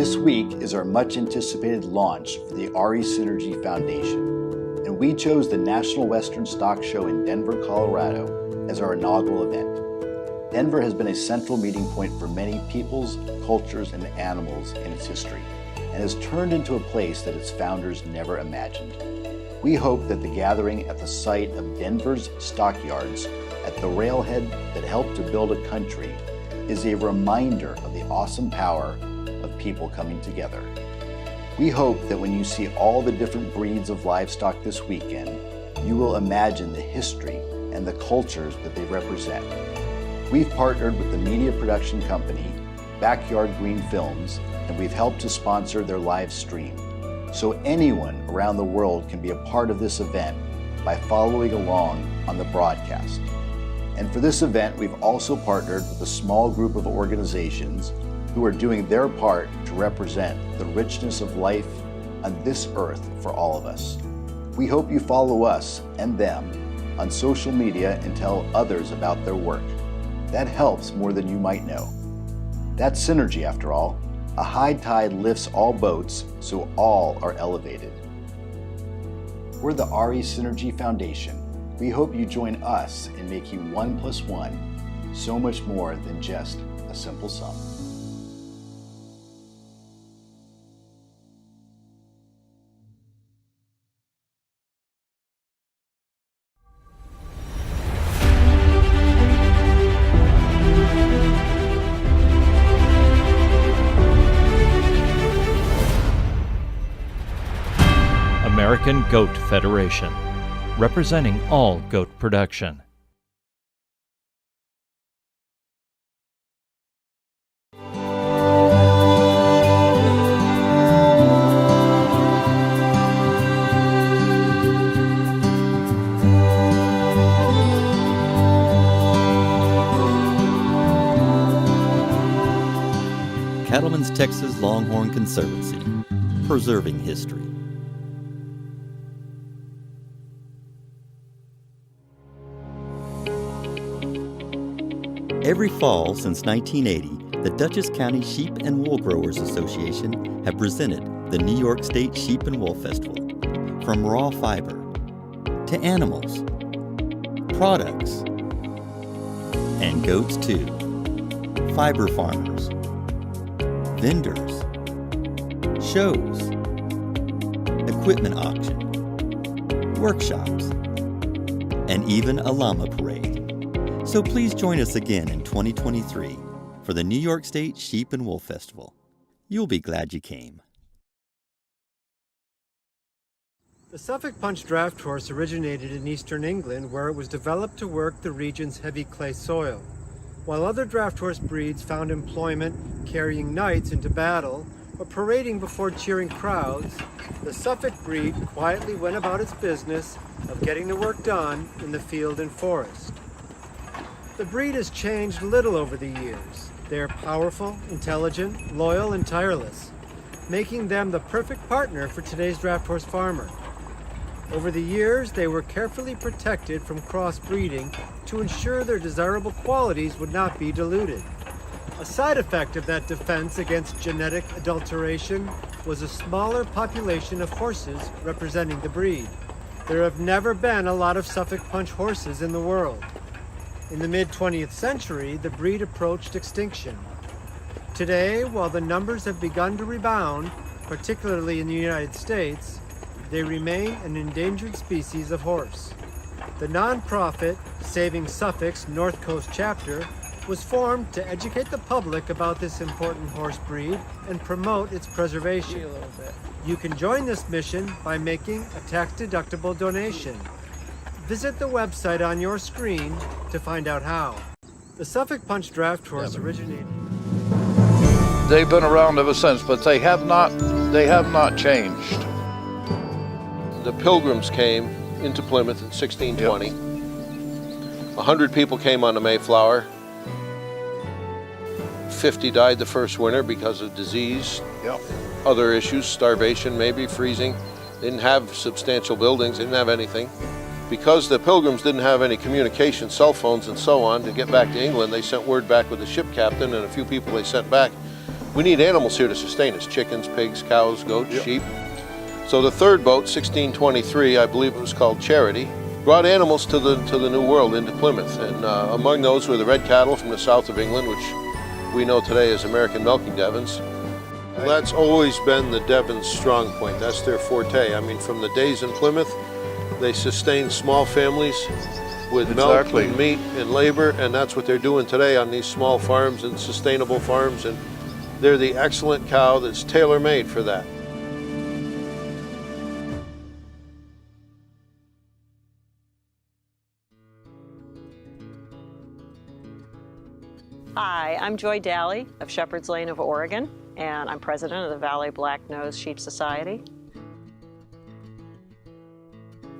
This week is our much anticipated launch for the RE Synergy Foundation, and we chose the National Western Stock Show in Denver, Colorado as our inaugural event. Denver has been a central meeting point for many peoples, cultures, and animals in its history, and has turned into a place that its founders never imagined. We hope that the gathering at the site of Denver's stockyards, at the railhead that helped to build a country, is a reminder of the awesome power of people coming together. We hope that when you see all the different breeds of livestock this weekend, you will imagine the history and the cultures that they represent. We've partnered with the media production company, Backyard Green Films, and we've helped to sponsor their live stream. So anyone around the world can be a part of this event by following along on the broadcast. And for this event, we've also partnered with a small group of organizations who are doing their part to represent the richness of life on this earth for all of us. We hope you follow us and them on social media and tell others about their work. That helps more than you might know. That's synergy, after all. A high tide lifts all boats, so all are elevated. We're the RE Synergy Foundation. We hope you join us in making 1 + 1 so much more than just a simple sum. American Goat Federation, representing all goat production. Cattlemen's Texas Longhorn Conservancy, preserving history. Every fall since 1980, the Dutchess County Sheep and Wool Growers Association have presented the New York State Sheep and Wool Festival. From raw fiber to animals, products, and goats too. Fiber farmers, vendors, shows, equipment auction, workshops, and even a llama parade. So please join us again in 2023 for the New York State Sheep and Wool Festival. You'll be glad you came. The Suffolk Punch Draft Horse originated in eastern England, where it was developed to work the region's heavy clay soil. While other draft horse breeds found employment carrying knights into battle or parading before cheering crowds, the Suffolk breed quietly went about its business of getting the work done in the field and forest. The breed has changed little over the years. They are powerful, intelligent, loyal, and tireless, making them the perfect partner for today's draft horse farmer. Over the years, they were carefully protected from crossbreeding to ensure their desirable qualities would not be diluted. A side effect of that defense against genetic adulteration was a smaller population of horses representing the breed. There have never been a lot of Suffolk Punch horses in the world. In the mid-20th century, the breed approached extinction. Today, while the numbers have begun to rebound, particularly in the United States, they remain an endangered species of horse. The nonprofit Saving Suffolk's North Coast chapter was formed to educate the public about this important horse breed and promote its preservation. You can join this mission by making a tax-deductible donation. Visit the website on your screen to find out how. The Suffolk Punch Draft Horse originated. They've been around ever since, but they have not changed. The Pilgrims came into Plymouth in 1620. 100 people came on the Mayflower. 50 died the first winter because of disease, other issues, starvation, maybe freezing. They didn't have substantial buildings, didn't have anything. Because the Pilgrims didn't have any communication, cell phones and so on, to get back to England, they sent word back with the ship captain and a few people they sent back. We need animals here to sustain us: chickens, pigs, cows, goats, sheep. So the third boat, 1623, I believe it was called Charity, brought animals to the New World, into Plymouth. And among those were the red cattle from the south of England, which we know today as American milking Devons. Well, that's always been the Devons' strong point. That's their forte. I mean, from the days in Plymouth, they sustained small families with milk and meat and labor, and that's what they're doing today on these small farms and sustainable farms. And they're the excellent cow that's tailor-made for that. Hi, I'm Joy Daly of Shepherd's Lane of Oregon, and I'm president of the Valley Black-Nosed Sheep Society.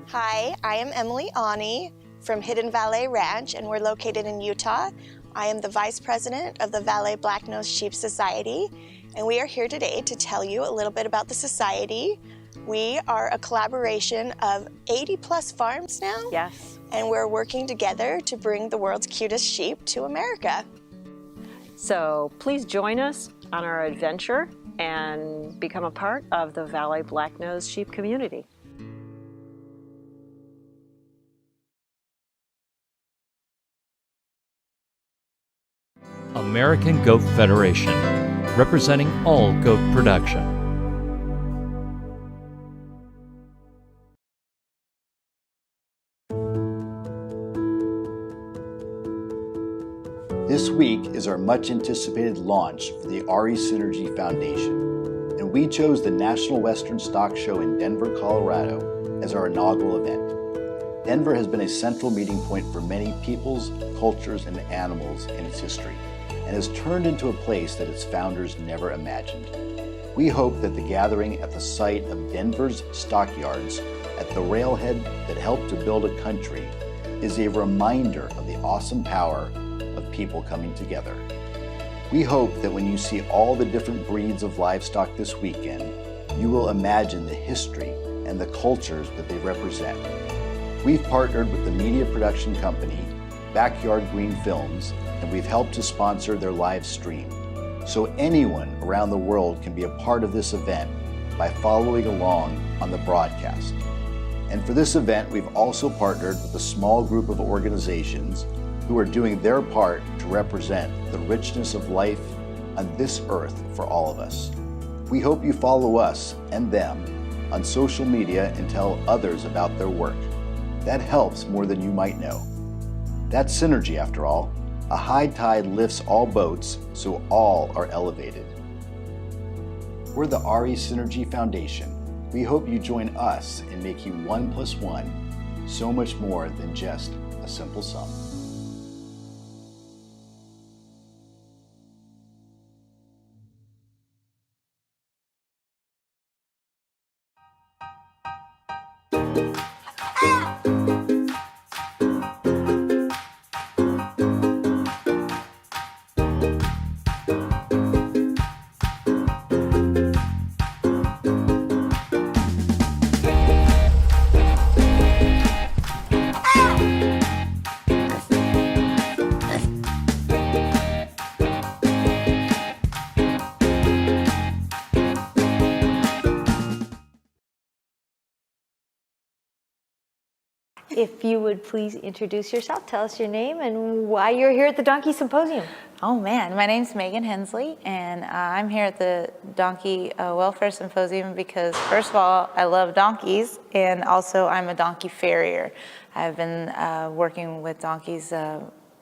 Hi, I am Emily Ani from Hidden Valley Ranch, and we're located in Utah. I am the vice president of the Valley Black-Nosed Sheep Society, and we are here today to tell you a little bit about the society. We are a collaboration of 80+ farms now. Yes. And we're working together to bring the world's cutest sheep to America. So please join us on our adventure and become a part of the Valley Black-Nosed Sheep community. American Goat Federation, representing all goat production. This week is our much anticipated launch for the RE Synergy Foundation, and we chose the National Western Stock Show in Denver, Colorado as our inaugural event. Denver has been a central meeting point for many peoples, cultures, and animals in its history, and has turned into a place that its founders never imagined. We hope that the gathering at the site of Denver's stockyards, at the railhead that helped to build a country, is a reminder of the awesome power of people coming together. We hope that when you see all the different breeds of livestock this weekend, you will imagine the history and the cultures that they represent. We've partnered with the media production company Backyard Green Films, and we've helped to sponsor their live stream. So anyone around the world can be a part of this event by following along on the broadcast. And for this event, we've also partnered with a small group of organizations who are doing their part to represent the richness of life on this earth for all of us. We hope you follow us and them on social media and tell others about their work. That helps more than you might know. That's synergy, after all. A high tide lifts all boats, so all are elevated. We're the RE Synergy Foundation. We hope you join us in making 1 + 1 so much more than just a simple sum. If you would please introduce yourself, tell us your name and why you're here at the Donkey Symposium. Oh man, my name's Megan Hensley, and I'm here at the Donkey Welfare Symposium because, first of all, I love donkeys, and also I'm a donkey farrier. I've been working with donkeys,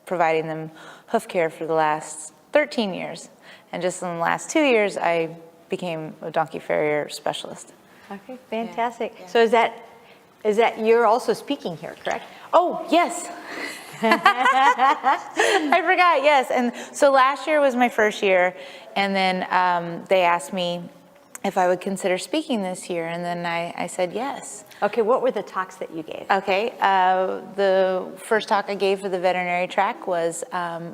providing them hoof care for the last 13 years, and just in the last 2 years, I became a donkey farrier specialist. Okay, fantastic. Yeah. So is that you're also speaking here, correct? Oh, yes. I forgot, yes. And so last year was my first year, and then they asked me if I would consider speaking this year, and then I said yes. Okay, what were the talks that you gave? Okay, the first talk I gave for the veterinary track was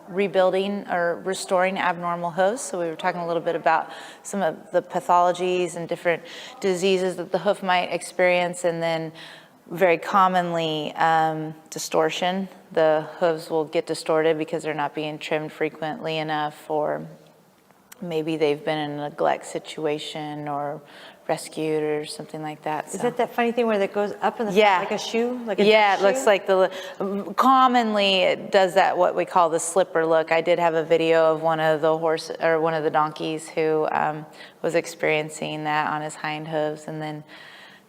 rebuilding or restoring abnormal hooves. So we were talking a little bit about some of the pathologies and different diseases that the hoof might experience, and then very commonly distortion. The hooves will get distorted because they're not being trimmed frequently enough, or maybe they've been in a neglect situation or rescued or something like that. Is that funny thing where that goes up in the yeah. front like a shoe? Like a yeah, it shoe? looks like commonly it does that, what we call the slipper look. I did have a video of one of the donkeys who was experiencing that on his hind hooves, and then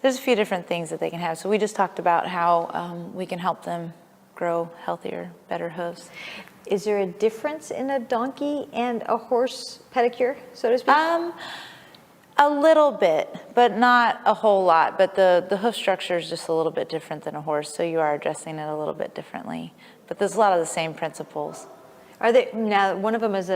there's a few different things that they can have. So we just talked about how we can help them grow healthier, better hooves. Is there a difference in a donkey and a horse pedicure, so to speak? A little bit, but not a whole lot. But the hoof structure is just a little bit different than a horse, so you are addressing it a little bit differently. But there's a lot of the same principles. Are they, now one of them is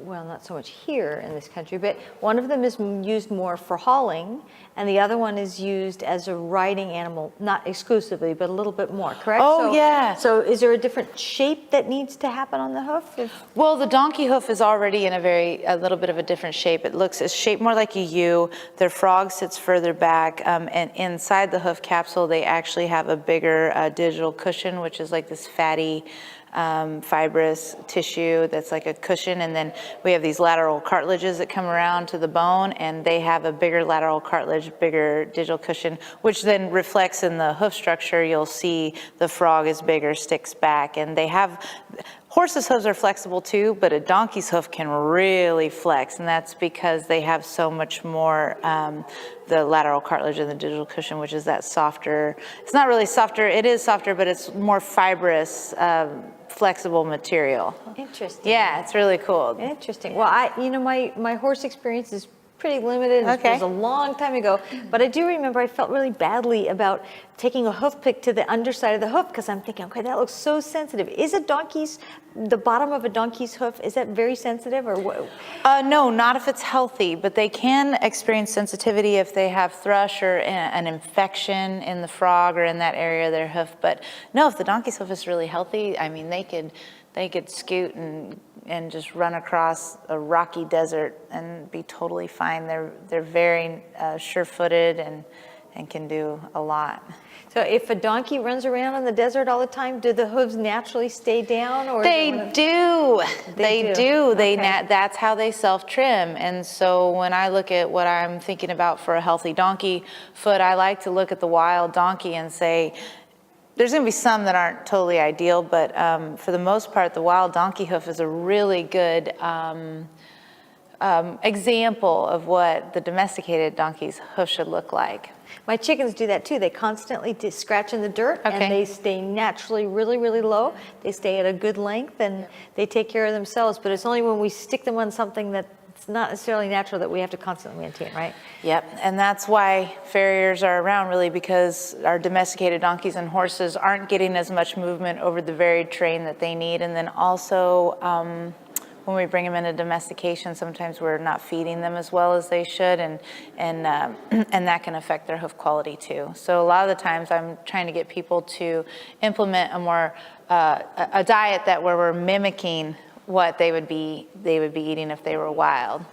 well, not so much here in this country, but one of them is used more for hauling, and the other one is used as a riding animal, not exclusively, but a little bit more, correct? Oh, yeah. So is there a different shape that needs to happen on the hoof? Well, the donkey hoof is already in a little bit of a different shape. It's shaped more like a U. Their frog sits further back, and inside the hoof capsule, they actually have a bigger digital cushion, which is like this fatty, fibrous tissue that's like a cushion, and then we have these lateral cartilages that come around to the bone, and they have a bigger lateral cartilage, bigger digital cushion, which then reflects in the hoof structure. You'll see the frog is bigger, sticks back, and they have, horses' hooves are flexible too, but a donkey's hoof can really flex, and that's because they have so much more the lateral cartilage and the digital cushion, which is that softer, it's not really softer, it is softer, but it's more fibrous, flexible material. Interesting. Yeah, it's really cool. Interesting. Well, my horse experience is pretty limited. Okay. It was a long time ago, but I do remember I felt really badly about taking a hoof pick to the underside of the hoof because I'm thinking, okay, that looks so sensitive. Is the bottom of a donkey's hoof, is that very sensitive or what? No, not if it's healthy, but they can experience sensitivity if they have thrush or an infection in the frog or in that area of their hoof. But no, if the donkey's hoof is really healthy, I mean, they could scoot and just run across a rocky desert and be totally fine. They're very sure-footed and can do a lot. So if a donkey runs around in the desert all the time, do the hooves naturally stay down? Or They do. Okay. That's how they self-trim. And so when I look at what I'm thinking about for a healthy donkey foot, I like to look at the wild donkey and say, there's going to be some that aren't totally ideal, but for the most part, the wild donkey hoof is a really good example of what the domesticated donkey's hoof should look like. My chickens do that too. They constantly scratch in the dirt, Okay. and they stay naturally really, really low. They stay at a good length, and they take care of themselves. But it's only when we stick them on something that's not necessarily natural that we have to constantly maintain, right? Yep, and that's why farriers are around, really, because our domesticated donkeys and horses aren't getting as much movement over the varied terrain that they need. And then also, when we bring them into domestication, sometimes we're not feeding them as well as they should, and that can affect their hoof quality too. So a lot of the times I'm trying to get people to implement a more a diet where we're mimicking what they would be eating if they were wild.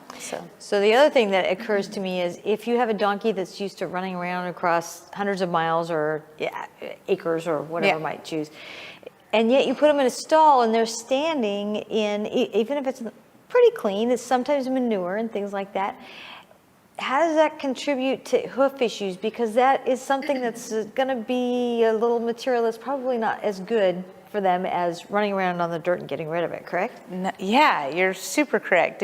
So the other thing that occurs to me is if you have a donkey that's used to running around across hundreds of miles or acres or whatever might choose, and yet you put them in a stall and they're standing in, even if it's pretty clean, it's sometimes manure and things like that. How does that contribute to hoof issues? Because that is something that's going to be a little material that's probably not as good for them as running around on the dirt and getting rid of it, correct? Yeah, you're super correct.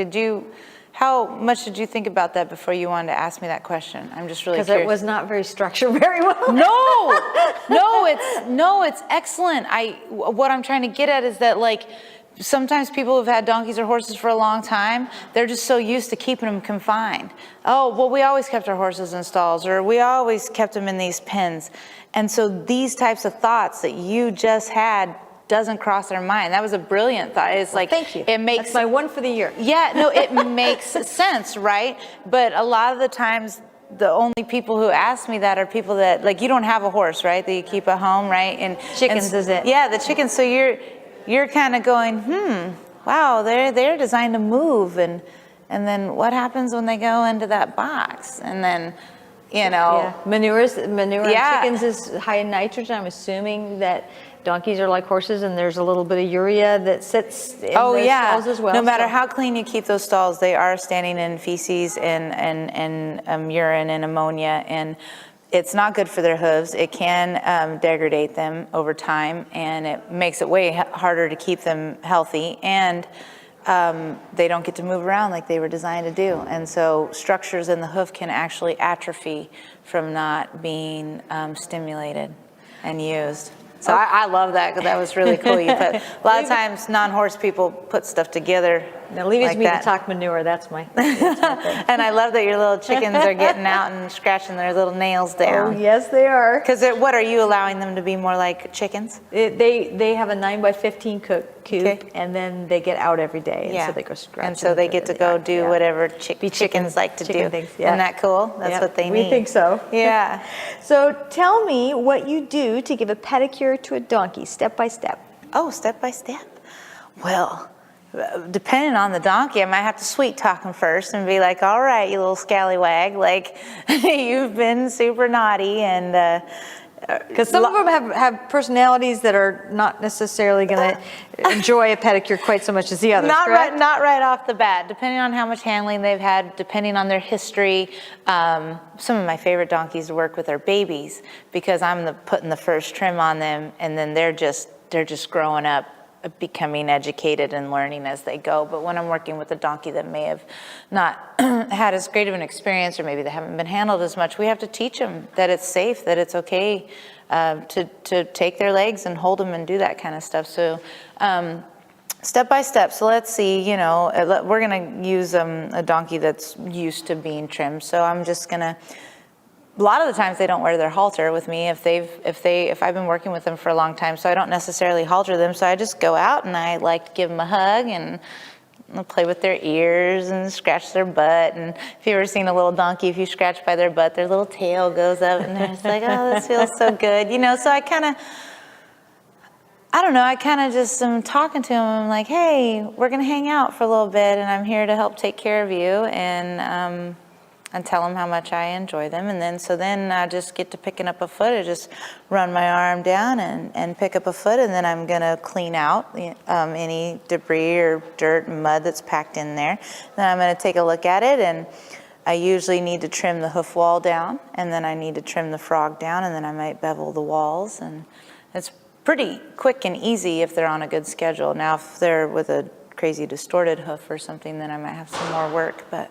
How much did you think about that before you wanted to ask me that question? I'm just really curious. Because it was not very structured very well. No, it's excellent. What I'm trying to get at is that, like, sometimes people who've had donkeys or horses for a long time, they're just so used to keeping them confined. Oh, well, we always kept our horses in stalls, or we always kept them in these pens. And so these types of thoughts that you just had doesn't cross their mind. That was a brilliant thought. It's like, thank you. It makes, that's my one for the year. Yeah, no, it makes sense, right? But a lot of the times, the only people who ask me that are people that, like, you don't have a horse, right? That you keep at home, right? And chickens is it? Yeah, the chickens. So you're kind of going, wow, they're designed to move, and then what happens when they go into that box? And then, manure on chickens is high in nitrogen. I'm assuming that donkeys are like horses, and there's a little bit of urea that sits in the stalls as well. No matter so. how clean you keep those stalls, they are standing in feces and urine and ammonia, and it's not good for their hooves. It can degrade them over time, and it makes it way harder to keep them healthy, and they don't get to move around like they were designed to do. And so structures in the hoof can actually atrophy from not being stimulated and used. So I love that, because that was really cool. You put, a lot of times non-horse people put stuff together. Now leave it like to me that. to talk manure, that's my thing. And I love that your little chickens are getting out and scratching their little nails down. Oh, yes, they are. Because what are you allowing them to be more like chickens? They have a 9x15 coop, Okay. and then they get out every day, and so they go scratching. And so they get to go do whatever chickens like to chicken do. things, yeah. Isn't that cool? That's what they need. We think so. Yeah. So tell me what you do to give a pedicure to a donkey, step by step. Oh, step by step. Well, depending on the donkey, I might have to sweet talk him first and be like, all right, you little scallywag, like you've been super naughty, and because some of them have personalities that are not necessarily going to enjoy a pedicure quite so much as the others. Not right off the bat, depending on how much handling they've had, depending on their history. Some of my favorite donkeys to work with are babies, because I'm putting the first trim on them, and then they're just growing up, becoming educated and learning as they go. But when I'm working with a donkey that may have not had as great of an experience, or maybe they haven't been handled as much, we have to teach them that it's safe, that it's okay to take their legs and hold them and do that kind of stuff. So step by step. So let's see, we're gonna use a donkey that's used to being trimmed. So I'm just gonna, a lot of the times they don't wear their halter with me if I've been working with them for a long time, so I don't necessarily halter them. So I just go out and I like to give them a hug and play with their ears and scratch their butt. And if you've ever seen a little donkey, if you scratch by their butt, their little tail goes up and they're just like, oh, this feels so good. So I kind of just am talking to them. I'm like, hey, we're gonna hang out for a little bit, and I'm here to help take care of you, and tell them how much I enjoy them. And then I just get to picking up a foot. I just run my arm down and pick up a foot, and then I'm gonna clean out any debris or dirt and mud that's packed in there. Then I'm gonna take a look at it, and I usually need to trim the hoof wall down, and then I need to trim the frog down, and then I might bevel the walls. And it's pretty quick and easy if they're on a good schedule. Now, if they're with a crazy distorted hoof or something, then I might have some more work, but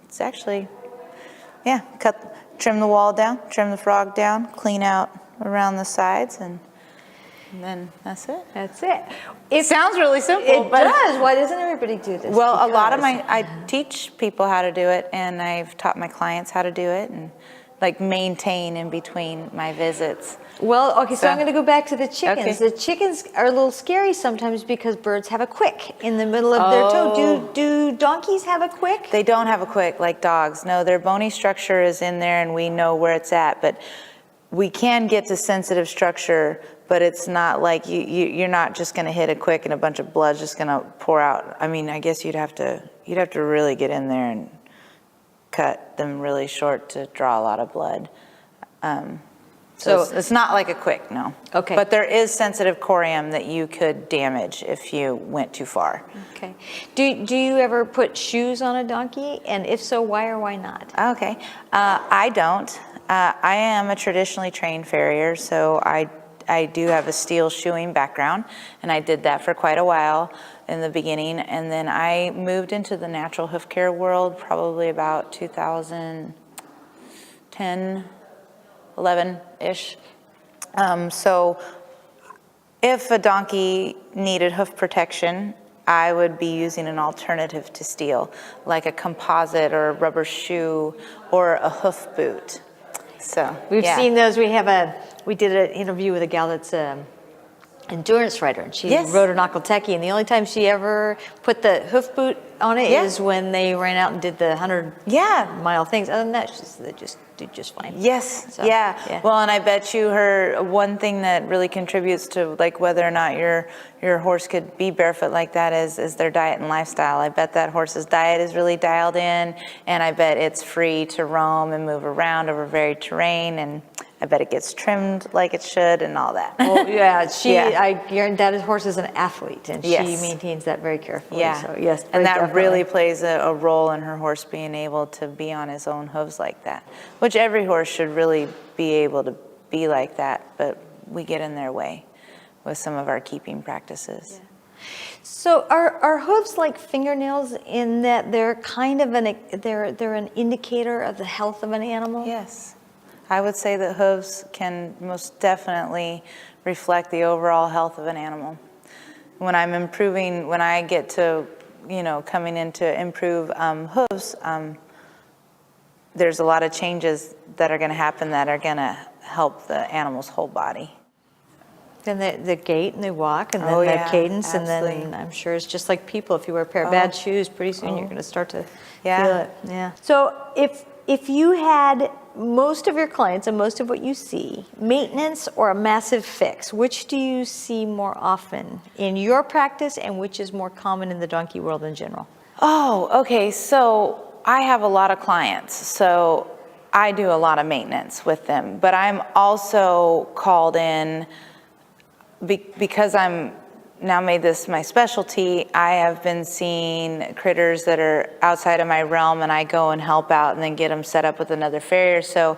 it's actually, trim the wall down, trim the frog down, clean out around the sides, and then that's it. That's it. It sounds really simple. It does. Why doesn't everybody do this? Well, a lot of I teach people how to do it, and I've taught my clients how to do it, and maintain in between my visits. Well, okay, so I'm going to go back to the chickens. Okay. The chickens are a little scary sometimes because birds have a quick in the middle of their toe. Do donkeys have a quick? They don't have a quick like dogs. No, their bony structure is in there, and we know where it's at. But we can get to sensitive structure, but it's not like you're not just going to hit a quick and a bunch of blood's just going to pour out. I mean, I guess you'd have to really get in there and cut them really short to draw a lot of blood. So it's not like a quick, no. Okay. But there is sensitive corium that you could damage if you went too far. Okay. Do you ever put shoes on a donkey? And if so, why or why not? Okay. I don't. I am a traditionally trained farrier, so I do have a steel shoeing background, and I did that for quite a while in the beginning, and then I moved into the natural hoof care world probably about 2010, 11-ish. So if a donkey needed hoof protection, I would be using an alternative to steel, like a composite or a rubber shoe or a hoof boot. So we've seen those. We did an interview with a gal that's endurance rider, and she rode an Aquatechie, and the only time she ever put the hoof boot on it is when they ran out and did the 100-mile things. Other than that, they just do just fine. Yes, So, Well, and I bet you one thing that really contributes to whether or not your horse could be barefoot like that is their diet and lifestyle. I bet that horse's diet is really dialed in, and I bet it's free to roam and move around over varied terrain, and I bet it gets trimmed like it should and all that. Well, yeah, Yeah. I guarantee that horse is an athlete, and Yes. she maintains that very carefully. Yeah, So yes, and that definitely. really plays a role in her horse being able to be on his own hooves like that, which every horse should really be able to be like that, but we get in their way with some of our keeping practices. Yeah. So are hooves like fingernails in that they're kind of they're an indicator of the health of an animal? Yes, I would say that hooves can most definitely reflect the overall health of an animal. When I'm improving, when I get to, coming in to improve hooves, there's a lot of changes that are going to happen that are going to help the animal's whole body. Then the gait and they walk, and then Oh, the yeah, cadence, absolutely. and then I'm sure it's just like people. If you wear a pair of bad shoes, pretty soon you're going to start to feel it. Yeah. So if you had most of your clients and most of what you see, maintenance or a massive fix, which do you see more often in your practice, and which is more common in the donkey world in general? Oh, okay. So I have a lot of clients, so I do a lot of maintenance with them, but I'm also called in because I'm now made this my specialty. I have been seeing critters that are outside of my realm, and I go and help out and then get them set up with another farrier. So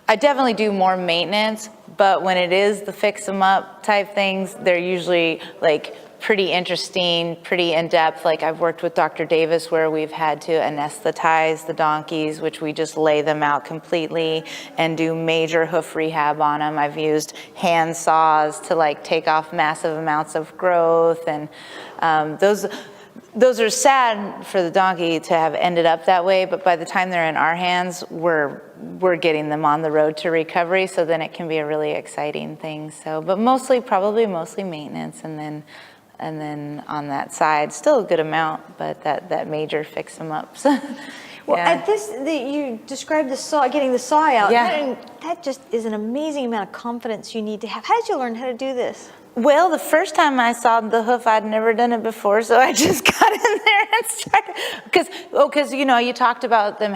I definitely do more maintenance, but when it is the fix them up type things, they're usually like pretty interesting, pretty in-depth. Like I've worked with Dr. Davis where we've had to anesthetize the donkeys, which we just lay them out completely and do major hoof rehab on them. I've used hand saws to like take off massive amounts of growth, and those are sad for the donkey to have ended up that way, but by the time they're in our hands, we're getting them on the road to recovery, so then it can be a really exciting thing. So, but probably mostly maintenance, and then on that side, still a good amount, but that major fix them up. Well, at you described the saw, getting the saw out. Yeah. That just is an amazing amount of confidence you need to have. How did you learn how to do this? Well, the first time I saw the hoof, I'd never done it before, so I just got in there and started. Because you talked about them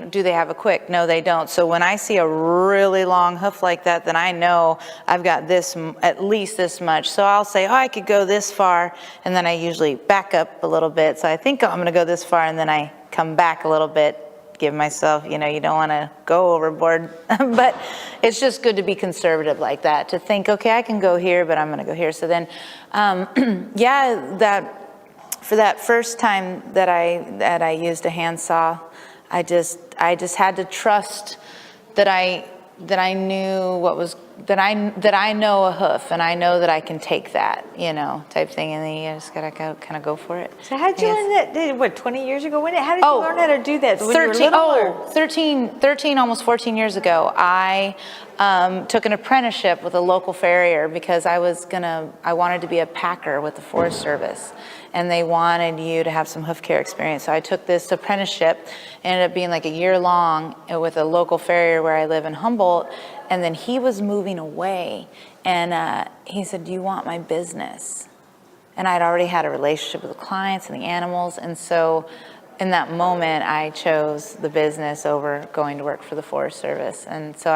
do they have a quick? No, they don't. So when I see a really long hoof like that, then I know I've got at least this much. So I'll say, I could go this far, and then I usually back up a little bit. So I think I'm gonna go this far, and then I come back a little bit, give myself, you don't want to go overboard, but it's just good to be conservative like that, to think, okay, I can go here, but I'm going to go here. So then, for that first time that I used a handsaw, I just had to trust that I knew that I know a hoof, and I know that I can take that, type thing, and then you just gotta kind of go for it. So how did you learn that? What, 20 years ago? How did you learn how to do that? When 13, almost 14 years ago, I took an apprenticeship with a local farrier because I wanted to be a packer with the Forest Service, and they wanted you to have some hoof care experience. So I took this apprenticeship, ended up being like a year long with a local farrier where I live in Humboldt, and then he was moving away, and he said, do you want my business? And I'd already had a relationship with the clients and the animals, and so in that moment, I chose the business over going to work for the Forest Service. And so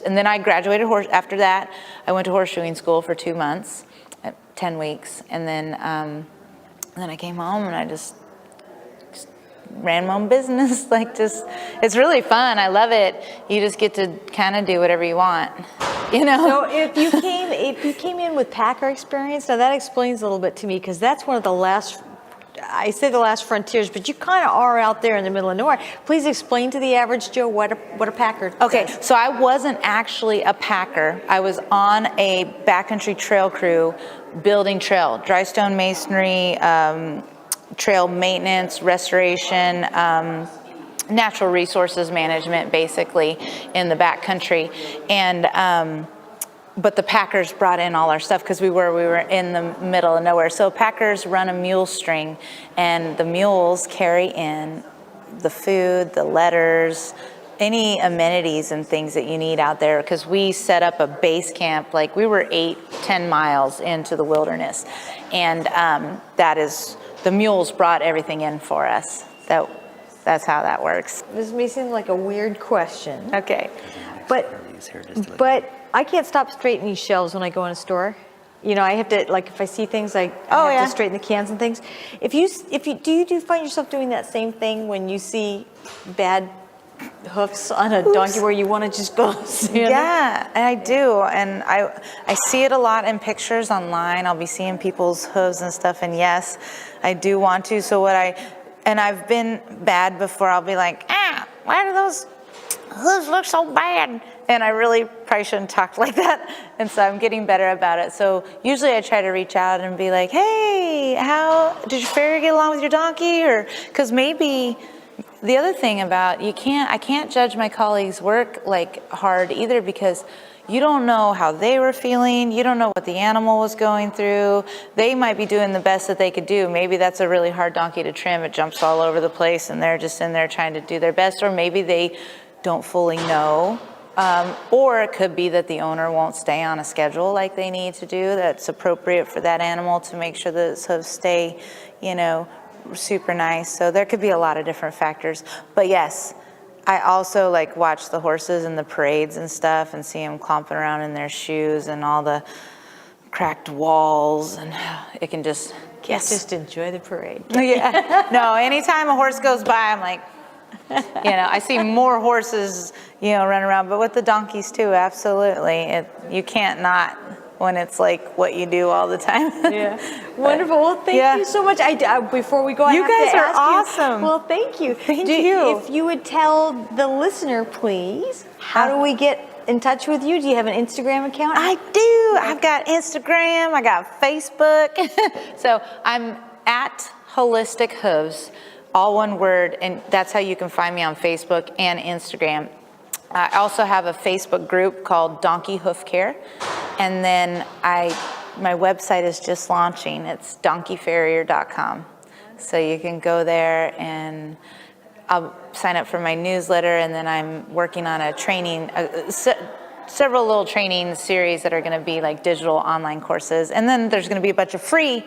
and then I graduated after that. I went to horseshoeing school for 2 months, 10 weeks, and then I came home and I just ran my own business. It's really fun. I love it. You just get to kind of do whatever you want, So if you came in with packer experience, now that explains a little bit to me, because that's one of the last, I say the last frontiers, but you kind of are out there in the middle of nowhere. Please explain to the average Joe what a packer Okay, does. so I wasn't actually a packer. I was on a backcountry trail crew building trail, dry stone masonry, trail maintenance, restoration, natural resources management, basically, in the backcountry. And but the packers brought in all our stuff because we were in the middle of nowhere. So packers run a mule string, and the mules carry in the food, the letters, any amenities and things that you need out there, because we set up a base camp, like we were 8-10 miles into the wilderness, and the mules brought everything in for us. That's how that works. This may seem like a weird question. Okay. But Yes, here it is. Delivered. But I can't stop straightening these shelves when I go in a store. You know, I have to, like, if I see things, I have to straighten the cans and things. Do you find yourself doing that same thing when you see bad hoofs on a donkey where you want to just go stand? Yeah, I do, and I see it a lot in pictures online. I'll be seeing people's hooves and stuff, and yes, I do want to. So I've been bad before. I'll be like, why do those hooves look so bad? And I really probably shouldn't talk like that. And so I'm getting better about it. So usually I try to reach out and be like, hey, how did your farrier get along with your donkey? Or because maybe the other thing about I can't judge my colleagues' work like hard either, because you don't know how they were feeling. You don't know what the animal was going through. They might be doing the best that they could do. Maybe that's a really hard donkey to trim. It jumps all over the place and they're just in there trying to do their best. Or maybe they don't fully know. Or it could be that the owner won't stay on a schedule like they need to do that's appropriate for that animal to make sure that its hooves stay, super nice. So there could be a lot of different factors. But yes, I also like watch the horses in the parades and stuff and see them clomping around in their shoes and all the cracked walls, and it can just, Just enjoy the parade. Yeah. No, anytime a horse goes by, I'm like, I see more horses, running around, but with the donkeys too, absolutely. You can't not when it's like what you do all the time. Yeah. Wonderful. Well, thank you so much. Before we go, you guys are awesome. Well, thank you. Thank you. If you would tell the listener, please, how do we get in touch with you? Do you have an Instagram account? I do. I've got Instagram. I got Facebook. So I'm at Holistic Hooves, all one word, and that's how you can find me on Facebook and Instagram. I also have a Facebook group called Donkey Hoof Care, and then my website is just launching. It's donkeyfarrier.com. So you can go there and I'll sign up for my newsletter, and then I'm working on a training, several little training series that are going to be like digital online courses, and then there's going to be a bunch of free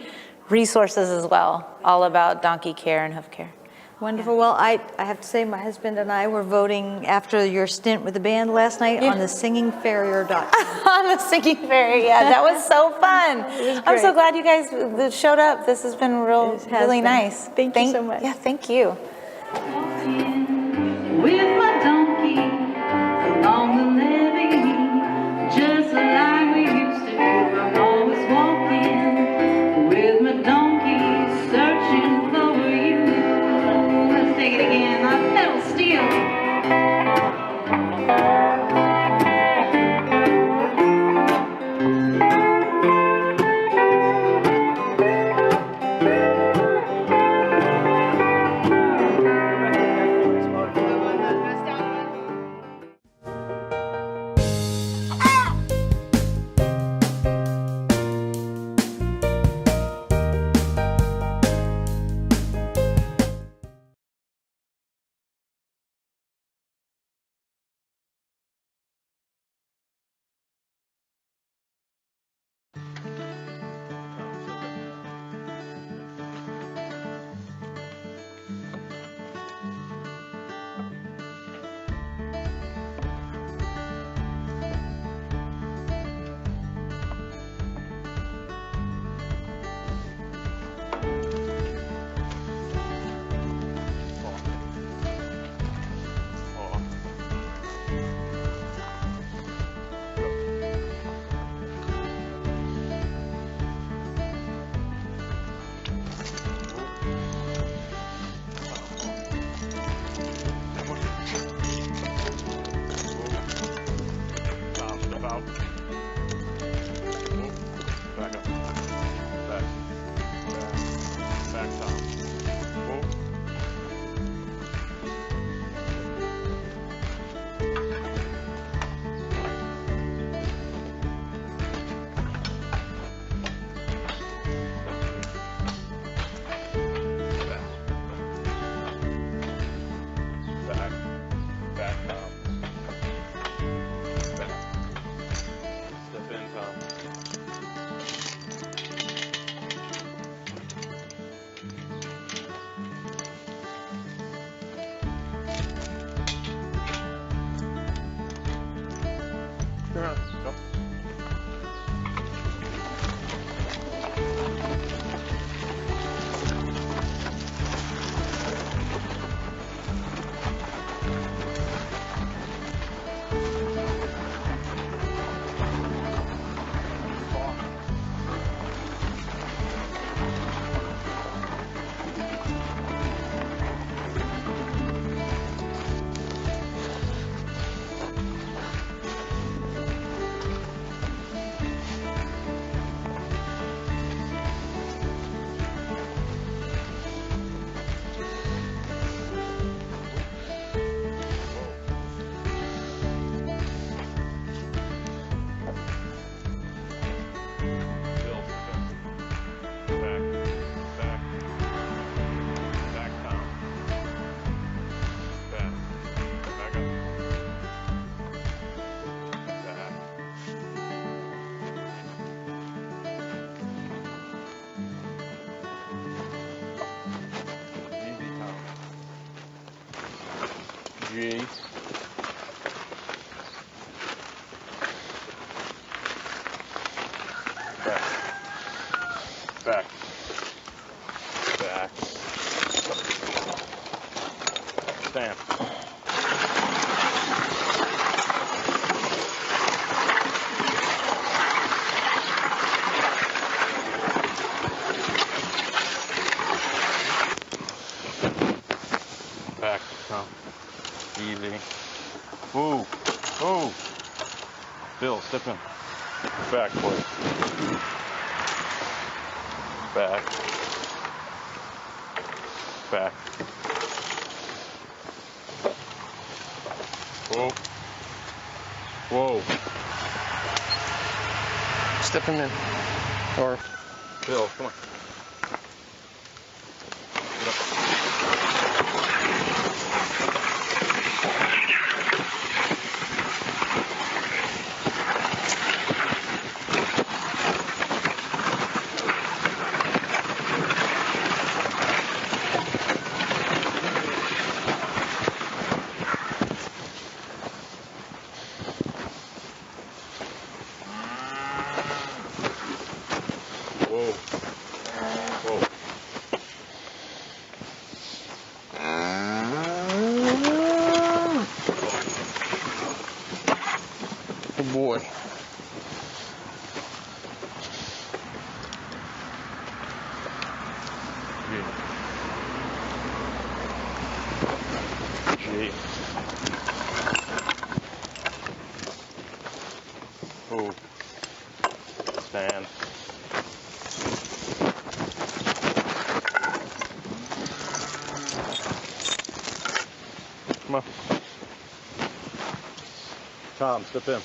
resources as well, all about donkey care and hoof care. Wonderful. Yeah. Well, I have to say my husband and I were voting after your stint with the band last night on the singingfarrier.com. On the Singing Farrier, yeah, that was so fun. I'm so glad you guys showed up. This has been really nice. Thank you so much. Yeah, thank you. With my donkey along the levee, just like we used to do, I'm always walking with my donkey, searching for you. Let's take it again, I pedal steel. G. Back. Back. Back. Stand. Back. Come. Easy. Ooh. Ooh. Bill, step in. Back, boy. Back. Back. Whoa. Whoa. Step him in. Or Bill, come on. Get up. Whoa. Whoa. good boy. G. Oh. Stand. Come on. Tom, step in.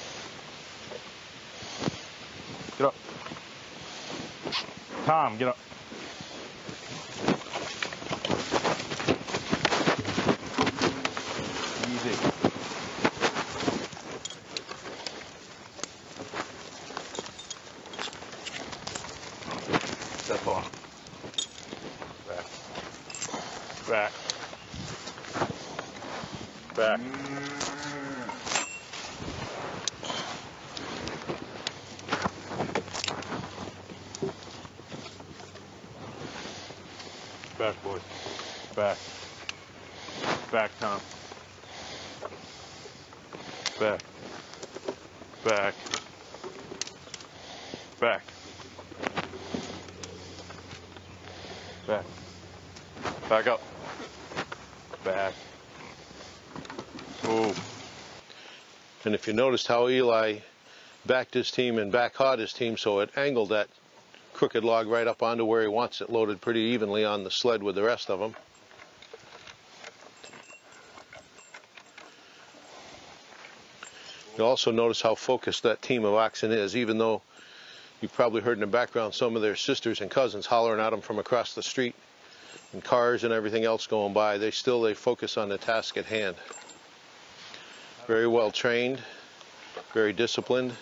Get up. Tom, get up. Easy. Step off. Back. Back. Back. Back, boys. Back. Back, Tom. Back. Back. Back. Back. Back up. Back. Move. And if you noticed how Eli backed his team and back-hawed his team, so it angled that crooked log right up onto where he wants it loaded pretty evenly on the sled with the rest of them. You'll also notice how focused that team of oxen is, even though you've probably heard in the background some of their sisters and cousins hollering at them from across the street, and cars and everything else going by. They focus on the task at hand. Very well trained, very disciplined.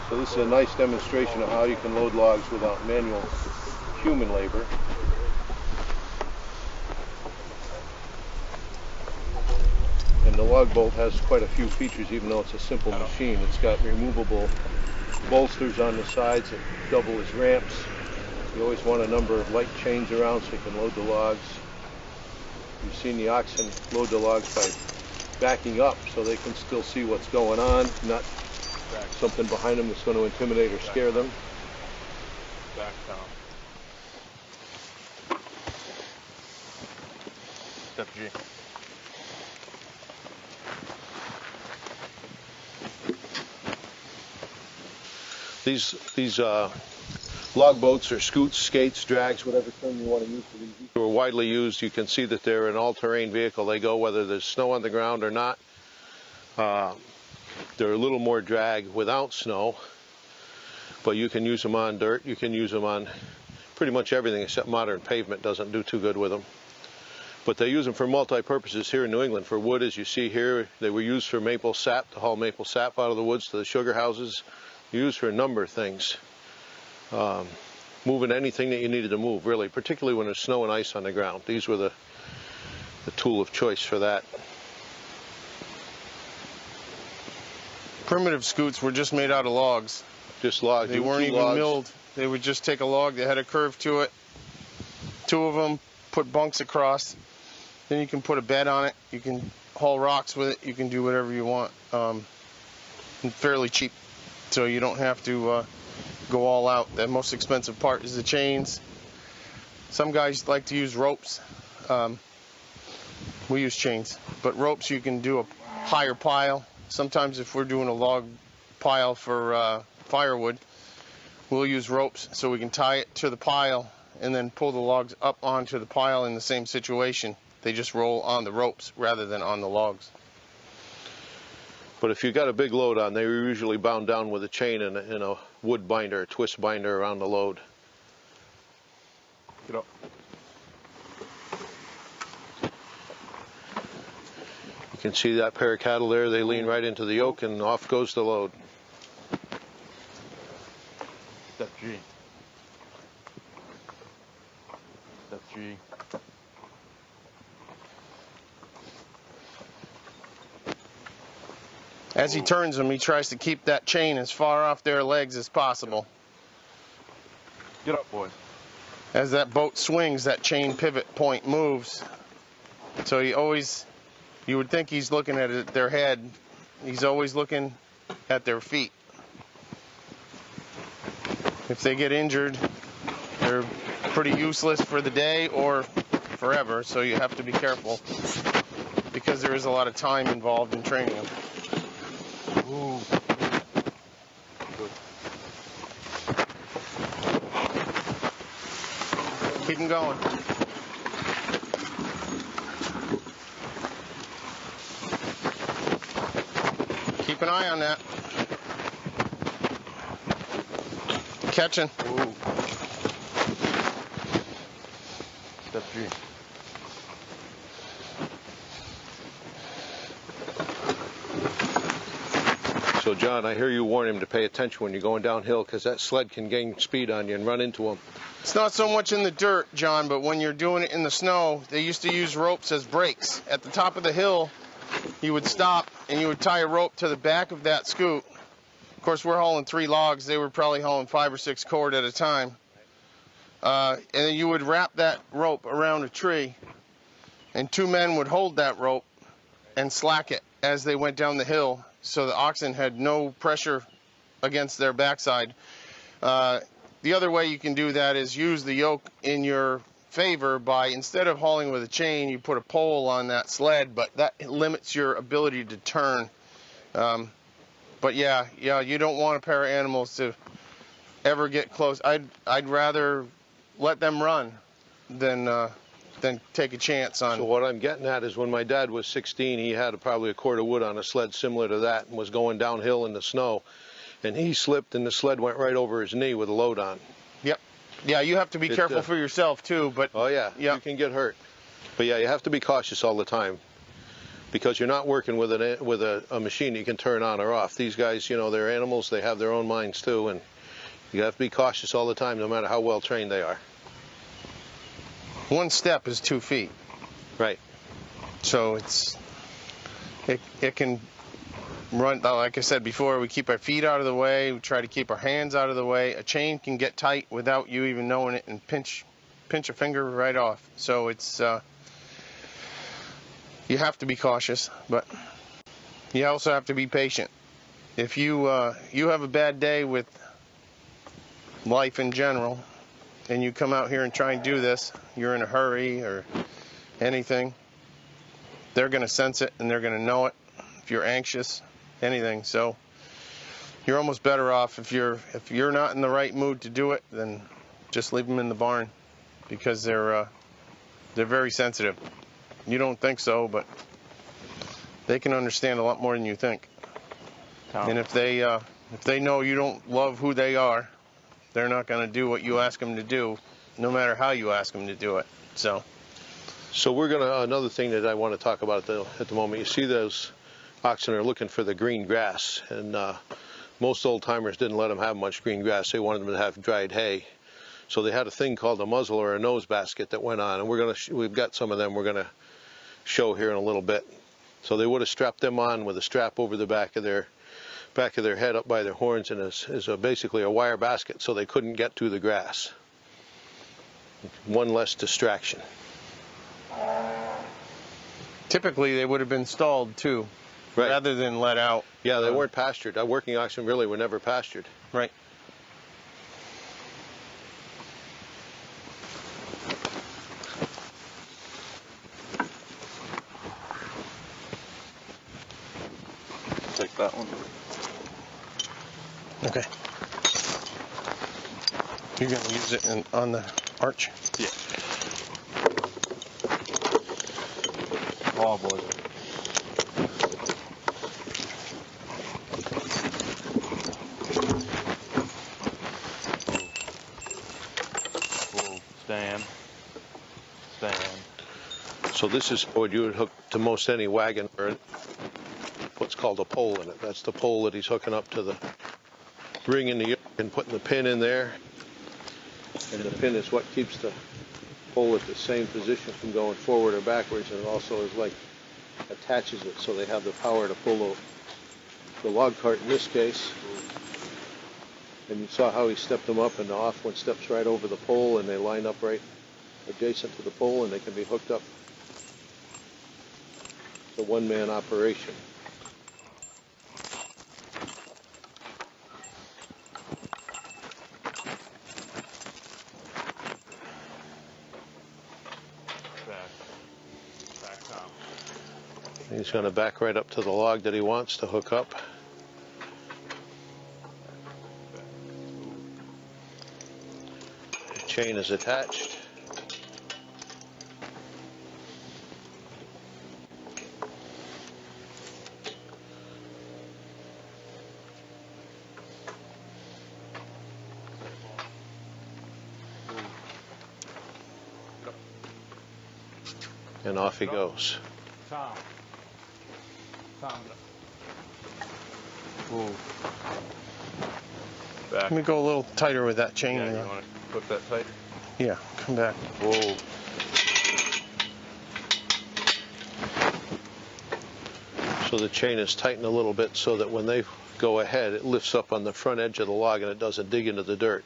So this is a nice demonstration of how you can load logs without manual human labor. And the log bolt has quite a few features, even though it's a simple machine. It's got removable bolsters on the sides that double as ramps. You always want a number of light chains around so you can load the logs. You've seen the oxen load the logs by backing up so they can still see what's going on, not something behind them that's going to intimidate or scare them. Back, Tom. Step G. These log boats or scoots, skates, drags, whatever term you want to use for these. These are widely used. You can see that they're an all-terrain vehicle. They go whether there's snow on the ground or not. They're a little more drag without snow, but you can use them on dirt. You can use them on pretty much everything except modern pavement doesn't do too good with them. But they use them for multi-purposes here in New England. For wood, as you see here, they were used for maple sap, to haul maple sap out of the woods to the sugar houses. Used for a number of things. moving anything that you needed to move, really, particularly when there's snow and ice on the ground. These were the tool of choice for that. Primitive scoots were just made out of logs. Just logs. They weren't even milled. They would just take a log that had a curve to it, 2 of them, put bunks across. Then you can put a bed on it. You can haul rocks with it. You can do whatever you want. And fairly cheap, so you don't have to go all out. The most expensive part is the chains. Some guys like to use ropes. We use chains, but ropes you can do a higher pile. Sometimes if we're doing a log pile for firewood, we'll use ropes so we can tie it to the pile and then pull the logs up onto the pile in the same situation. They just roll on the ropes rather than on the logs. But if you got a big load on, they were usually bound down with a chain and a wood binder, a twist binder around the load. Get up. You can see that pair of cattle there, they lean right into the yoke and off goes the load. Step G. Step G. As he turns them, he tries to keep that chain as far off their legs as possible. Get up, boy. As that boat swings, that chain pivot point moves. So you would think he's looking at their head. He's always looking at their feet. If they get injured, they're pretty useless for the day or forever, so you have to be careful because there is a lot of time involved in training them. Ooh. Good. Keep them going. Keep an eye on that. Catching. Ooh. Step G. So John, I hear you warn him to pay attention when you're going downhill because that sled can gain speed on you and run into him. It's not so much in the dirt, John, but when you're doing it in the snow, they used to use ropes as brakes. At the top of the hill, you would stop and you would tie a rope to the back of that scoot. Of course, we're hauling 3 logs. They were probably hauling 5 or 6 cord at a time. And then you would wrap that rope around a tree, and 2 men would hold that rope and slack it as they went down the hill so the oxen had no pressure against their backside. The other way you can do that is use the yoke in your favor by, instead of hauling with a chain, you put a pole on that sled, but that limits your ability to turn. But yeah, you don't want a pair of animals to ever get close. I'd rather let them run than take a chance on. So what I'm getting at is when my dad was 16, he had probably a cord of wood on a sled similar to that and was going downhill in the snow. And he slipped and the sled went right over his knee with a load on. Yep. Yeah, you have to be careful for yourself too, but... Oh yeah, you can get hurt. But yeah, you have to be cautious all the time because you're not working with a machine you can turn on or off. These guys, you know, they're animals, they have their own minds too, and you have to be cautious all the time no matter how well trained they are. 1 step is 2 feet. Right. So it can run, like I said before, we keep our feet out of the way, we try to keep our hands out of the way. A chain can get tight without you even knowing it and pinch a finger right off. So it's you have to be cautious, but you also have to be patient. If you have a bad day with life in general and you come out here and try and do this, you're in a hurry or anything, they're going to sense it and they're going to know it. If you're anxious, anything. So you're almost better off if you're not in the right mood to do it, then just leave them in the barn because they're very sensitive. You don't think so, but they can understand a lot more than you think. And if they know you don't love who they are, they're not going to do what you ask them to do, no matter how you ask them to do it. So we're gonna another thing that I want to talk about at the moment. You see those oxen are looking for the green grass, and most old timers didn't let them have much green grass. They wanted them to have dried hay. So they had a thing called a muzzle or a nose basket that went on, and we've got some of them we're gonna show here in a little bit. So they would have strapped them on with a strap over the back of their head up by their horns, and is basically a wire basket, so they couldn't get to the grass. One less distraction. Typically, they would have been stalled too, right, rather than let out. Yeah, they weren't pastured. Working oxen really were never pastured. Right. Take that one. Okay. You're going to use it on the arch? Yeah. Oh, boy. Whoa. Stand. So this is what you would hook to most any wagon, or what's called a pole in it. That's the pole that he's hooking up to the ring in the yoke and putting the pin in there. And the pin is what keeps the pole at the same position from going forward or backwards, and it also is like attaches it so they have the power to pull the log cart in this case. And you saw how he stepped them up, and the off one steps right over the pole, and they line up right adjacent to the pole, and they can be hooked up. It's a one-man operation. He's going to back right up to the log that he wants to hook up. The chain is attached. And off he goes. Tom. Ooh. Back. Let me go a little tighter with that chain. Yeah, you want to put that tight? Yeah, come back. Whoa. So the chain is tightened a little bit so that when they go ahead, it lifts up on the front edge of the log and it doesn't dig into the dirt.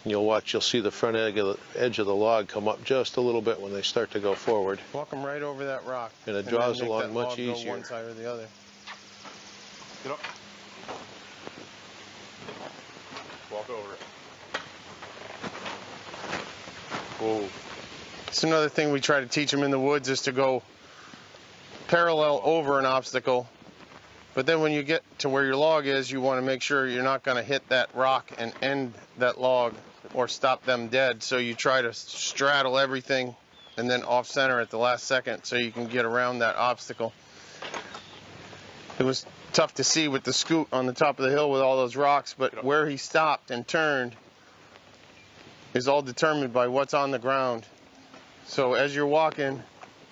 And you'll see the front edge of the log come up just a little bit when they start to go forward. Walk them right over that rock. And it draws along much easier. easier. Go one side or the other. Get up. Walk over it. Whoa. It's another thing we try to teach them in the woods is to go parallel over an obstacle. But then when you get to where your log is, you want to make sure you're not going to hit that rock and end that log or stop them dead. So you try to straddle everything and then off center at the last second so you can get around that obstacle. It was tough to see with the scoot on the top of the hill with all those rocks, but where he stopped and turned is all determined by what's on the ground. So as you're walking,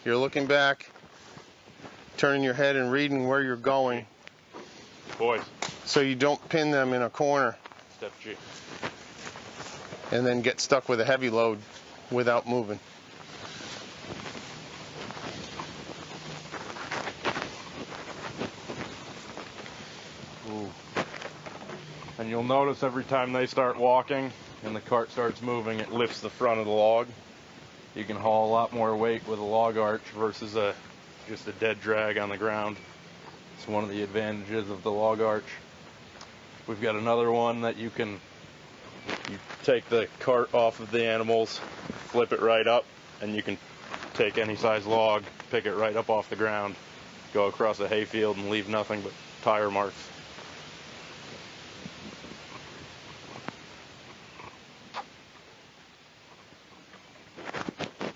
you're looking back, turning your head and reading where you're going. Boys. So you don't pin them in a corner. Step G. And then get stuck with a heavy load without moving. Ooh. And you'll notice every time they start walking and the cart starts moving, it lifts the front of the log. You can haul a lot more weight with a log arch versus just a dead drag on the ground. It's one of the advantages of the log arch. We've got another one that you take the cart off of the animals, flip it right up, and you can take any size log, pick it right up off the ground, go across a hayfield and leave nothing but tire marks.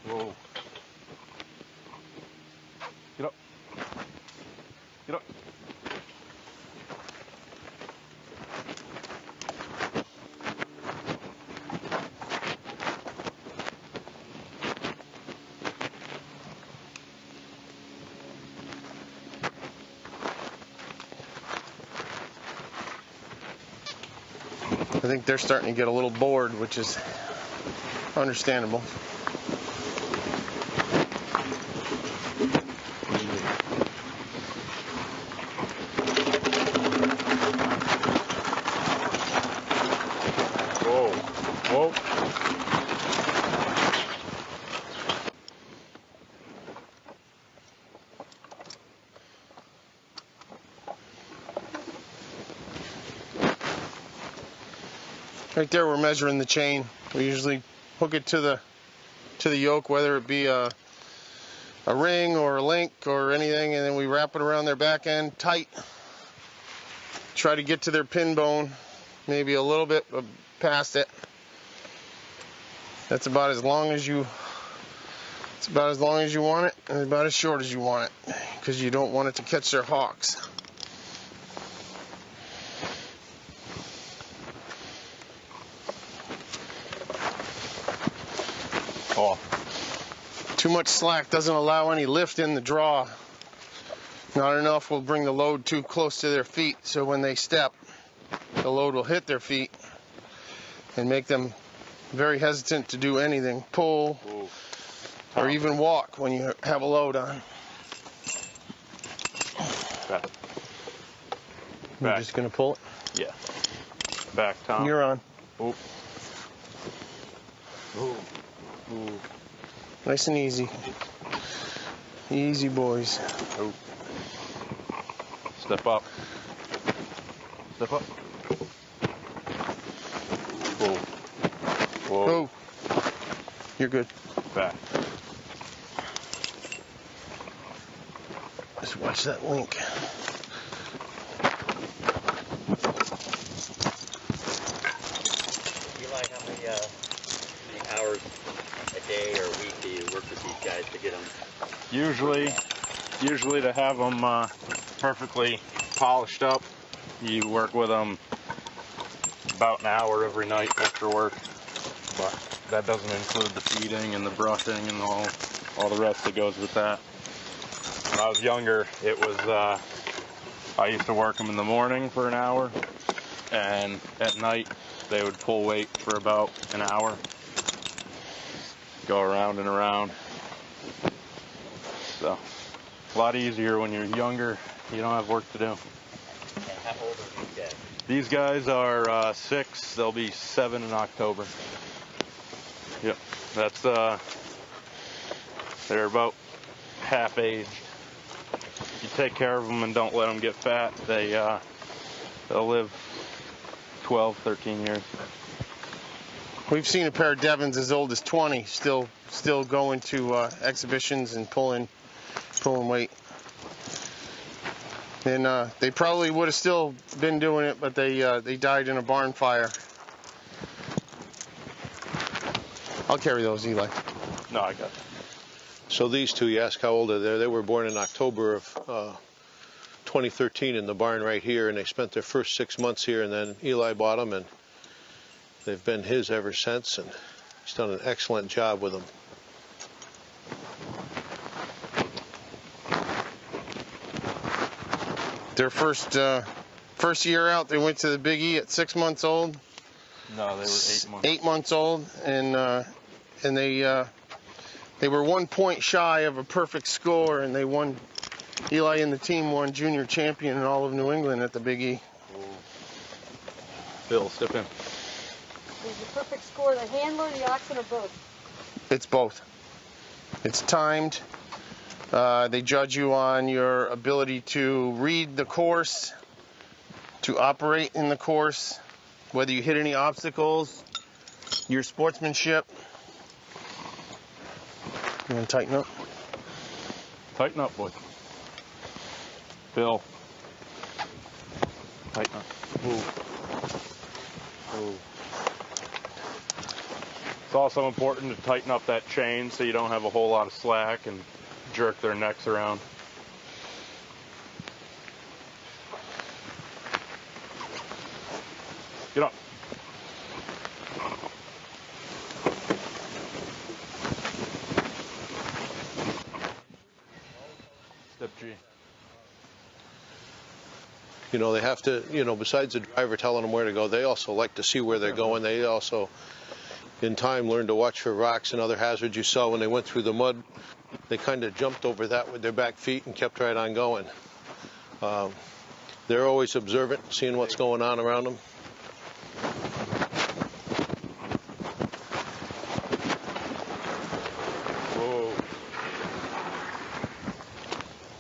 Whoa. Get up. Get up. I think they're starting to get a little bored, which is understandable. Whoa, whoa. Right there, we're measuring the chain. We usually hook it to the yoke, whether it be a ring or a link or anything, and then we wrap it around their back end tight. Try to get to their pin bone, maybe a little bit past it. That's about as long as you. It's about as long as you want it, and about as short as you want it, because you don't want it to catch their hocks. Oh. Too much slack doesn't allow any lift in the draw. Not enough will bring the load too close to their feet, so when they step, the load will hit their feet and make them very hesitant to do anything, pull, or even walk when you have a load on. Back. You're just gonna pull it? Yeah. Back, Tom. You're on. Ooh. Ooh. Ooh. Nice and easy. Easy, boys. Ooh. Step up. Step up. Whoa. Whoa. Oh. You're good. Back. Just watch that link. Eli, how many hours a day or a week do you work with these guys to get them? Usually to have them perfectly polished up, you work with them about an hour every night after work. But that doesn't include the feeding and the brushing and all the rest that goes with that. When I was younger, it was I used to work them in the morning for an hour, and at night they would pull weight for about an hour. Go around and around. So, a lot easier when you're younger. You don't have work to do. And how old are these guys? These guys are 6. They'll be 7 in October. Yep. That's they're about half aged. If you take care of them and don't let them get fat, they'll live 12, 13 years. We've seen a pair of Devons as old as 20 still going to exhibitions and pulling weight. And they probably would have still been doing it, but they died in a barn fire. I'll carry those, Eli. No, I got it. So these two, you ask how old are they? They were born in October of 2013 in the barn right here, and they spent their first 6 months here, and then Eli bought them, and they've been his ever since, and he's done an excellent job with them. Their first year out, they went to the Big E at 6 months old. No, they were 8 months. 8 months old, and they were 1 point shy of a perfect score, and they won. Eli and the team won junior champion in all of New England at the Big E. Bill, step in. Is the perfect score the handler, the oxen, or both? It's both. It's timed. They judge you on your ability to read the course, to operate in the course, whether you hit any obstacles, your sportsmanship. You want to tighten up? Tighten up, boy. Bill. Tighten up. Ooh. Ooh. It's also important to tighten up that chain so you don't have a whole lot of slack and jerk their necks around. Get up. Step G. You know, they have to, you know, besides the driver telling them where to go, they also like to see where they're going. They also, in time, learn to watch for rocks and other hazards. You saw when they went through the mud, they kind of jumped over that with their back feet and kept right on going. They're always observant, seeing what's going on around them.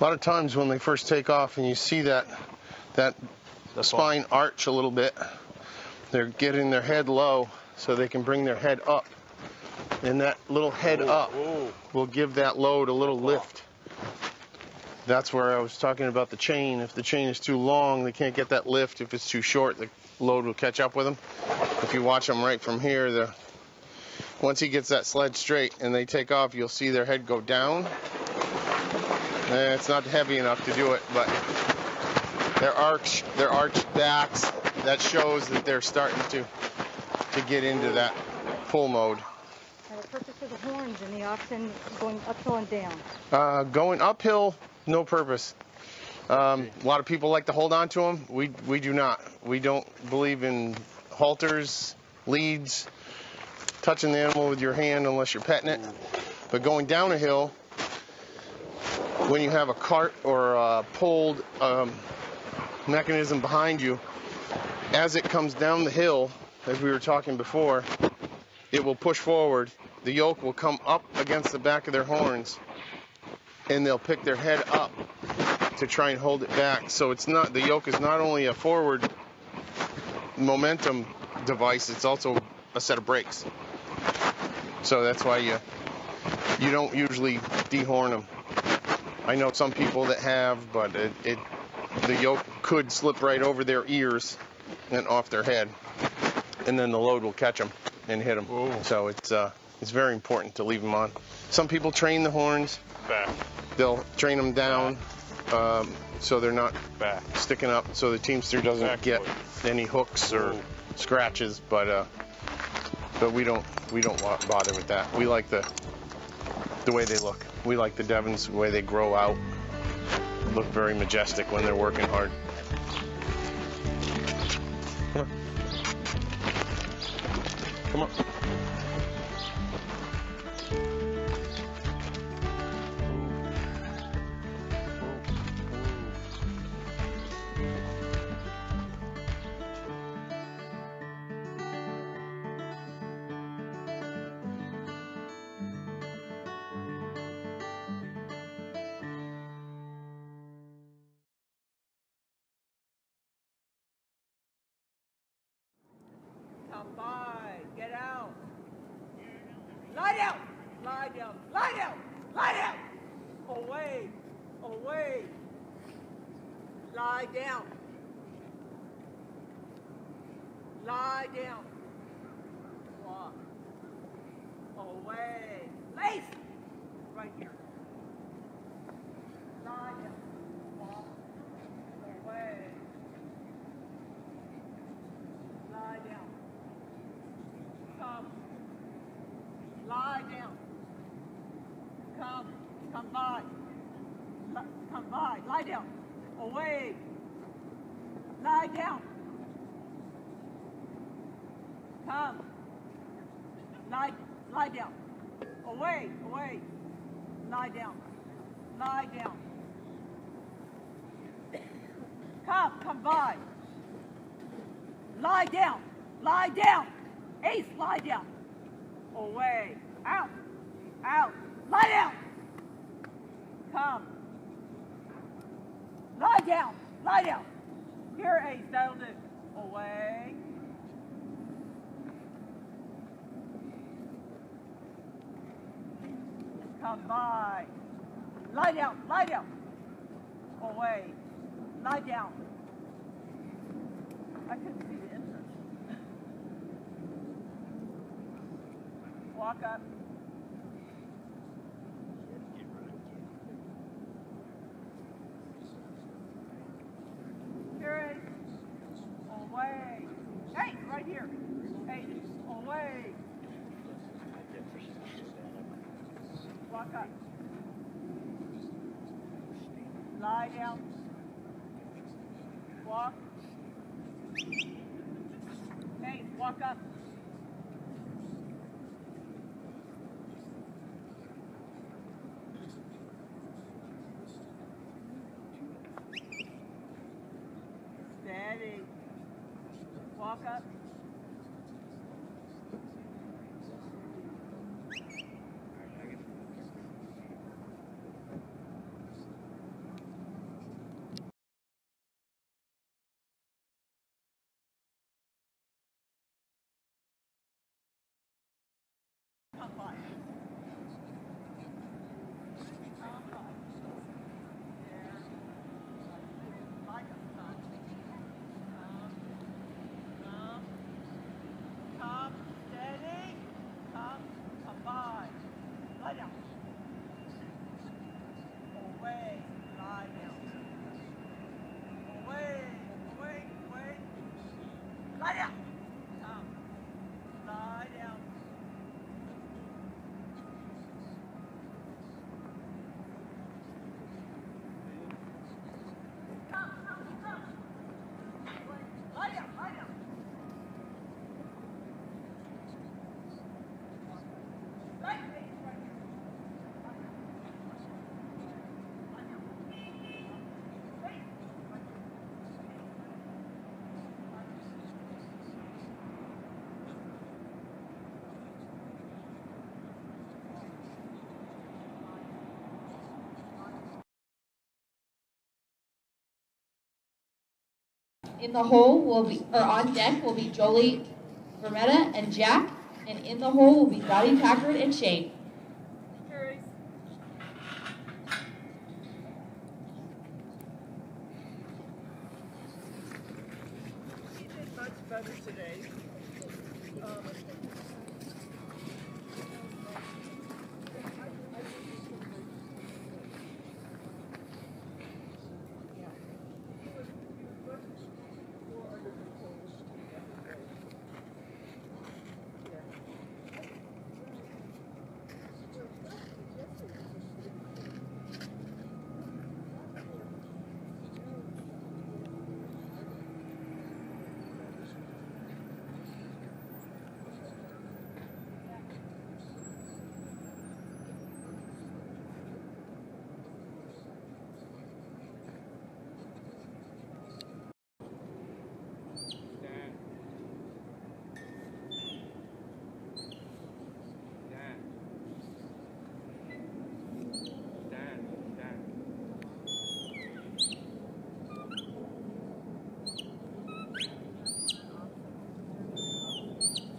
A lot of times when they first take off and you see that spine arch a little bit, they're getting their head low so they can bring their head up. And that little head up will give that load a little lift. That's where I was talking about the chain. If the chain is too long, they can't get that lift. If it's too short, the load will catch up with them. If you watch them right from here, once he gets that sled straight and they take off, you'll see their head go down. It's not heavy enough to do it, but their arched backs, that shows that they're starting to get into that pull mode. And the purpose of the horns and the oxen going uphill and down? Going uphill, no purpose. A lot of people like to hold on to them. We do not. We don't believe in halters, leads, touching the animal with your hand unless you're petting it. But going down a hill, when you have a cart or a pulled mechanism behind you, as it comes down the hill, as we were talking before, it will push forward. The yoke will come up against the back of their horns, and they'll pick their head up to try and hold it back. So it's not, the yoke is not only a forward momentum device, it's also a set of brakes. So that's why you don't usually dehorn them. I know some people that have, but the yoke could slip right over their ears and off their head, and then the load will catch them and hit them. Ooh. So it's very important to leave them on. Some people train the horns back. They'll train them down so they're not back sticking up, so the teamster doesn't get any hooks or scratches. But we don't bother with that. We like the way they look. We like the Devons, the way they grow out. Look very majestic when they're working hard. Come on. Come on. Come by, get out. Lie down, lie down, lie down, lie down. Away, away. Lie down. Lie down. Walk. Away. Lace. Right here. Lie down. Walk. Away. Lie down. Come. Lie down. Come by. Come by. Lie down. Away. Lie down. Come. Lie down. Away. Away. Lie down. Lie down. Come by. Lie down. Lie down. Ace, lie down. Away. Out. Out. Lie down. Come. Lie down. Lie down. Here, Ace, that'll do. Away. Come by. Lie down. Lie down. Away. Lie down. I couldn't see the entrance. Walk up. Here, Ace. Away. Hey, right here. Ace. Away. Walk up. Lie down. walk. Hey, walk up. Steady. Walk up. Come by. Come, steady. Come by. Lie down. Away, lie down. Away. Lie down. Come, lie down. Come. Lie down. Right face right here. In the hole will be, or on deck will be Jolie, Vermetta, and Jack, and in the hole will be Dottie Packard and Shane. You did much better today.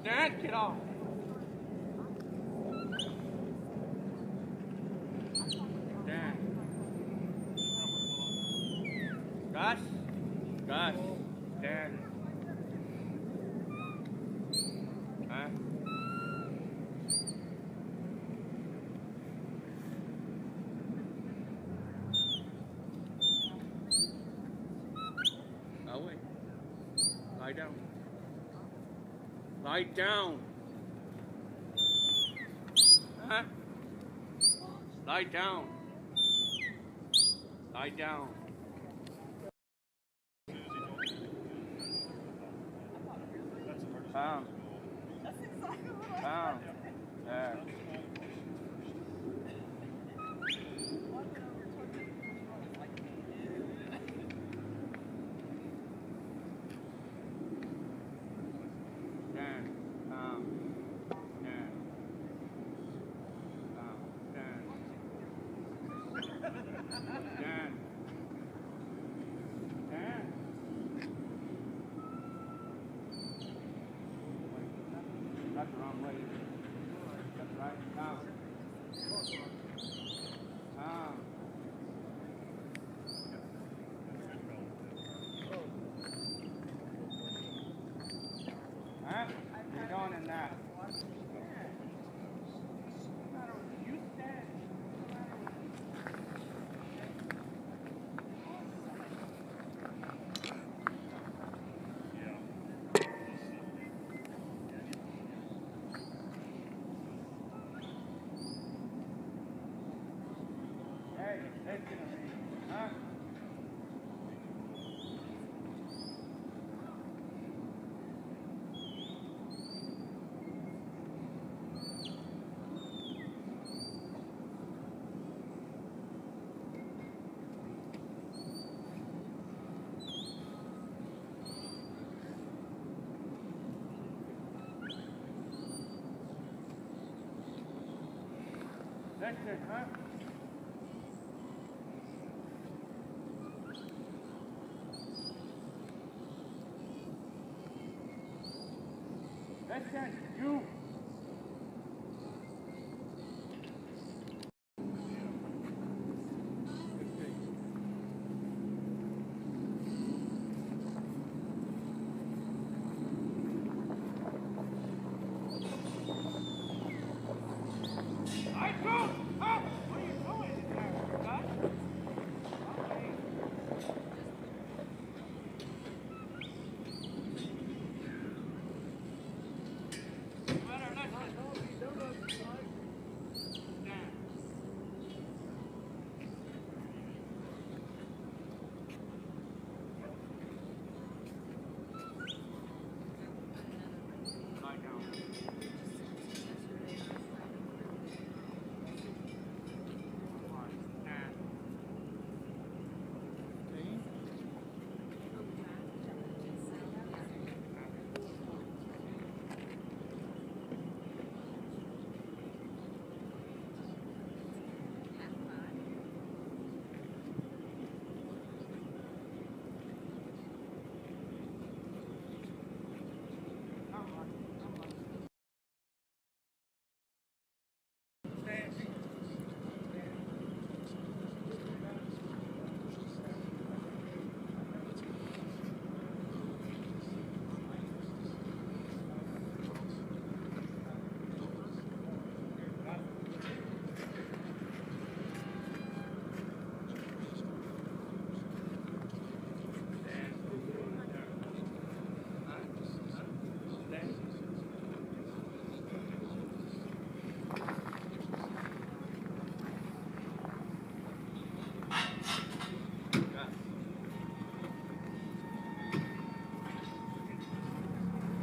Stand, get off. Stand. Gus, stand. Huh? Oh, wait. Lie down. Lie down. Huh? Lie down. Lie down. Down. Down. There. That's the wrong way. That's right. Down. Down. Huh? You're going in that. You stand. Hey, that's gonna be, huh? That's it, huh? That's it, you.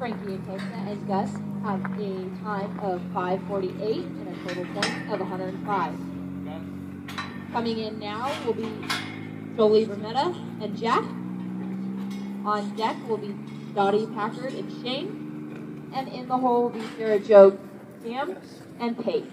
Frankie Acosta and Gus have a time of 5:48 and a total points of 105. Coming in now will be Jolie Vermetta and Jack. On deck will be Dottie Packard and Shane. And in the hole will be Sarah Jo Cam and Paige.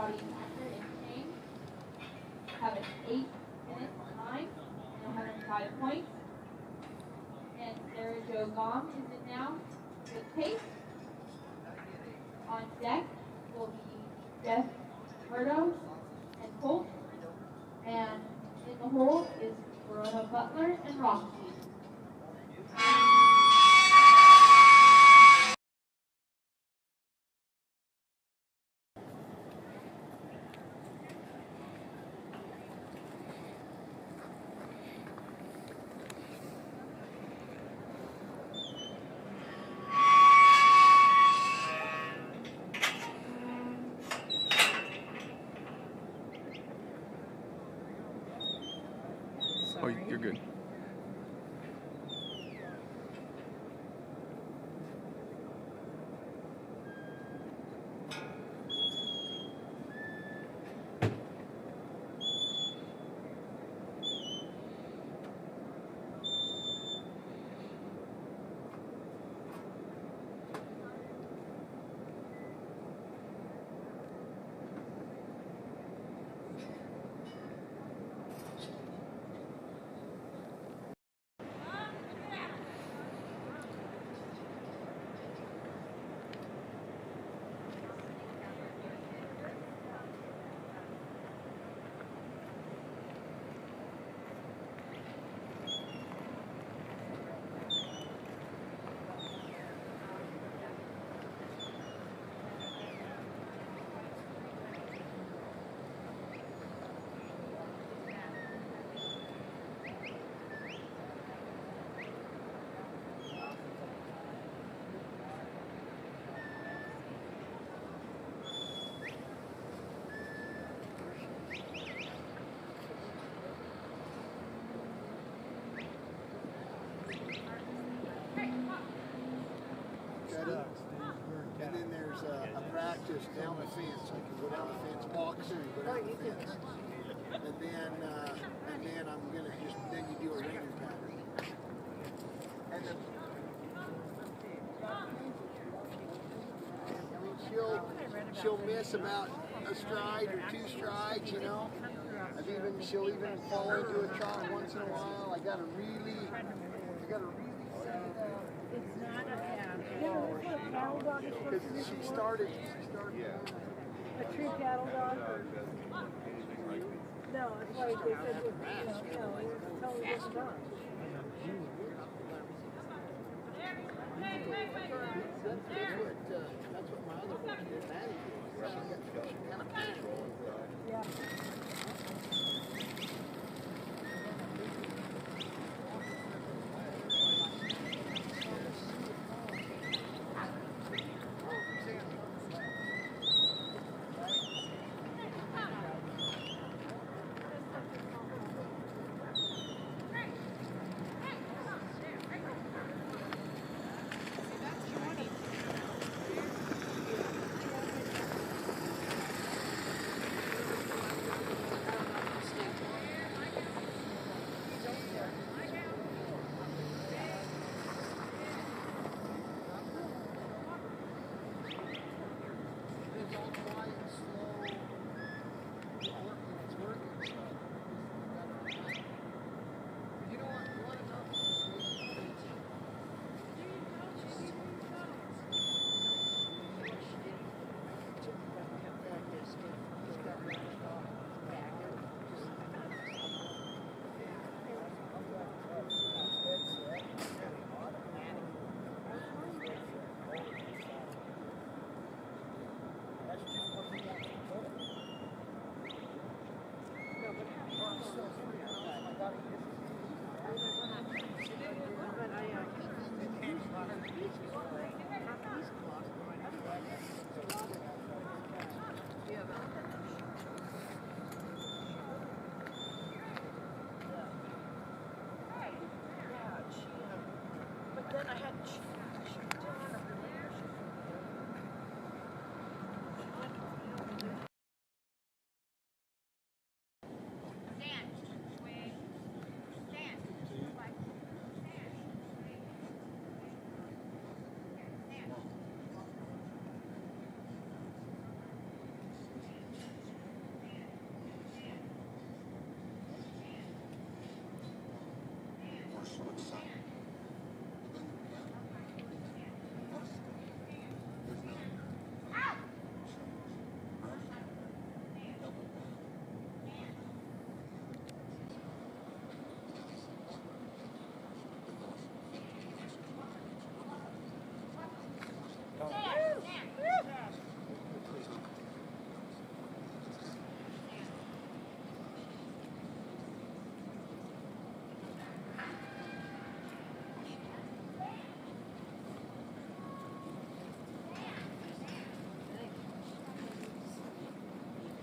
body accurate and trained. Have an 8-minute time and 105 points. And Sarah Jo Gom is in now with pace. On deck will be Jeff Murdo and Colt. And in the hole is Verona Butler and Roxy. Oh, you're good. And then there's a practice down the fence. I can go down the fence boxing and go down the fence. And then I'm gonna then you do a raining pattern. And then I mean she'll miss about a stride or 2 strides, you know. She'll even fall into a trot once in a while. I gotta really It's not a cattle dog. because she started. A true cattle dog. No, it's like they said it was, it's a totally different dog. That's what my other one did. Maddie did. She kind of panicked. Yeah.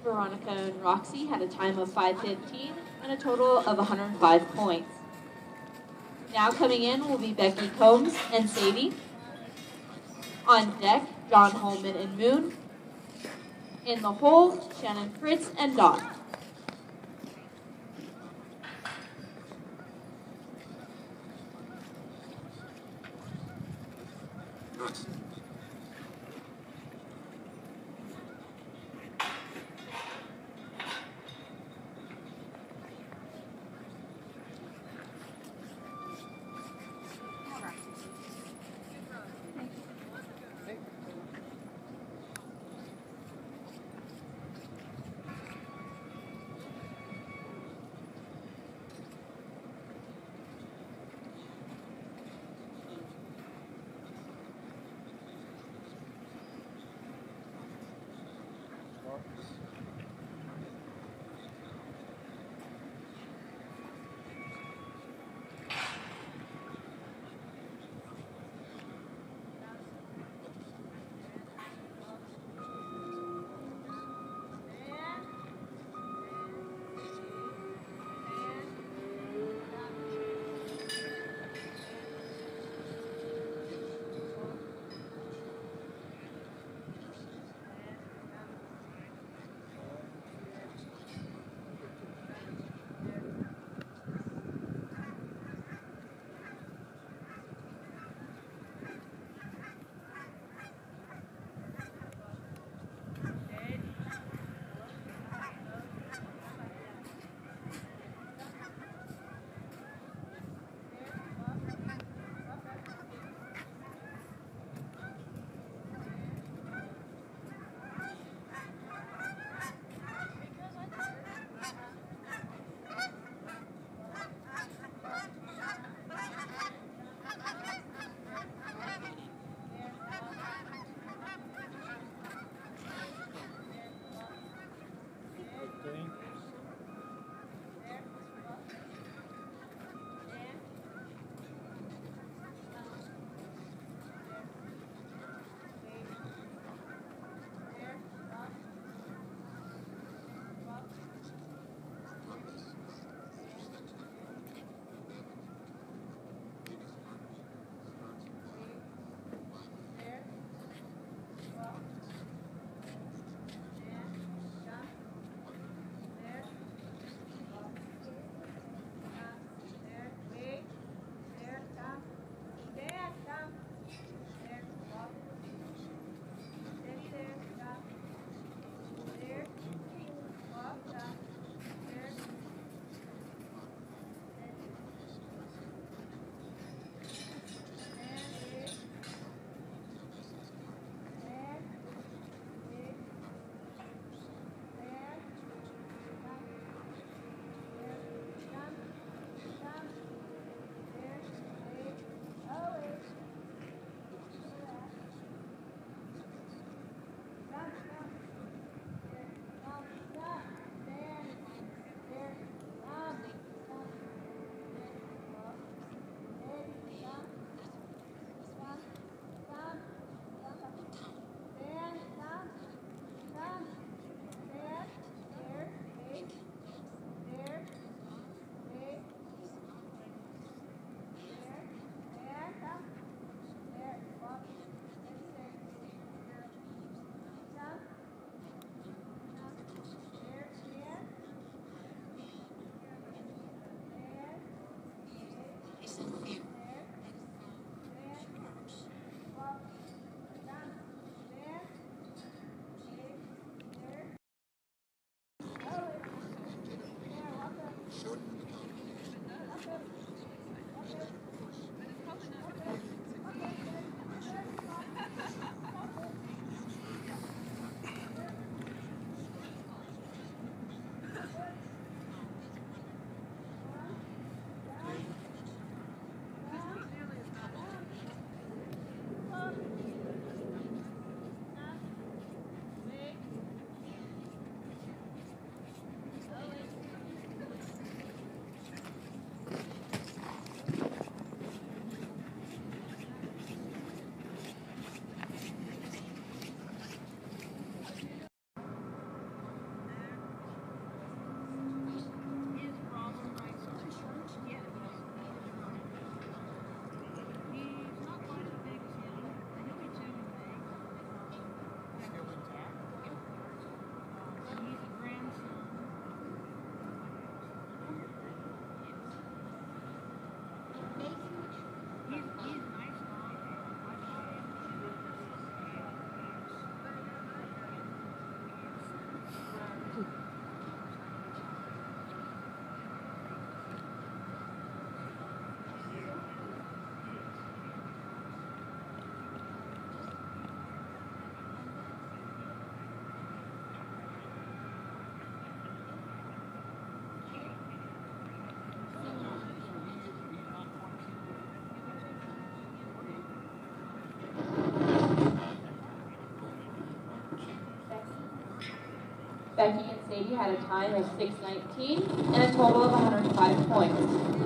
Veronica and Roxy had a time of 5:15 and a total of 105 points. Now coming in will be Becky Combs and Sadie. On deck, John Holman and Moon. In the hole, Shannon Fritz and Dot. Becky and Sadie had a time of 6:19 and a total of 105 points.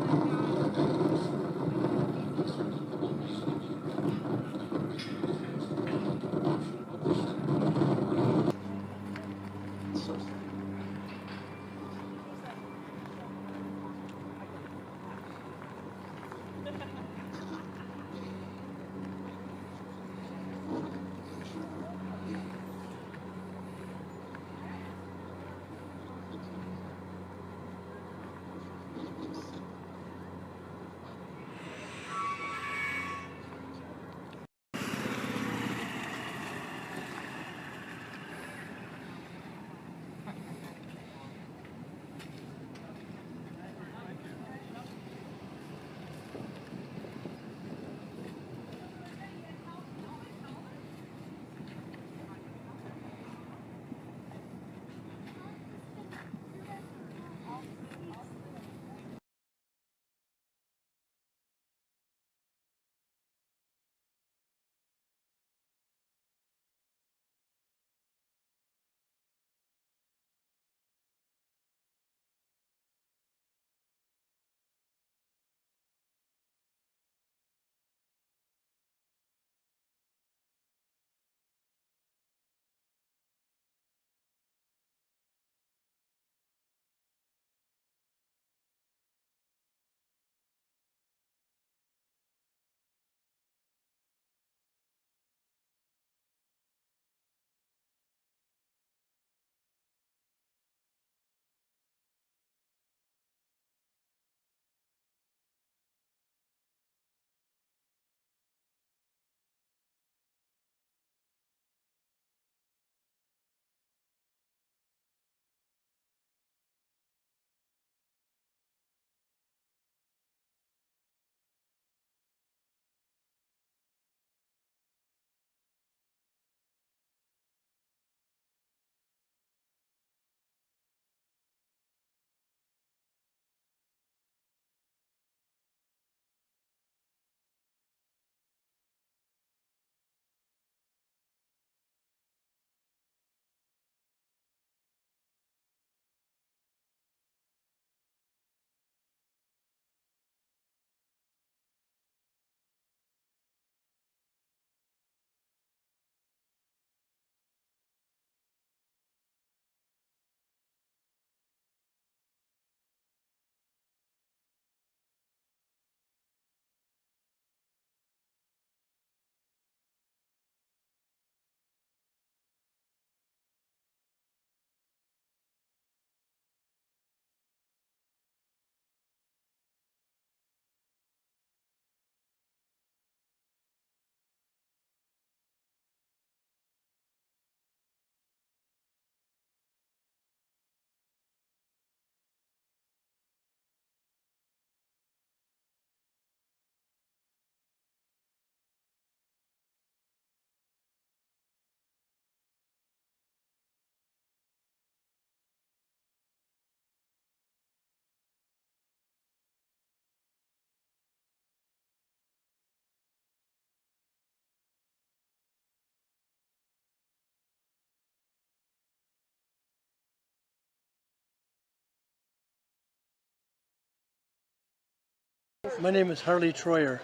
My name is Harley Troyer.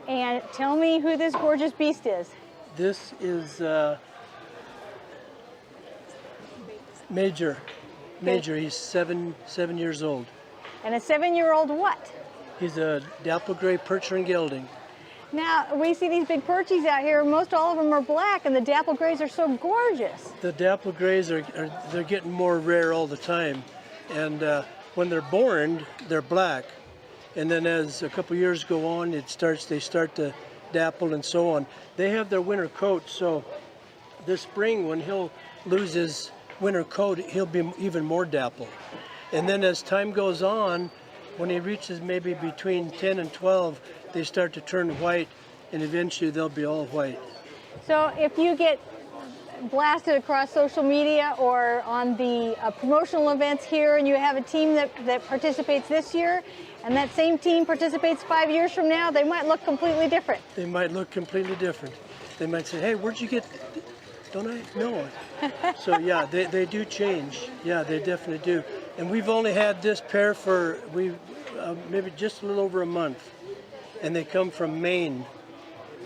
And tell me who this gorgeous beast is. This is Major. Major, he's seven years old. And a 7-year-old what? He's a dapple gray percher and gelding. Now, we see these big perchies out here. Most all of them are black, and the dapple grays are so gorgeous. The dapple grays they're getting more rare all the time. And when they're born, they're black. And then as a couple years go on, they start to dapple and so on. They have their winter coat, so this spring when he'll lose his winter coat, he'll be even more dapple. And then as time goes on, when he reaches maybe between 10 and 12, they start to turn white, and eventually they'll be all white. So if you get blasted across social media or on the promotional events here, and you have a team that participates this year, and that same team participates 5 years from now, they might look completely different. They might look completely different. They might say, hey, where'd you get don't I? No. So yeah, they do change. Yeah, they definitely do. And we've only had this pair for maybe just a little over a month, and they come from Maine.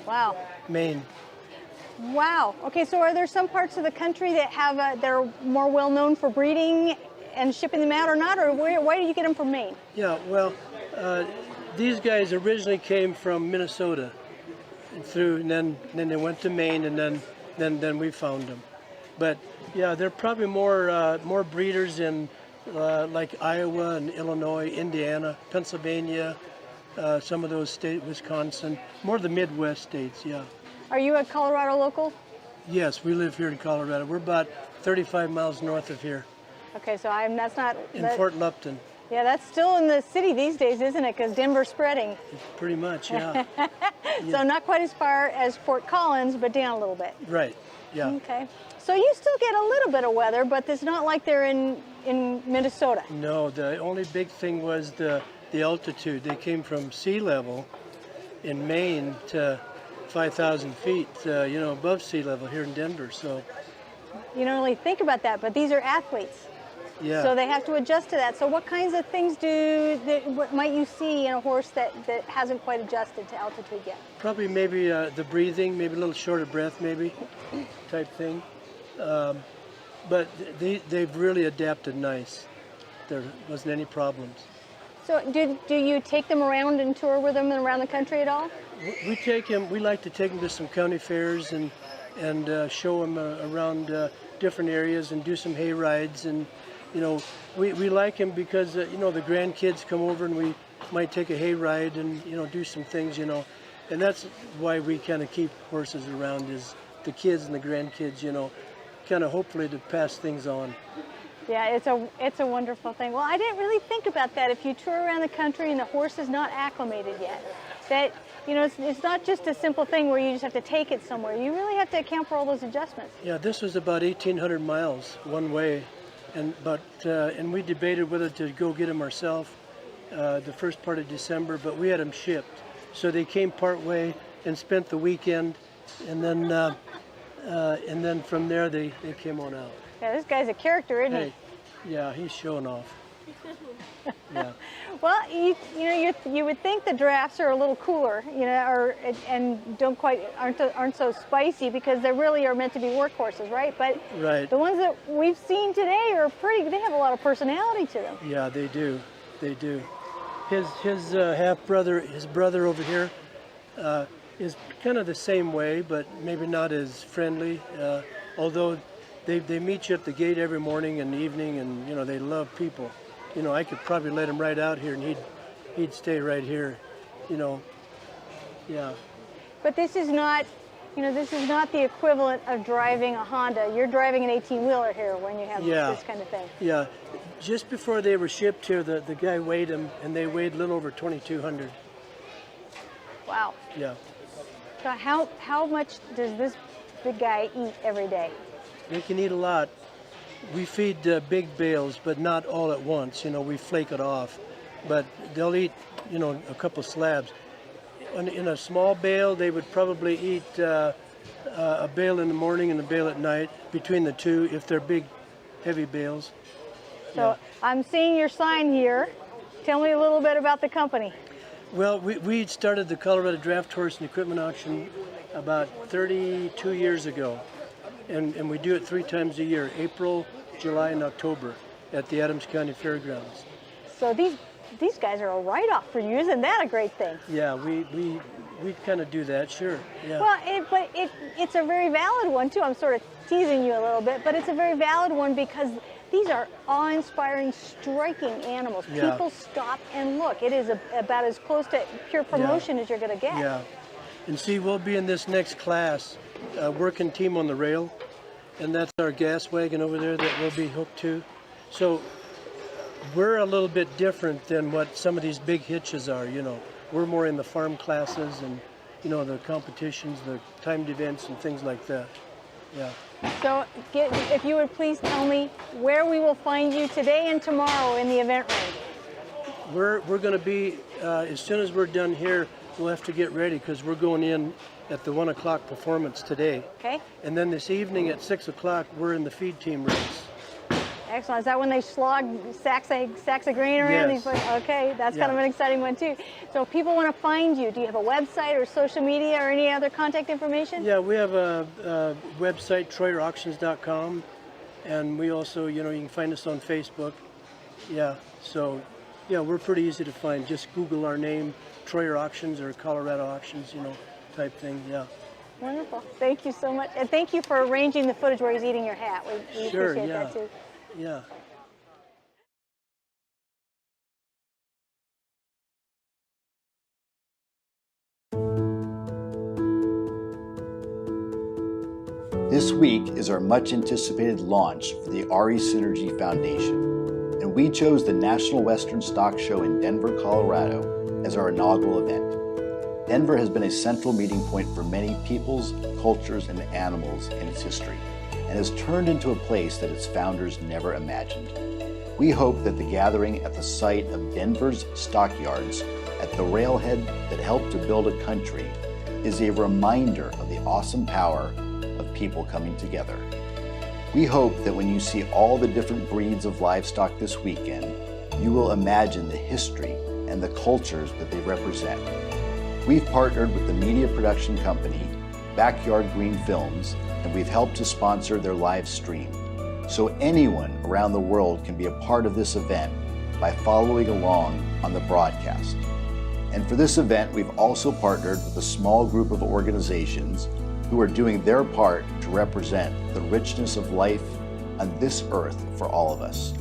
Wow. Maine. Wow. Okay, so are there some parts of the country that have that are more well known for breeding and shipping them out or not, or why do you get them from Maine? Yeah, well, these guys originally came from Minnesota, and then they went to Maine, and then we found them. But yeah, they're probably more breeders in like Iowa and Illinois, Indiana, Pennsylvania, some of those states, Wisconsin, more of the Midwest states. Yeah. Are you a Colorado local? Yes, we live here in Colorado. We're about 35 miles north of here. Okay, so that's not in Fort Lupton. Yeah, that's still in the city these days, isn't it? Because Denver's spreading. Pretty much, yeah. So not quite as far as Fort Collins, but down a little bit. Right. Yeah. Okay. So you still get a little bit of weather, but it's not like they're in Minnesota. No, the only big thing was the altitude. They came from sea level in Maine to 5,000 feet, above sea level here in Denver. So you don't really think about that, but these are athletes. Yeah. So they have to adjust to that. So what kinds of things what might you see in a horse that hasn't quite adjusted to altitude yet? Probably maybe the breathing, maybe a little short of breath, maybe type thing. But they've really adapted nice. There wasn't any problems. So do you take them around and tour with them around the country at all? We take them. We like to take them to some county fairs and show them around different areas and do some hay rides. And we like them because the grandkids come over and we might take a hay ride and do some things. And that's why we kind of keep horses around, is the kids and the grandkids. Kind of hopefully to pass things on. Yeah, it's a wonderful thing. Well, I didn't really think about that. If you tour around the country and the horse is not acclimated yet, that it's not just a simple thing where you just have to take it somewhere. You really have to account for all those adjustments. Yeah, this was about 1,800 miles one way, and we debated whether to go get them ourselves the first part of December, but we had them shipped, so they came part way and spent the weekend, and then from there they came on out. Yeah, this guy's a character, isn't he? Yeah, he's showing off. Yeah. Well, you would think the drafts are a little cooler, and aren't so spicy because they really are meant to be workhorses, right? But right. The ones that we've seen today are they have a lot of personality to them. Yeah, they do. They do. His half-brother, his brother over here, is kind of the same way, but maybe not as friendly. Although they meet you at the gate every morning and evening, and they love people. I could probably let him right out here, and he'd stay right here. Yeah. But this is not, the equivalent of driving a Honda. You're driving an 18-wheeler here when you have this kind of thing. Yeah. Just before they were shipped here, the guy weighed them, and they weighed a little over 2,200. Wow. Yeah. So how much does this big guy eat every day? They can eat a lot. We feed big bales, but not all at once. We flake it off. But they'll eat, a couple slabs. In a small bale, they would probably eat a bale in the morning and a bale at night, between the two, if they're big, heavy bales. So I'm seeing your sign here. Tell me a little bit about the company. Well, we started the Colorado Draft Horse and Equipment Auction about 32 years ago. And we do it 3 times a year, April, July, and October at the Adams County Fairgrounds. So these guys are a write-off for you. Isn't that a great thing? Yeah, we kind of do that, sure. Yeah. Well, it's a very valid one, too. I'm sort of teasing you a little bit, but it's a very valid one because these are awe-inspiring, striking animals. Yeah. People stop and look. It is about as close to pure promotion as you're going to get. Yeah. And see, we'll be in this next class, working team on the rail, and that's our gas wagon over there that we'll be hooked to. So we're a little bit different than what some of these big hitches are. We're more in the farm classes and the competitions, the timed events and things like that. Yeah. So if you would please tell me where we will find you today and tomorrow in the event ring. We're going to be, as soon as we're done here, we'll have to get ready because we're going in at the 1 o'clock performance today. Okay. And then this evening at 6 o'clock, we're in the feed team race. Excellent. Is that when they slog sacks of grain around? Yes. Okay, that's kind of an exciting one too. So if people want to find you, do you have a website or social media or any other contact information? Yeah, we have a website, TroyerAuctions.com, and we also, you can find us on Facebook. Yeah, so yeah, we're pretty easy to find. Just Google our name, Troyer Auctions or Colorado Auctions, type thing. Yeah. Wonderful. Thank you so much, and thank you for arranging the footage where he's eating your hat. We Sure, appreciate yeah. that too. Yeah. This week is our much anticipated launch for the RE Synergy Foundation, and we chose the National Western Stock Show in Denver, Colorado as our inaugural event. Denver has been a central meeting point for many peoples, cultures, and animals in its history, and has turned into a place that its founders never imagined. We hope that the gathering at the site of Denver's stockyards, at the railhead that helped to build a country, is a reminder of the awesome power of people coming together. We hope that when you see all the different breeds of livestock this weekend, you will imagine the history and the cultures that they represent. We've partnered with the media production company Backyard Green Films, and we've helped to sponsor their live stream. So anyone around the world can be a part of this event by following along on the broadcast. And for this event, we've also partnered with a small group of organizations who are doing their part to represent the richness of life on this earth for all of us.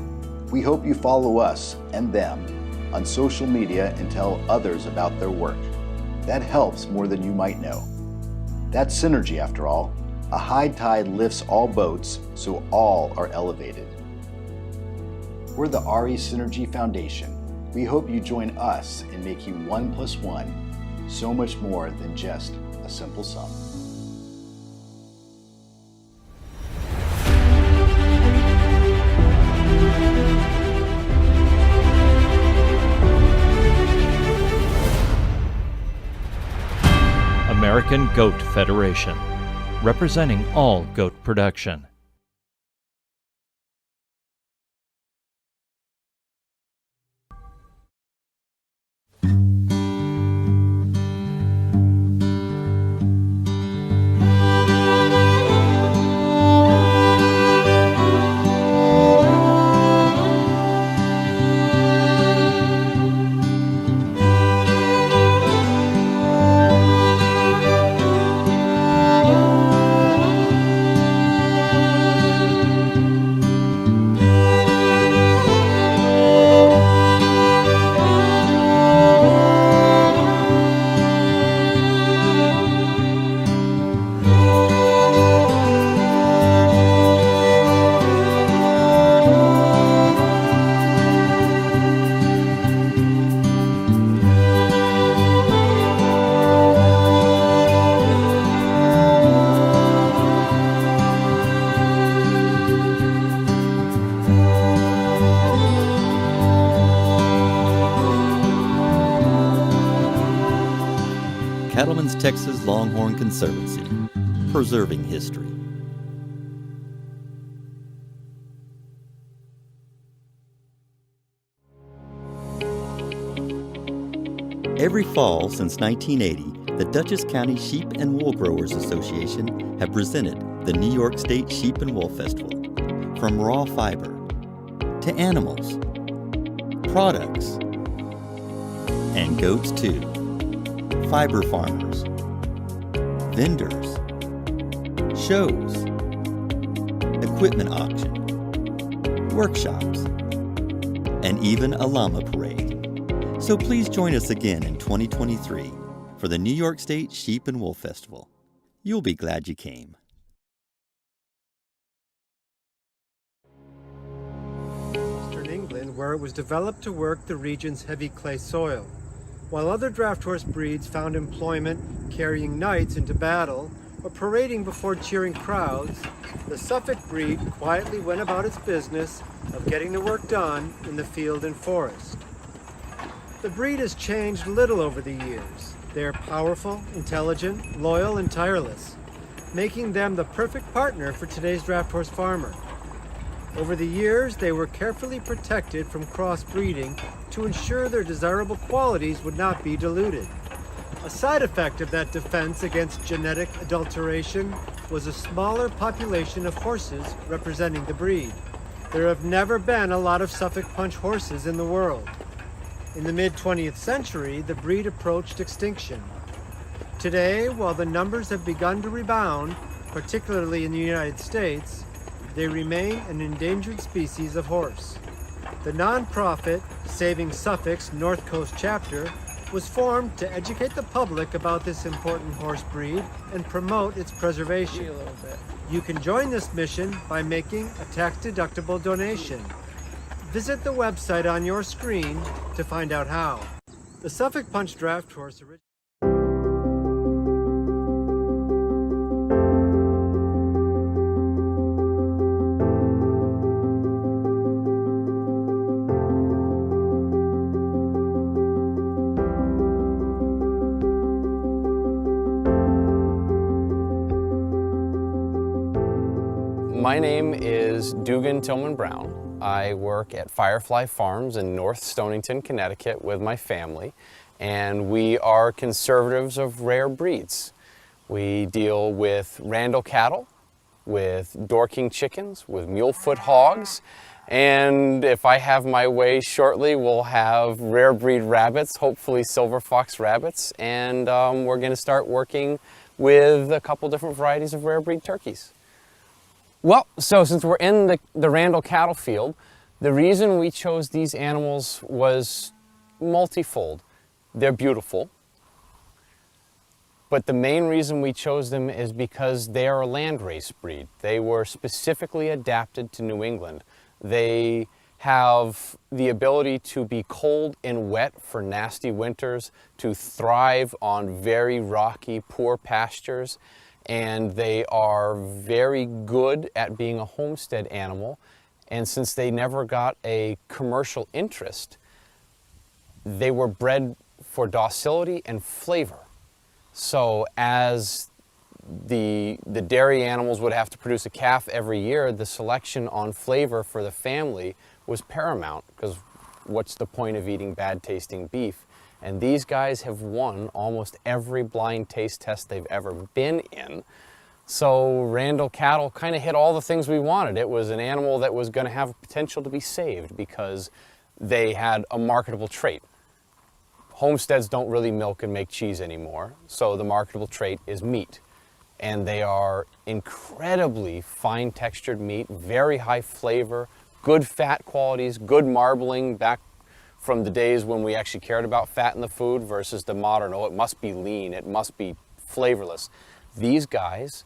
We hope you follow us and them on social media and tell others about their work. That helps more than you might know. That's synergy, after all. A high tide lifts all boats, so all are elevated. We're the RE Synergy Foundation. We hope you join us in making 1 + 1 so much more than just a simple sum. American Goat Federation, representing all goat production. Cattlemen's Texas Longhorn Conservancy, preserving history. Every fall since 1980, the Dutchess County Sheep and Wool Growers Association have presented the New York State Sheep and Wool Festival. From raw fiber to animals, products, and goats too. Fiber farmers, vendors, shows, equipment auction, workshops, and even a llama parade. So please join us again in 2023 for the New York State Sheep and Wool Festival. You'll be glad you came. Eastern England, where it was developed to work the region's heavy clay soil. While other draft horse breeds found employment carrying knights into battle or parading before cheering crowds, the Suffolk breed quietly went about its business of getting the work done in the field and forest. The breed has changed little over the years. They are powerful, intelligent, loyal, and tireless, making them the perfect partner for today's draft horse farmer. Over the years, they were carefully protected from crossbreeding to ensure their desirable qualities would not be diluted. A side effect of that defense against genetic adulteration was a smaller population of horses representing the breed. There have never been a lot of Suffolk Punch horses in the world. In the mid-20th century, the breed approached extinction. Today, while the numbers have begun to rebound, particularly in the United States, they remain an endangered species of horse. The nonprofit Saving Suffolk's North Coast chapter was formed to educate the public about this important horse breed and promote its preservation. You can join this mission by making a tax-deductible donation. Visit the website on your screen to find out how. The Suffolk Punch draft horse My name is Dugan Tillman Brown. I work at Firefly Farms in North Stonington, Connecticut with my family, and we are conservatives of rare breeds. We deal with Randall cattle, with Dorking chickens, with Mulefoot hogs, and if I have my way shortly, we'll have rare breed rabbits, hopefully silver fox rabbits, and we're going to start working with a couple different varieties of rare breed turkeys. Well, so since we're in the Randall cattle field, the reason we chose these animals was multifold. They're beautiful, but the main reason we chose them is because they are a landrace breed. They were specifically adapted to New England. They have the ability to be cold and wet for nasty winters, to thrive on very rocky, poor pastures, and they are very good at being a homestead animal. And since they never got a commercial interest, they were bred for docility and flavor. So as the dairy animals would have to produce a calf every year, the selection on flavor for the family was paramount, because what's the point of eating bad tasting beef? And these guys have won almost every blind taste test they've ever been in. So Randall cattle kind of hit all the things we wanted. It was an animal that was going to have potential to be saved because they had a marketable trait. Homesteads don't really milk and make cheese anymore, so the marketable trait is meat. And they are incredibly fine textured meat, very high flavor, good fat qualities, good marbling, back from the days when we actually cared about fat in the food versus the modern, oh, it must be lean, it must be flavorless. These guys,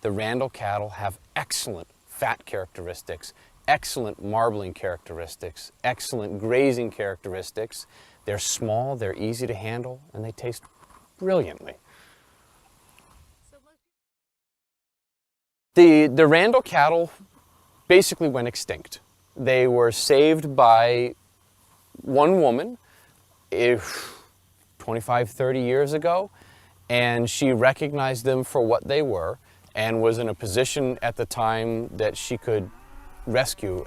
the Randall cattle, have excellent fat characteristics, excellent marbling characteristics, excellent grazing characteristics. They're small, they're easy to handle, and they taste brilliantly. The Randall cattle basically went extinct. They were saved by one woman 25, 30 years ago, and she recognized them for what they were and was in a position at the time that she could rescue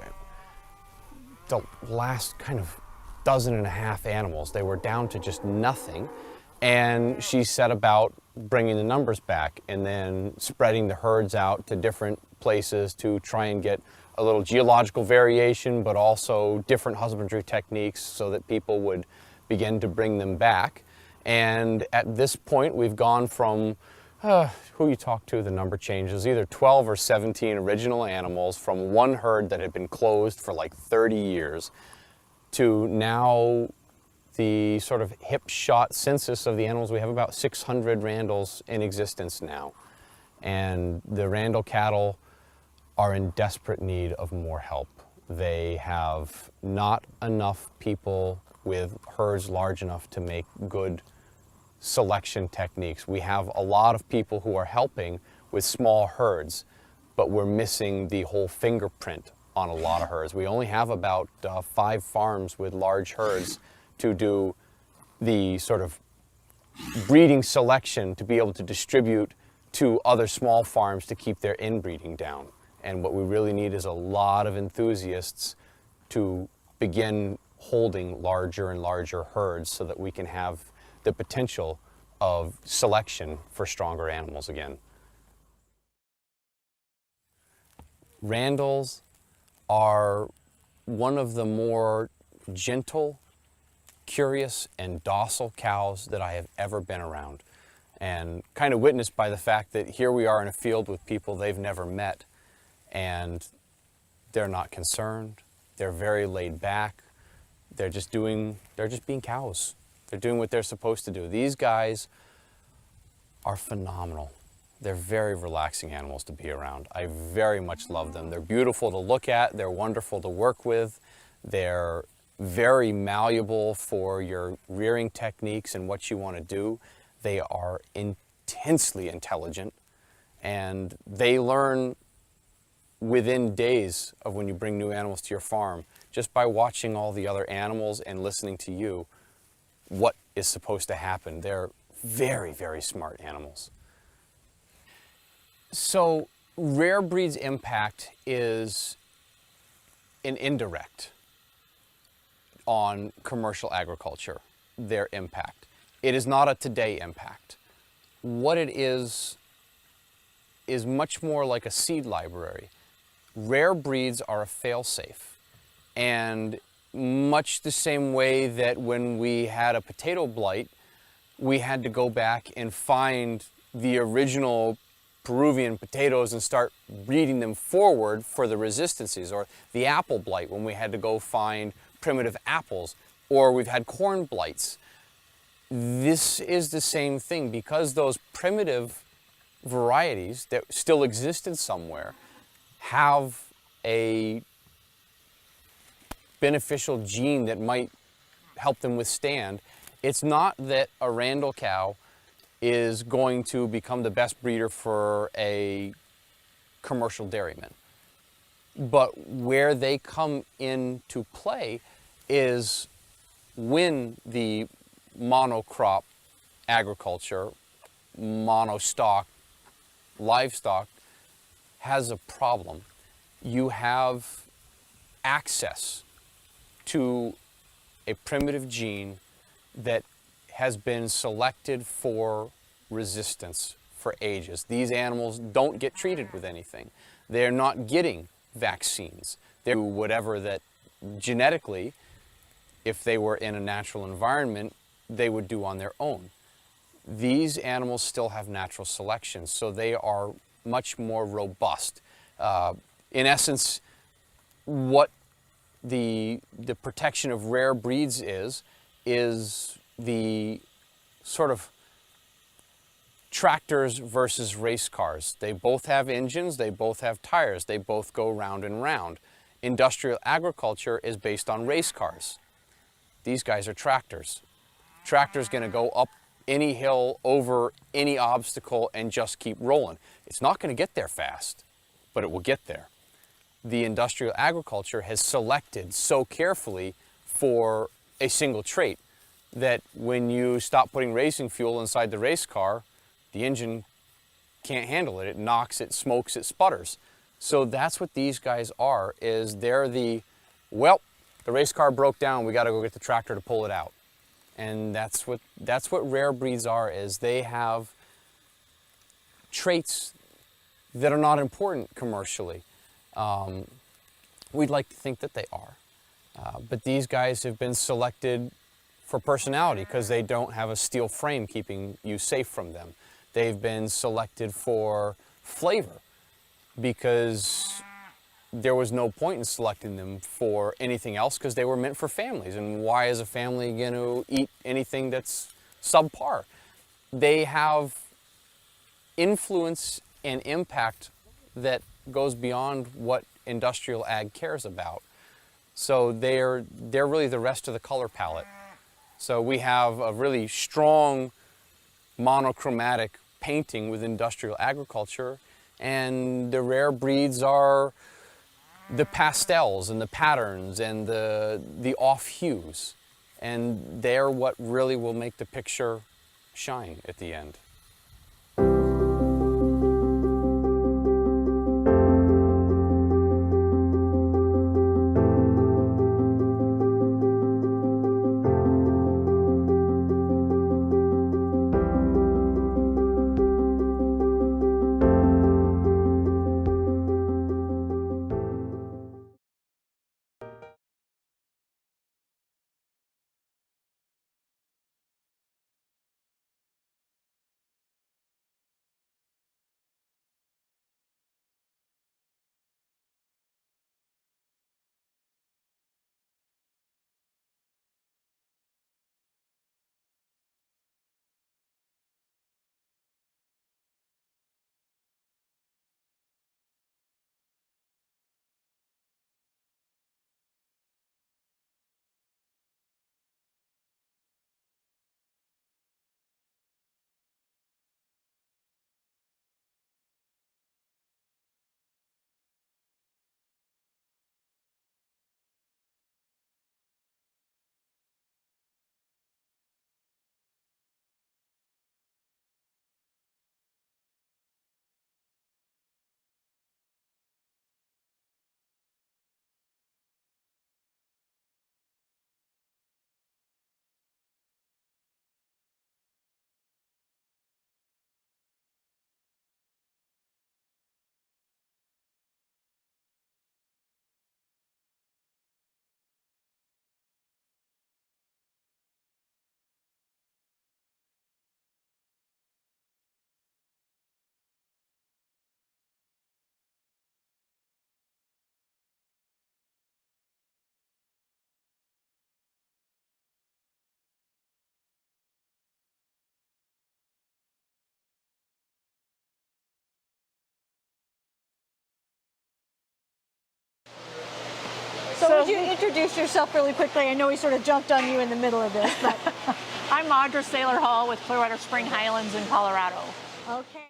the last kind of dozen and a half animals. They were down to just nothing, and she set about bringing the numbers back and then spreading the herds out to different places to try and get a little geological variation, but also different husbandry techniques so that people would begin to bring them back. And at this point, we've gone from, who you talk to, the number changes, either 12 or 17 original animals from one herd that had been closed for like 30 years to now the sort of hip shot census of the animals. We have about 600 Randalls in existence now. And the Randall cattle are in desperate need of more help. They have not enough people with herds large enough to make good selection techniques. We have a lot of people who are helping with small herds, but we're missing the whole fingerprint on a lot of herds. We only have about 5 farms with large herds to do the sort of breeding selection to be able to distribute to other small farms to keep their inbreeding down. And what we really need is a lot of enthusiasts to begin holding larger and larger herds so that we can have the potential of selection for stronger animals again. Randalls are one of the more gentle, curious, and docile cows that I have ever been around. And kind of witnessed by the fact that here we are in a field with people they've never met, and they're not concerned. They're very laid back. They're just being cows. They're doing what they're supposed to do. These guys are phenomenal. They're very relaxing animals to be around. I very much love them. They're beautiful to look at. They're wonderful to work with. They're very malleable for your rearing techniques and what you want to do. They are intensely intelligent, and they learn within days of when you bring new animals to your farm, just by watching all the other animals and listening to you, what is supposed to happen. They're very, very smart animals. So rare breeds' impact is an indirect on commercial agriculture, their impact. It is not a today impact. What it is much more like a seed library. Rare breeds are a fail-safe, and much the same way that when we had a potato blight, we had to go back and find the original Peruvian potatoes and start breeding them forward for the resistances, or the apple blight when we had to go find primitive apples, or we've had corn blights. This is the same thing, because those primitive varieties that still existed somewhere have a beneficial gene that might help them withstand. It's not that a Randall cow is going to become the best breeder for a commercial dairyman. But where they come into play is when the monocrop agriculture, monostock livestock has a problem. You have access to a primitive gene that has been selected for resistance for ages. These animals don't get treated with anything. They're not getting vaccines. They're whatever that genetically, if they were in a natural environment, they would do on their own. These animals still have natural selection, so they are much more robust. In essence, what the protection of rare breeds is the sort of tractors versus race cars. They both have engines, they both have tires, they both go round and round. Industrial agriculture is based on race cars. These guys are tractors. Tractor's gonna go up any hill, over any obstacle, and just keep rolling. It's not gonna get there fast, but it will get there. The industrial agriculture has selected so carefully for a single trait that when you stop putting racing fuel inside the race car, the engine can't handle it. It knocks, it smokes, it sputters. So that's what these guys are, is they're the, well, the race car broke down, we gotta go get the tractor to pull it out. And that's what rare breeds are, is they have traits that are not important commercially. We'd like to think that they are. But these guys have been selected for personality because they don't have a steel frame keeping you safe from them. They've been selected for flavor because there was no point in selecting them for anything else, because they were meant for families. And why is a family going to eat anything that's subpar? They have influence and impact that goes beyond what industrial ag cares about. So they're really the rest of the color palette. So we have a really strong monochromatic painting with industrial agriculture, and the rare breeds are the pastels and the patterns and the off hues. and they're what really will make the picture shine at the end. So would you introduce yourself really quickly? I know we sort of jumped on you in the middle of this, but I'm Audra Saylor Hall with Clearwater Spring Highlands in Colorado. okay.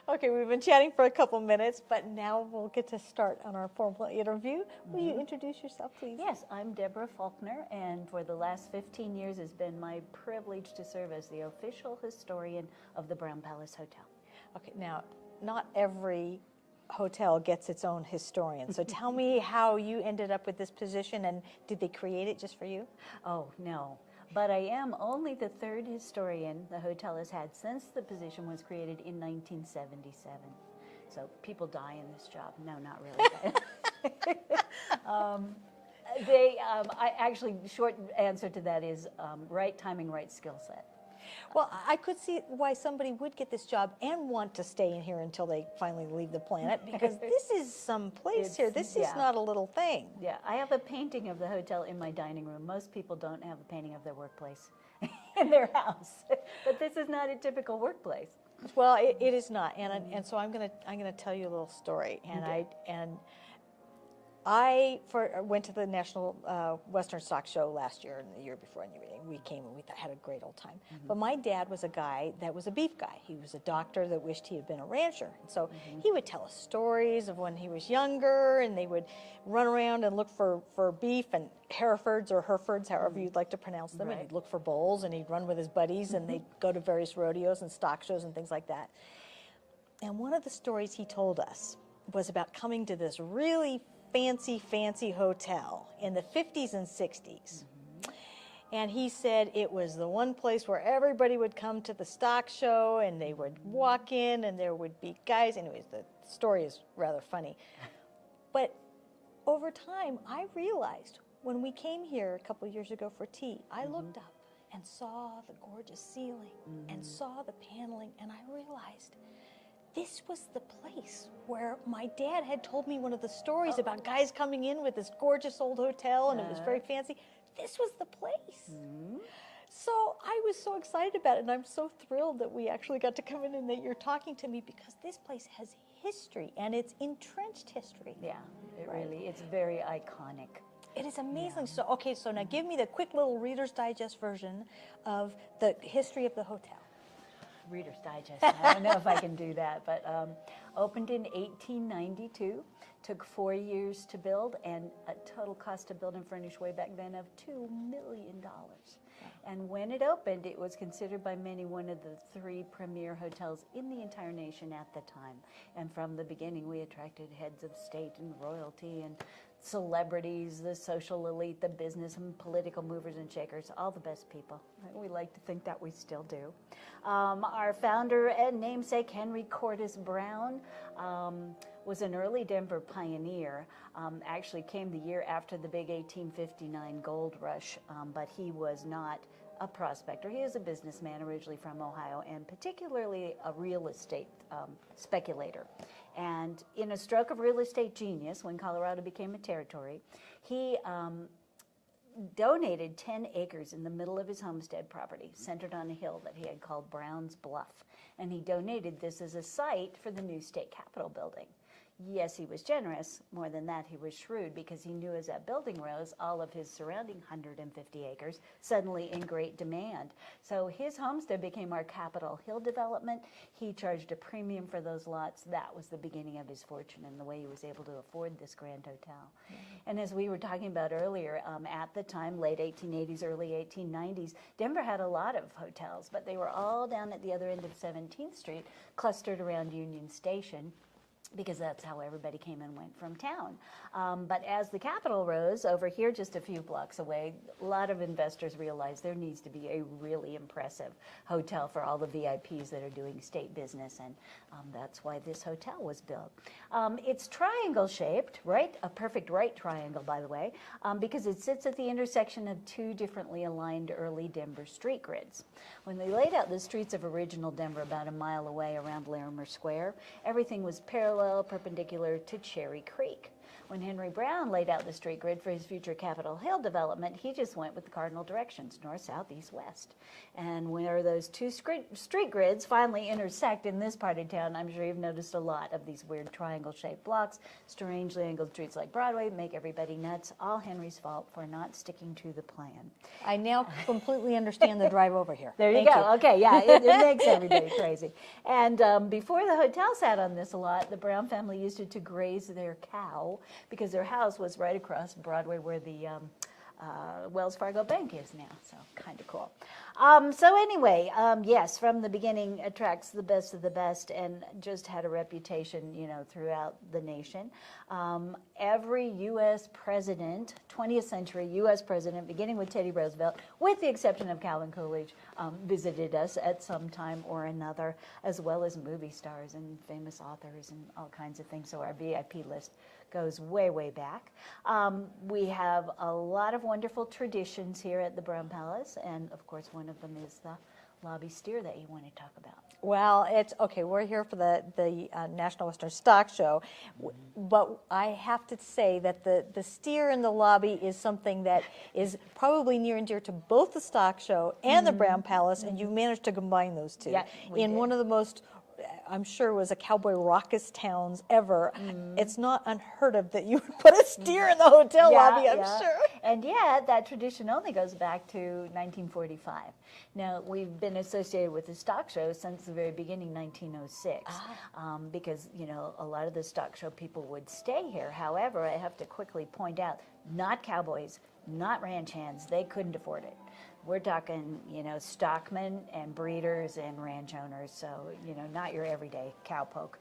Okay, we've been chatting for a couple minutes, but now we'll get to start on our formal interview. Will you introduce yourself, please? Yes, I'm Deborah Faulkner, and for the last 15 years it's been my privilege to serve as the official historian of the Brown Palace Hotel. Okay, now, not every hotel gets its own historian, so tell me how you ended up with this position, and did they create it just for you? Oh, no. But I am only the third historian the hotel has had since the position was created in 1977. So people die in this job. No, not really. Actually, short answer to that is right timing, right skill set. Well, I could see why somebody would get this job and want to stay in here until they finally leave the planet, because this is some place here. This is not a little thing. Yeah, I have a painting of the hotel in my dining room. Most people don't have a painting of their workplace in their house, but this is not a typical workplace. Well, it is not, and so I'm gonna tell you a little story, and I went to the National Western Stock Show last year and the year before and everything. We came and we had a great old time. But my dad was a guy that was a beef guy. He was a doctor that wished he had been a rancher. And so he would tell us stories of when he was younger, and they would run around and look for beef and Herefords or Herefords, however you'd like to pronounce them. And he'd look for bulls, and he'd run with his buddies, and they'd go to various rodeos and stock shows and things like that. And one of the stories he told us was about coming to this really fancy hotel in the 50s and 60s. And he said it was the one place where everybody would come to the stock show, and they would walk in and there would be guys. Anyways, the story is rather funny. But over time, I realized when we came here a couple years ago for tea, I looked up and saw the gorgeous ceiling and saw the paneling, and I realized this was the place where my dad had told me one of the stories about guys coming in with this gorgeous old hotel, and it was very fancy. This was the place. So I was so excited about it, and I'm so thrilled that we actually got to come in and that you're talking to me, because this place has history, and it's entrenched history. Yeah, it really, it's very iconic. It is amazing. So, okay, so now give me the quick little Reader's Digest version of the history of the hotel. Reader's Digest. I don't know if I can do that, but opened in 1892, took 4 years to build, and a total cost to build and furnish way back then of $2 million. And when it opened, it was considered by many one of the 3 premier hotels in the entire nation at the time. And from the beginning, we attracted heads of state and royalty and celebrities, the social elite, the business and political movers and shakers, all the best people. We like to think that we still do. Our founder and namesake, Henry Cordis Brown, was an early Denver pioneer. Actually came the year after the big 1859 gold rush, but he was not a prospector. He is a businessman originally from Ohio, and particularly a real estate speculator. And in a stroke of real estate genius, when Colorado became a territory, he donated 10 acres in the middle of his homestead property, centered on a hill that he had called Brown's Bluff. And he donated this as a site for the new state capitol building. Yes, he was generous. More than that, he was shrewd, because he knew as that building rose, all of his surrounding 150 acres suddenly in great demand. So his homestead became our Capitol Hill development. He charged a premium for those lots. That was the beginning of his fortune and the way he was able to afford this grand hotel. And as we were talking about earlier, at the time, late 1880s, early 1890s, Denver had a lot of hotels, but they were all down at the other end of 17th Street, clustered around Union Station, because that's how everybody came and went from town. But as the Capitol rose, over here just a few blocks away, a lot of investors realized there needs to be a really impressive hotel for all the VIPs that are doing state business, and that's why this hotel was built. It's triangle shaped, right? A perfect right triangle, by the way, because it sits at the intersection of 2 differently aligned early Denver street grids. When they laid out the streets of original Denver about a mile away around Larimer Square, everything was parallel, perpendicular to Cherry Creek. When Henry Brown laid out the street grid for his future Capitol Hill development, he just went with the cardinal directions, north, south, east, west. And where those 2 street grids finally intersect in this part of town, I'm sure you've noticed a lot of these weird triangle-shaped blocks, strangely angled streets like Broadway, make everybody nuts. All Henry's fault for not sticking to the plan. I now completely understand the drive over here. There you go. Okay, yeah, it makes everybody crazy. And before the hotel sat on this lot, the Brown family used it to graze their cow, because their house was right across Broadway where the Wells Fargo Bank is now, so kind of cool. So anyway, yes, from the beginning attracts the best of the best, and just had a reputation, you know, throughout the nation. Every U.S. president, 20th century U.S. president, beginning with Teddy Roosevelt, with the exception of Calvin Coolidge, visited us at some time or another, as well as movie stars and famous authors and all kinds of things. So our VIP list goes way, way back. We have a lot of wonderful traditions here at the Brown Palace, and of course one of them is the lobby steer that you want to talk about. Well, it's okay. We're here for the National Western Stock Show, but I have to say that the steer in the lobby is something that is probably near and dear to both the stock show and the Brown Palace, and you've managed to combine those two Yeah, in one of the most I'm sure was a cowboy raucous towns ever. It's not unheard of that you would put a steer in the hotel lobby, I'm sure. And yet, that tradition only goes back to 1945. Now, we've been associated with the stock show since the very beginning, 1906, because, you know, a lot of the stock show people would stay here. However, I have to quickly point out, not cowboys, not ranch hands, they couldn't afford it. We're talking, you know, stockmen and breeders and ranch owners, so, you know, not your everyday cowpoke.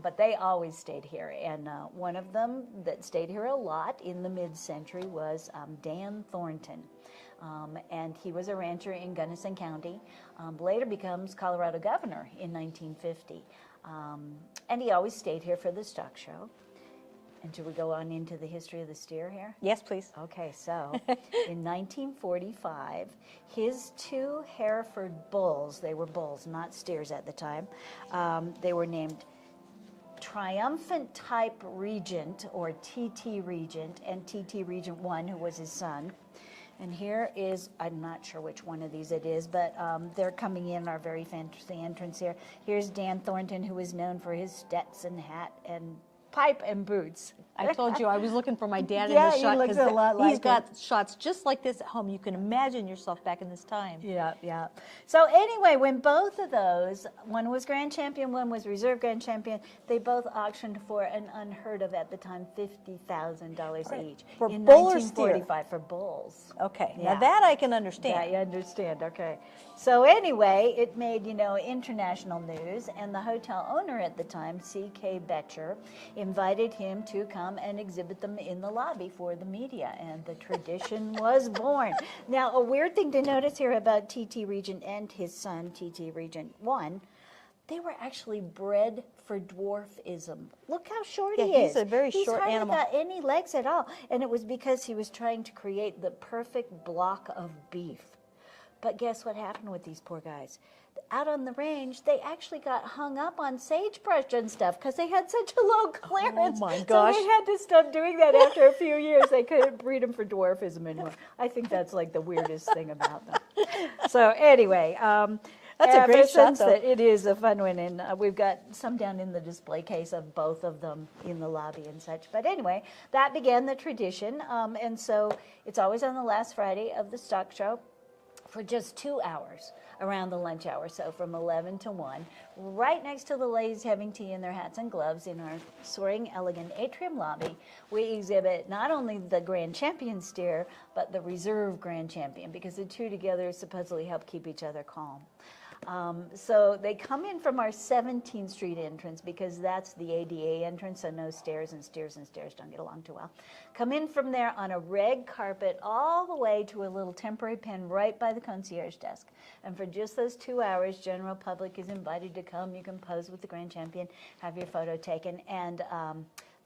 But they always stayed here, and one of them that stayed here a lot in the mid-century was Dan Thornton. And he was a rancher in Gunnison County, later becomes Colorado governor in 1950. And he always stayed here for the stock show. And should we go on into the history of the steer here? Yes, please. Okay, so in 1945, his 2 Hereford bulls, they were bulls, not steers at the time, they were named Triumphant Type Regent, or TT Regent, and TT Regent 1, who was his son. And here is, I'm not sure which one of these it is, but they're coming in our very fancy entrance here. Here's Dan Thornton, who is known for his Stetson hat and pipe and boots. I told you I was looking for my dad in Yeah, this he shot looks a lot like he's got it. shots just like this at home. You can imagine yourself back in this time. Yeah, yeah. So anyway, when both of those, one was grand champion, one was reserve grand champion, they both auctioned for an unheard of at the time $50,000 each. For in bull or steer? 1945 for bulls. Okay, Yeah. now that I can understand. Yeah, you understand, okay. So anyway, it made, you know, international news, and the hotel owner at the time, C.K. Betcher, invited him to come and exhibit them in the lobby for the media, and the tradition was born. Now, a weird thing to notice here about T.T. Regent and his son, T.T. Regent 1, they were actually bred for dwarfism. Look how short he is. He's a very short animal. He's hardly got any legs at all, and it was because he was trying to create the perfect block of beef. But guess what happened with these poor guys? Out on the range, they actually got hung up on sagebrush and stuff because they had such a low clearance. Oh my gosh. So they had to stop doing that after a few years. They couldn't breed them for dwarfism anymore. I think that's like the weirdest thing about them. So anyway, That's a great shot, though. It is a fun one, and we've got some down in the display case of both of them in the lobby and such. But anyway, that began the tradition, and so it's always on the last Friday of the stock show for just 2 hours around the lunch hour, so from 11 to 1, right next to the ladies having tea in their hats and gloves in our soaring, elegant atrium lobby. We exhibit not only the Grand Champion steer, but the Reserve Grand Champion, because the two together supposedly help keep each other calm. So they come in from our 17th Street entrance, because that's the ADA entrance, so no stairs, and stairs don't get along too well. Come in from there on a red carpet all the way to a little temporary pen right by the concierge desk. And for just those 2 hours, general public is invited to come. You can pose with the Grand Champion, have your photo taken, and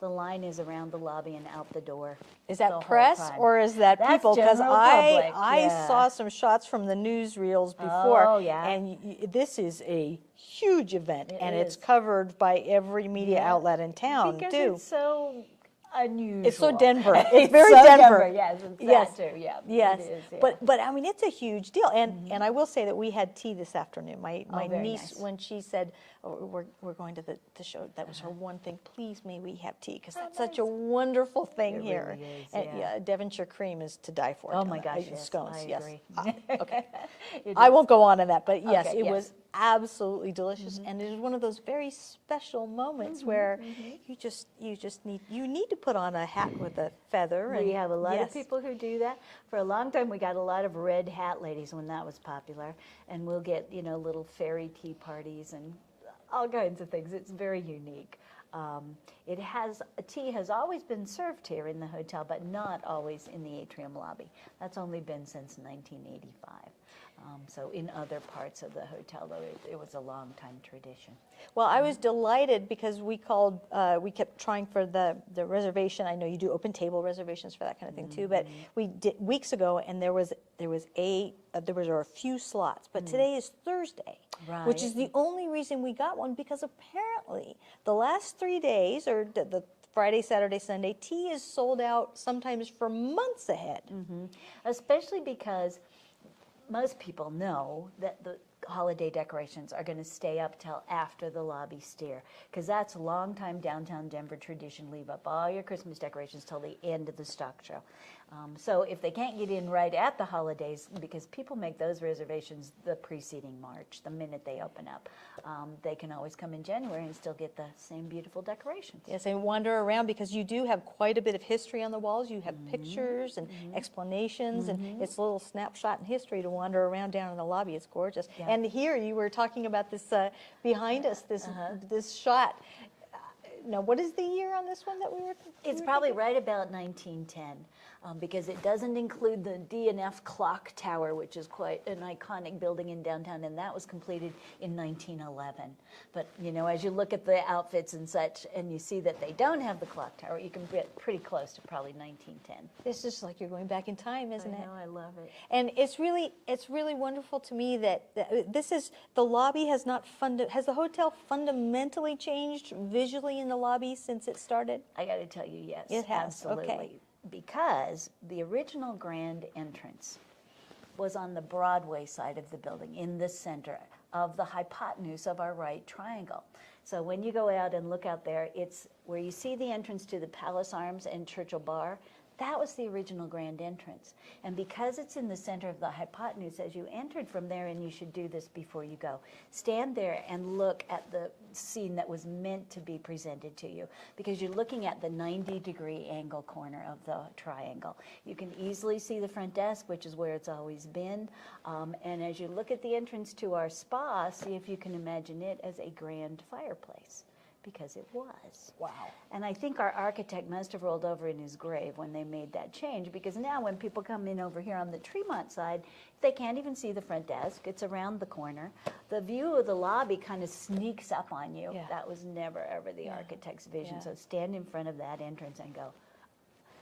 the line is around the lobby and out the door. Is the that whole press time. or is that That's people? Because general public, I yeah. saw some shots from the newsreels before. Oh, yeah. And this is a huge event, and it's is. covered by every media outlet in town, because too. it's so unusual. It's so Denver. It's very so Denver. Yes, it's Yes. that too. Yeah. Yes, It is, yeah. but I mean, it's a huge deal, and I will say that we had tea this afternoon. My very niece, nice. when she said, oh, we're going to the show, that was her one thing. Please, may we have tea, because that's such a wonderful thing It here. really is, And yeah. Devonshire cream is to die for. Oh my gosh, And yes, scones, I yes. agree. Okay, It I is. won't go on in that, but yes, Okay, it yes. was absolutely delicious, and it is one of those very special moments where you just need to put on a hat with a feather. We and have a lot yes. of people who do that. For a long time, we got a lot of red hat ladies when that was popular, and we'll get, you know, little fairy tea parties and all kinds of things. It's very unique. Tea has always been served here in the hotel, but not always in the atrium lobby. That's only been since 1985. So in other parts of the hotel, though, it was a long time tradition. Well, I was delighted because we called, we kept trying for the reservation. I know you do open table reservations for that kind of thing too, but we did weeks ago, and there were a few slots. But today is Thursday, which is the only reason we got one, because apparently the last 3 days, or the Friday, Saturday, Sunday, tea is sold out sometimes for months ahead. Especially because most people know that the holiday decorations are going to stay up till after the lobby steer, because that's a long time downtown Denver tradition. Leave up all your Christmas decorations till the end of the stock show. So if they can't get in right at the holidays, because people make those reservations the preceding March, the minute they open up, they can always come in January and still get the same beautiful decorations. Yes, and wander around, because you do have quite a bit of history on the walls. You have pictures and explanations, and it's a little snapshot in history to wander around down in the lobby. It's gorgeous. Yeah. And here you were talking about this behind us, this shot. Now, what is the year on this one that we were? It's probably right about 1910, because it doesn't include the D&F Clock Tower, which is quite an iconic building in downtown, and that was completed in 1911. But, you know, as you look at the outfits and such, and you see that they don't have the clock tower, you can get pretty close to probably 1910. It's just like you're going back in time, isn't it? I know, I love it. And it's really wonderful to me that this is, the lobby has not has the hotel fundamentally changed visually in the lobby since it started? I got to tell you, yes. It has, absolutely. okay. Because the original grand entrance was on the Broadway side of the building, in the center of the hypotenuse of our right triangle. So when you go out and look out there, it's where you see the entrance to the Palace Arms and Churchill Bar. That was the original grand entrance. And because it's in the center of the hypotenuse, as you entered from there, and you should do this before you go, stand there and look at the scene that was meant to be presented to you, because you're looking at the 90-degree angle corner of the triangle. You can easily see the front desk, which is where it's always been. And as you look at the entrance to our spa, see if you can imagine it as a grand fireplace. Because it was. Wow. And I think our architect must have rolled over in his grave when they made that change, because now when people come in over here on the Tremont side, they can't even see the front desk. It's around the corner. The view of the lobby kind of sneaks up on you. Yeah. That was never, ever the architect's vision. Yeah. So stand in front of that entrance and go,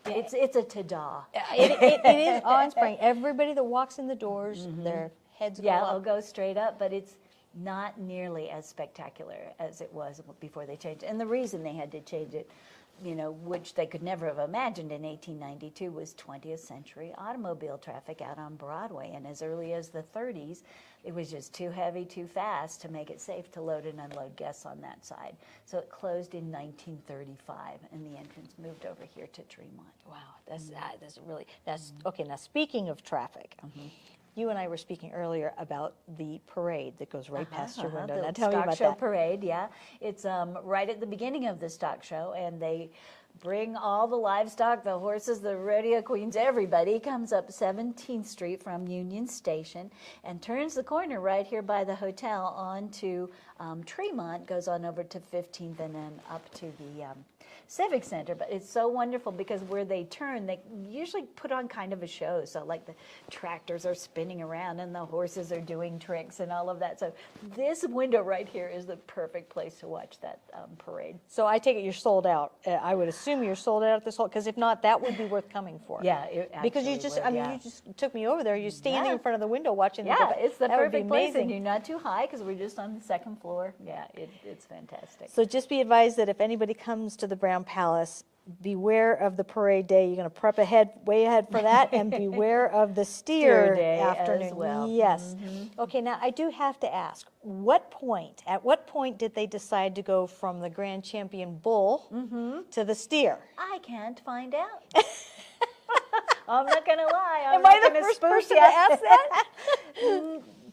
it's a ta-da. It is awe-inspiring. Everybody that walks in the doors, their heads go Yeah, up. it'll go straight up, but it's not nearly as spectacular as it was before they changed it. And the reason they had to change it, you know, which they could never have imagined in 1892, was 20th century automobile traffic out on Broadway. And as early as the 30s, it was just too heavy, too fast to make it safe to load and unload guests on that side. So it closed in 1935, and the entrance moved over here to Tremont. Wow, that's really, okay. Now, speaking of traffic, you and I were speaking earlier about the parade that goes right past your window. The Now tell me stock about show that. parade, yeah. It's right at the beginning of the stock show, and they bring all the livestock, the horses, the rodeo queens, everybody comes up 17th Street from Union Station and turns the corner right here by the hotel onto Tremont, goes on over to 15th and then up to the Civic Center. But it's so wonderful because where they turn, they usually put on kind of a show. So like the tractors are spinning around and the horses are doing tricks and all of that. So this window right here is the perfect place to watch that parade. So I take it you're sold out. I would assume you're sold out at this whole, because if not, that would be worth coming for. Yeah, it because you actually just, would, I mean, yeah. you just took me over there. You're standing Yeah. in front of the window watching. Yeah, the it's the that would be perfect place, and amazing. you're not too high because we're just on the second floor. Yeah, it's fantastic. So just be advised that if anybody comes to the Brown Palace, beware of the parade day. You're going to prep way ahead for that, and beware of the steer Day afternoon. as well. Yes. Okay, now I do have to ask, at what point did they decide to go from the Grand Champion bull to the steer? I can't find out. I'm not going to lie. Am I the first person to ask that?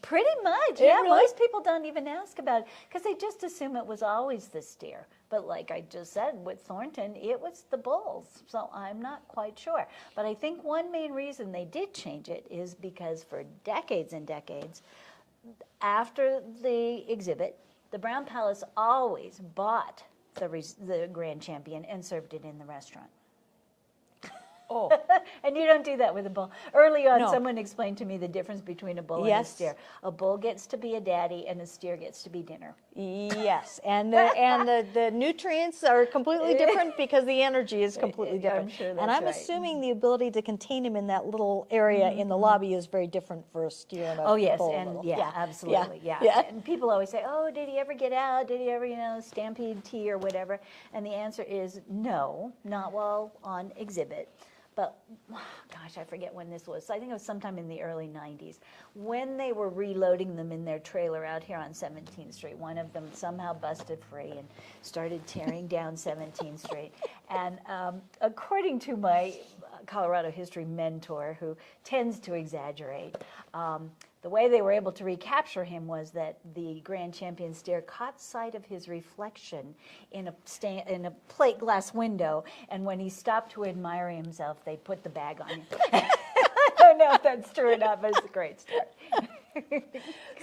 Pretty much, It yeah. really- Most people don't even ask about it because they just assume it was always the steer. But like I just said, with Thornton, it was the bulls. So I'm not quite sure. But I think one main reason they did change it is because for decades and decades, after the exhibit, the Brown Palace always bought the Grand Champion and served it in the restaurant. Oh. And you don't do that with a bull. Early on, No. someone explained to me the difference between a bull and a Yes. steer. A bull gets to be a daddy, and a steer gets to be dinner. Yes, and the nutrients are completely different because the energy is completely different. I'm sure and that's I'm right. assuming the ability to contain him in that little area in the lobby is very different for a steer and a Oh, yes, bull. and yeah, absolutely, yeah. Yeah. And people always say, oh, did he ever get out? Did he ever, stampede tea or whatever? And the answer is no, not while on exhibit. but gosh, I forget when this was. I think it was sometime in the early 90s when they were reloading them in their trailer out here on 17th Street. One of them somehow busted free and started tearing down 17th Street. And according to my Colorado history mentor, who tends to exaggerate, the way they were able to recapture him was that the Grand Champion steer caught sight of his reflection in a plate glass window, and when he stopped to admire himself, they put the bag on him. I don't know if that's true or not, but it's a great story.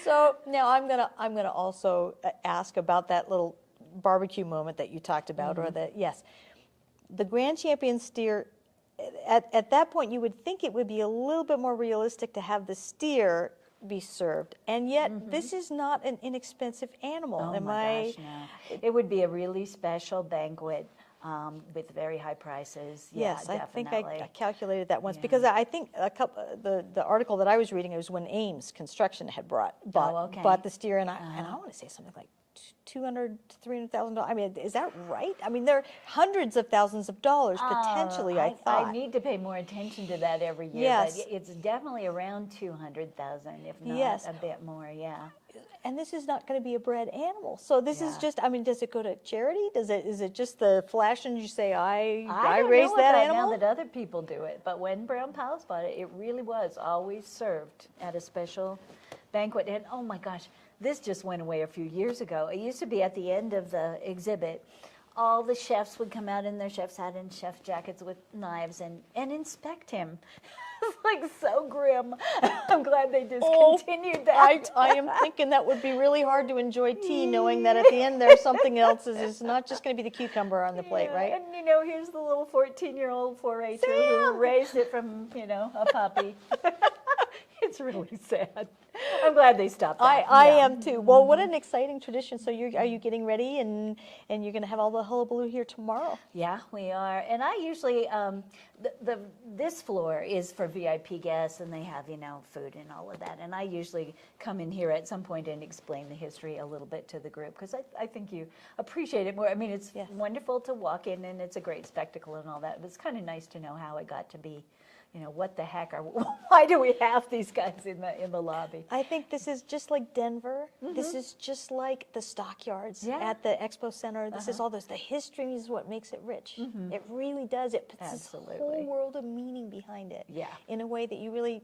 So now I'm gonna also ask about that little barbecue moment that you talked about, or the Grand Champion steer. At that point, you would think it would be a little bit more realistic to have the steer be served, and yet this is not an inexpensive animal. Oh my gosh, no. It would be a really special banquet with very high prices. Yes, yeah, I think definitely. I calculated that once because I think the article that I was reading, it was when Ames Construction had bought the steer, and I want to say something like $200,000 to $300,000. I mean, is that right? I mean, there are hundreds of thousands of dollars potentially. I thought I need to pay more attention to that every year. Yes, but it's definitely around 200,000, if not a bit more. Yeah. And this is not going to be a bred animal. So this is just, I mean, does it go to charity? Is it just the flash and you say, I raised that animal? Now that other people do it. But when Brown Palace bought it, it really was always served at a special banquet. And oh my gosh, this just went away a few years ago. It used to be at the end of the exhibit. All the chefs would come out in their chef's hat and chef jackets with knives and inspect him. It's like so grim. I'm glad they discontinued that. I am thinking that would be really hard to enjoy tea, knowing that at the end there's something else. It's not just going to be the cucumber on the plate, right? And you know, here's the little 14-year-old 4-H'er who raised it from, a puppy. It's really sad. I'm glad they stopped that. I am too. Well, what an exciting tradition. So are you getting ready and you're going to have all the hullabaloo here tomorrow? Yeah, we are. And I usually, this floor is for VIP guests, and they have, food and all of that. And I usually come in here at some point and explain the history a little bit to the group, because I think you appreciate it more. I mean, it's wonderful to walk in, and it's a great spectacle and all that. But it's kind of nice to know how it got to be. What the heck why do we have these guys in the lobby? I think this is just like Denver. This is just like the stockyards at the Expo Center. This is all this. The history is what makes it rich. It really does. It puts this whole world of meaning behind it. Yeah. In a way that you really...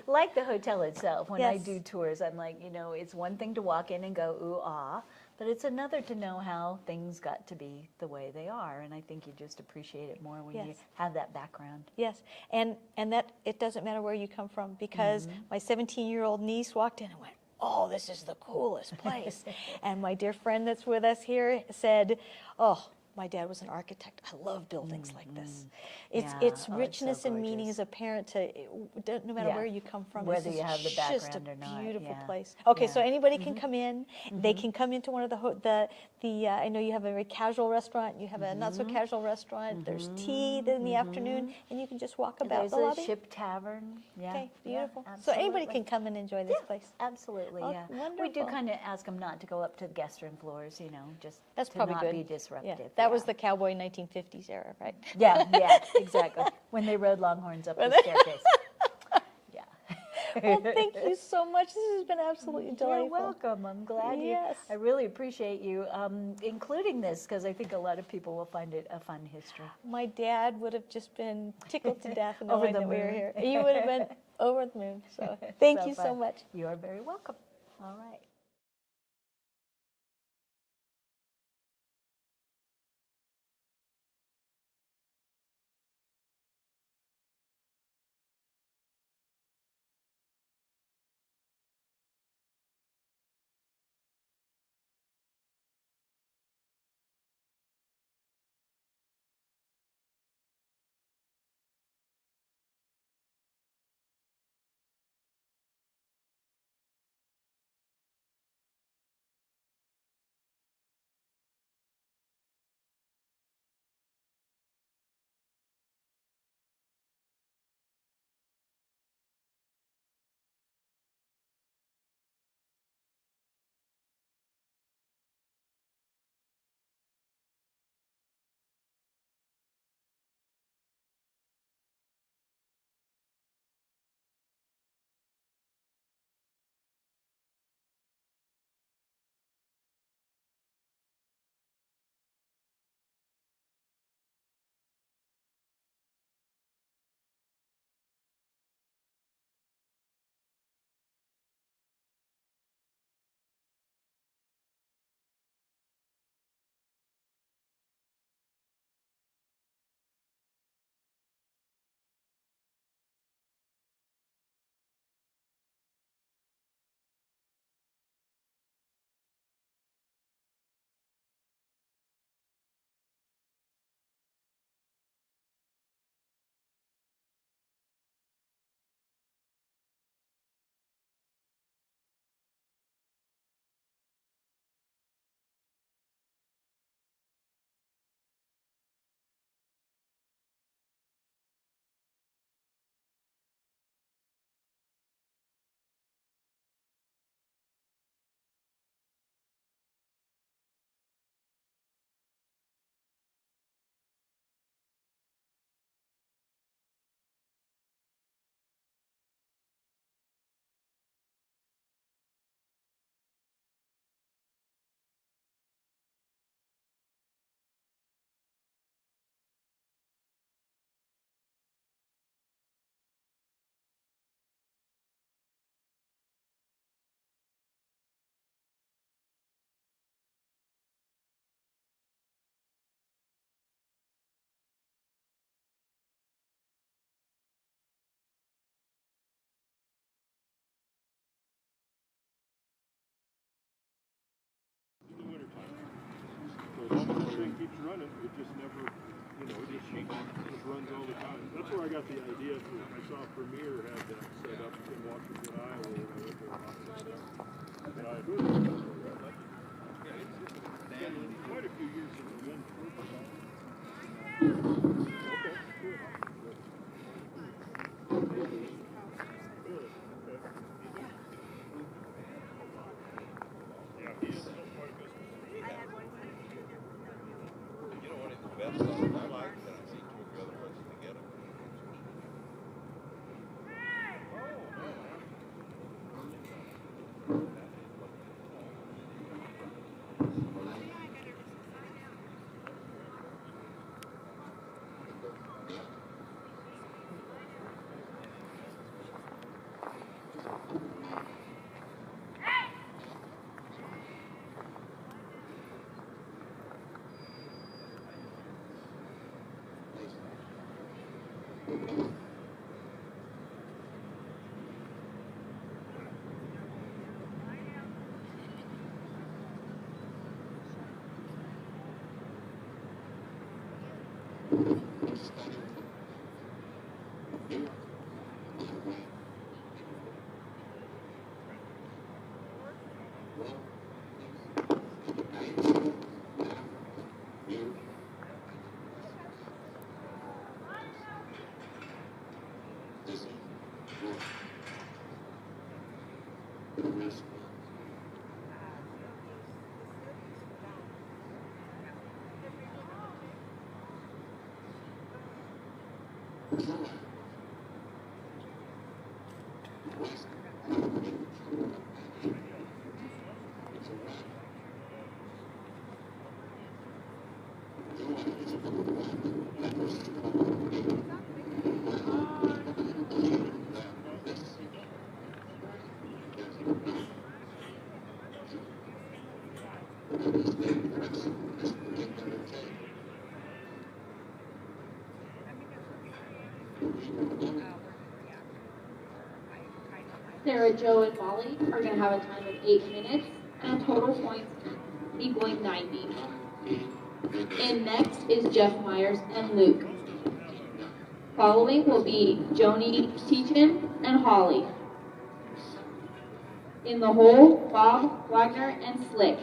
like the hotel itself. When I do tours, I'm like, it's one thing to walk in and go, ooh, ah. But it's another to know how things got to be the way they are, and I think you just appreciate it more when you have that background. Yes, and that it doesn't matter where you come from, because my 17-year-old niece walked in and went, "Oh, this is the coolest place," and my dear friend that's with us here said, "Oh, my dad was an architect. I love buildings like this." It's richness and meaning as a parent to, no matter where you come from. Whether you have the background just a or not. Beautiful place. Okay, so anybody can come in. They can come into one of the I know you have a very casual restaurant. You have a not so casual restaurant. There's tea in the afternoon, and you can just walk about the lobby. There's a Ship Tavern. Yeah. Okay, beautiful. So anybody can come and enjoy this place. Absolutely. Oh, Yeah. wonderful. We do kind of ask them not to go up to the guest room floors. Just that's to probably not good. be disruptive. Yeah. That was the cowboy 1950s era, right? Yeah, exactly. When they rode Longhorns up the staircase. Well, thank you so much. This has been absolutely delightful. You're welcome. I'm glad I really appreciate you including this, because I think a lot of people will find it a fun history. My dad would have just been tickled to death knowing that we were here. He would have been over the moon. So thank you so much. You are very welcome. All right. The thing keeps running, it just never, you know, it just runs all the time. That's where I got the idea for, I saw Premier had that set up in Washington, Iowa, when I went there. And I really it's quite a few years since I've been Sarah, Joe, and Molly are going to have a time of 8 minutes and total points equaling 90. And next is Jeff Myers and Luke. Following will be Joni Teachin and Holly. In the hole, Bob, Wagner, and Slick.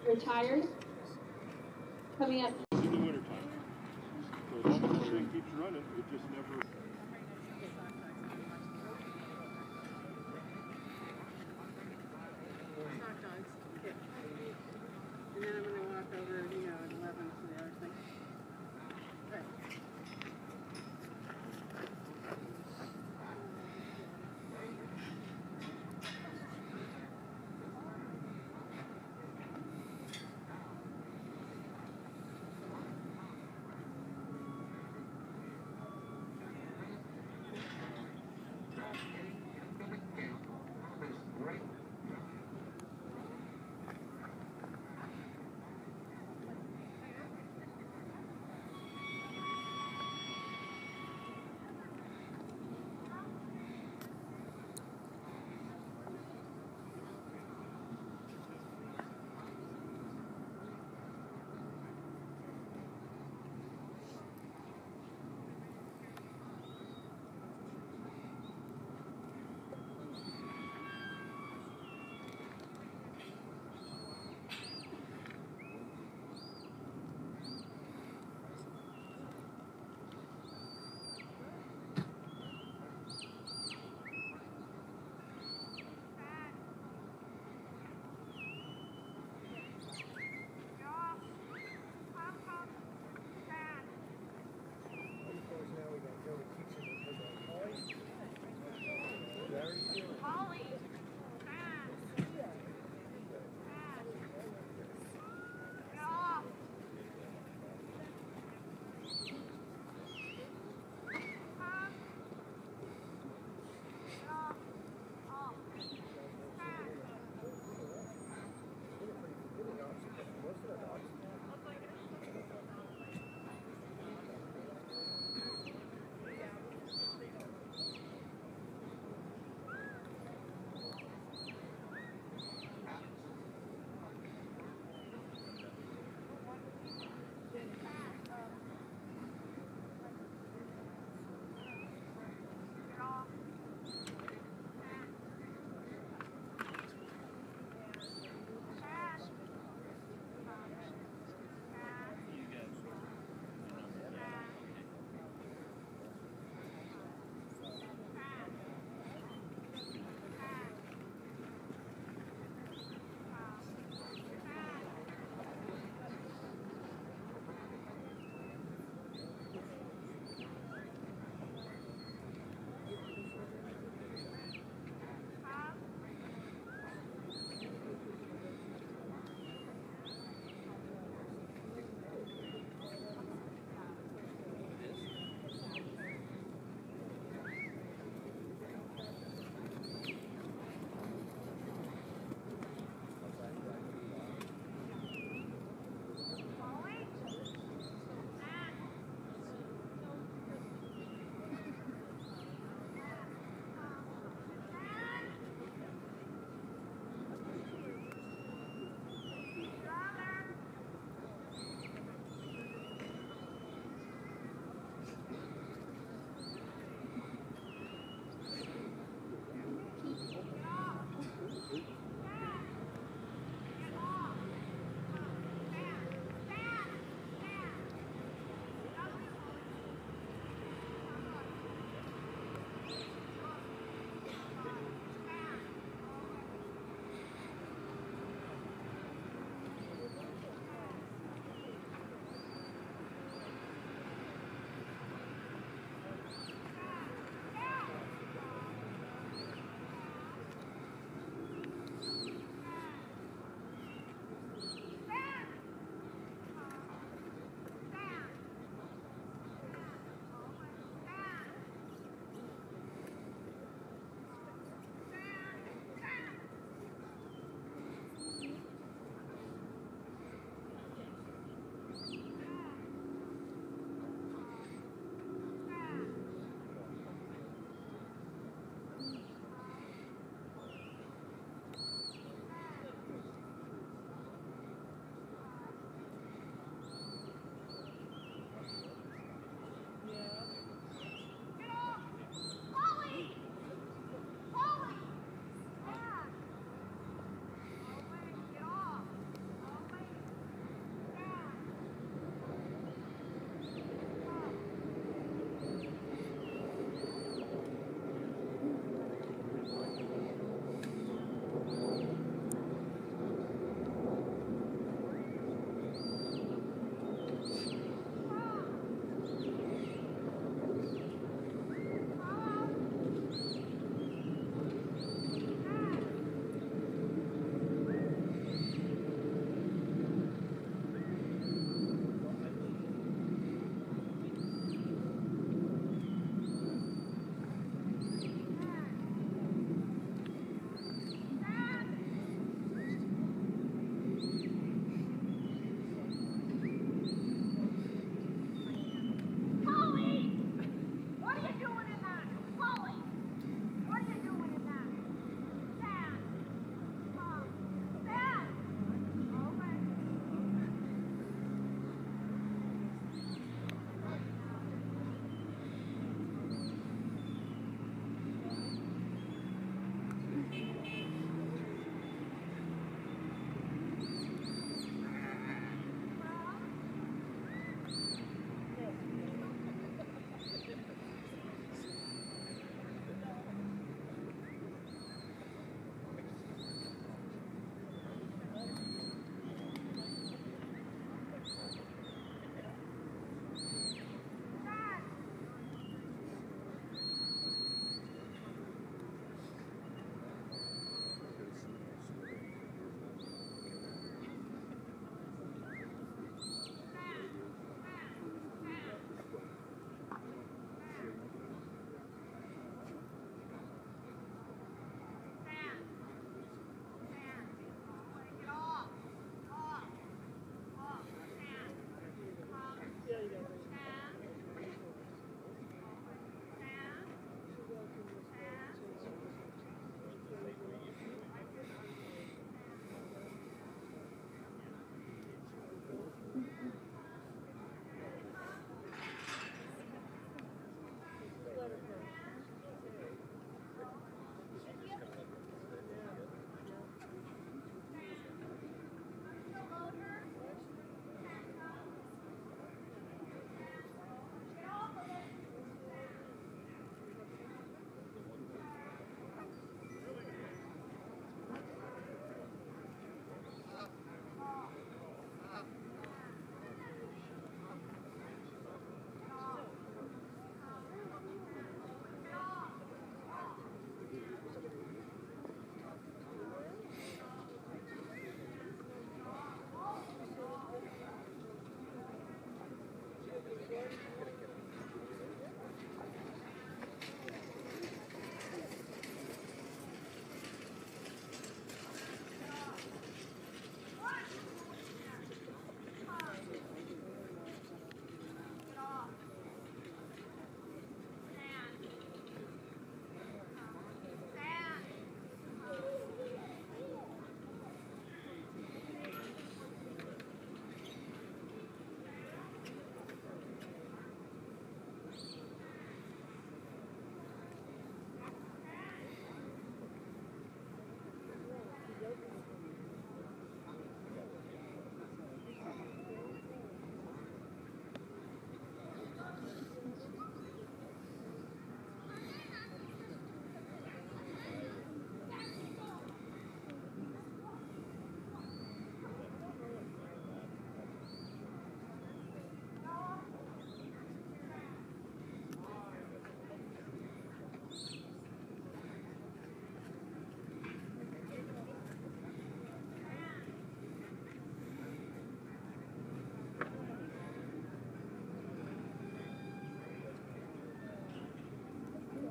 Retired. Coming up. In the wintertime. So as long as the thing keeps running, it just never. Hot dogs. Okay. And then I'm going to walk over, at 11 to the other thing. Right.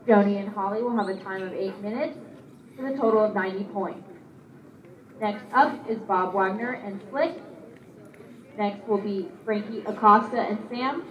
Joni and Holly will have a time of 8 minutes with a total of 90 points. Next up is Bob Wagner and Slick. Next will be Frankie Acosta and Sam.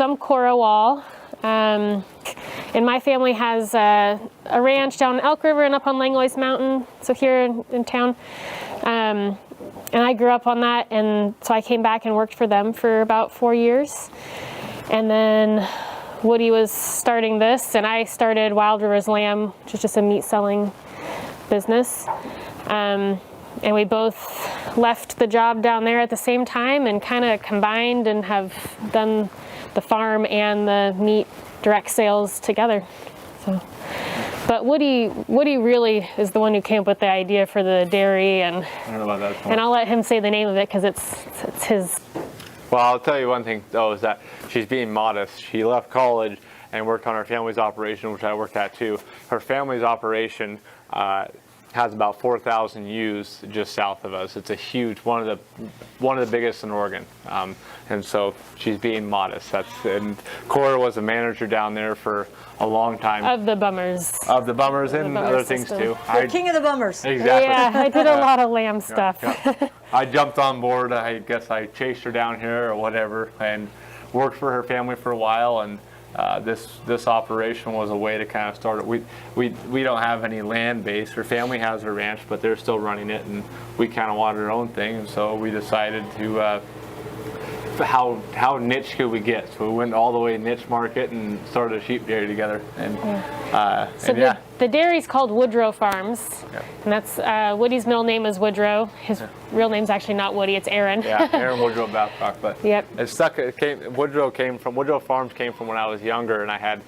I'm Cora Wall. And my family has a ranch down in Elk River and up on Langlois Mountain, so here in town. And I grew up on that, and so I came back and worked for them for about 4 years. And then Woody was starting this, and I started Wild Rivers Lamb, which is just a meat selling business. And we both left the job down there at the same time and kind of combined and have done the farm and the meat direct sales together. So, but Woody really is the one who came up with the idea for the dairy, and I don't know about that. and I'll let him say the name of it because it's his. Well, I'll tell you one thing though, is that she's being modest. She left college and worked on her family's operation, which I worked at too. Her family's operation has about 4,000 ewes just south of us. It's a huge, one of the biggest in Oregon, and so she's being modest. And Cora was a manager down there for a long time. Of the bummers. Of the bummers and other things too. The king of the bummers. Exactly. Yeah, I did a lot of lamb stuff. Yeah. I jumped on board. I guess I chased her down here or whatever, and worked for her family for a while. And this operation was a way to kind of start it. We don't have any land base. Her family has her ranch, but they're still running it, and we kind of wanted our own thing. And so we decided to how niche could we get? So we went all the way niche market and started a sheep dairy together. And The dairy's called Woodrow Farms, and that's Woody's middle name is Woodrow. His real name's actually not Woody; it's Aaron. Yeah, Aaron Woodrow Babcock. But yep, it stuck. Woodrow Farms came from when I was younger, and I had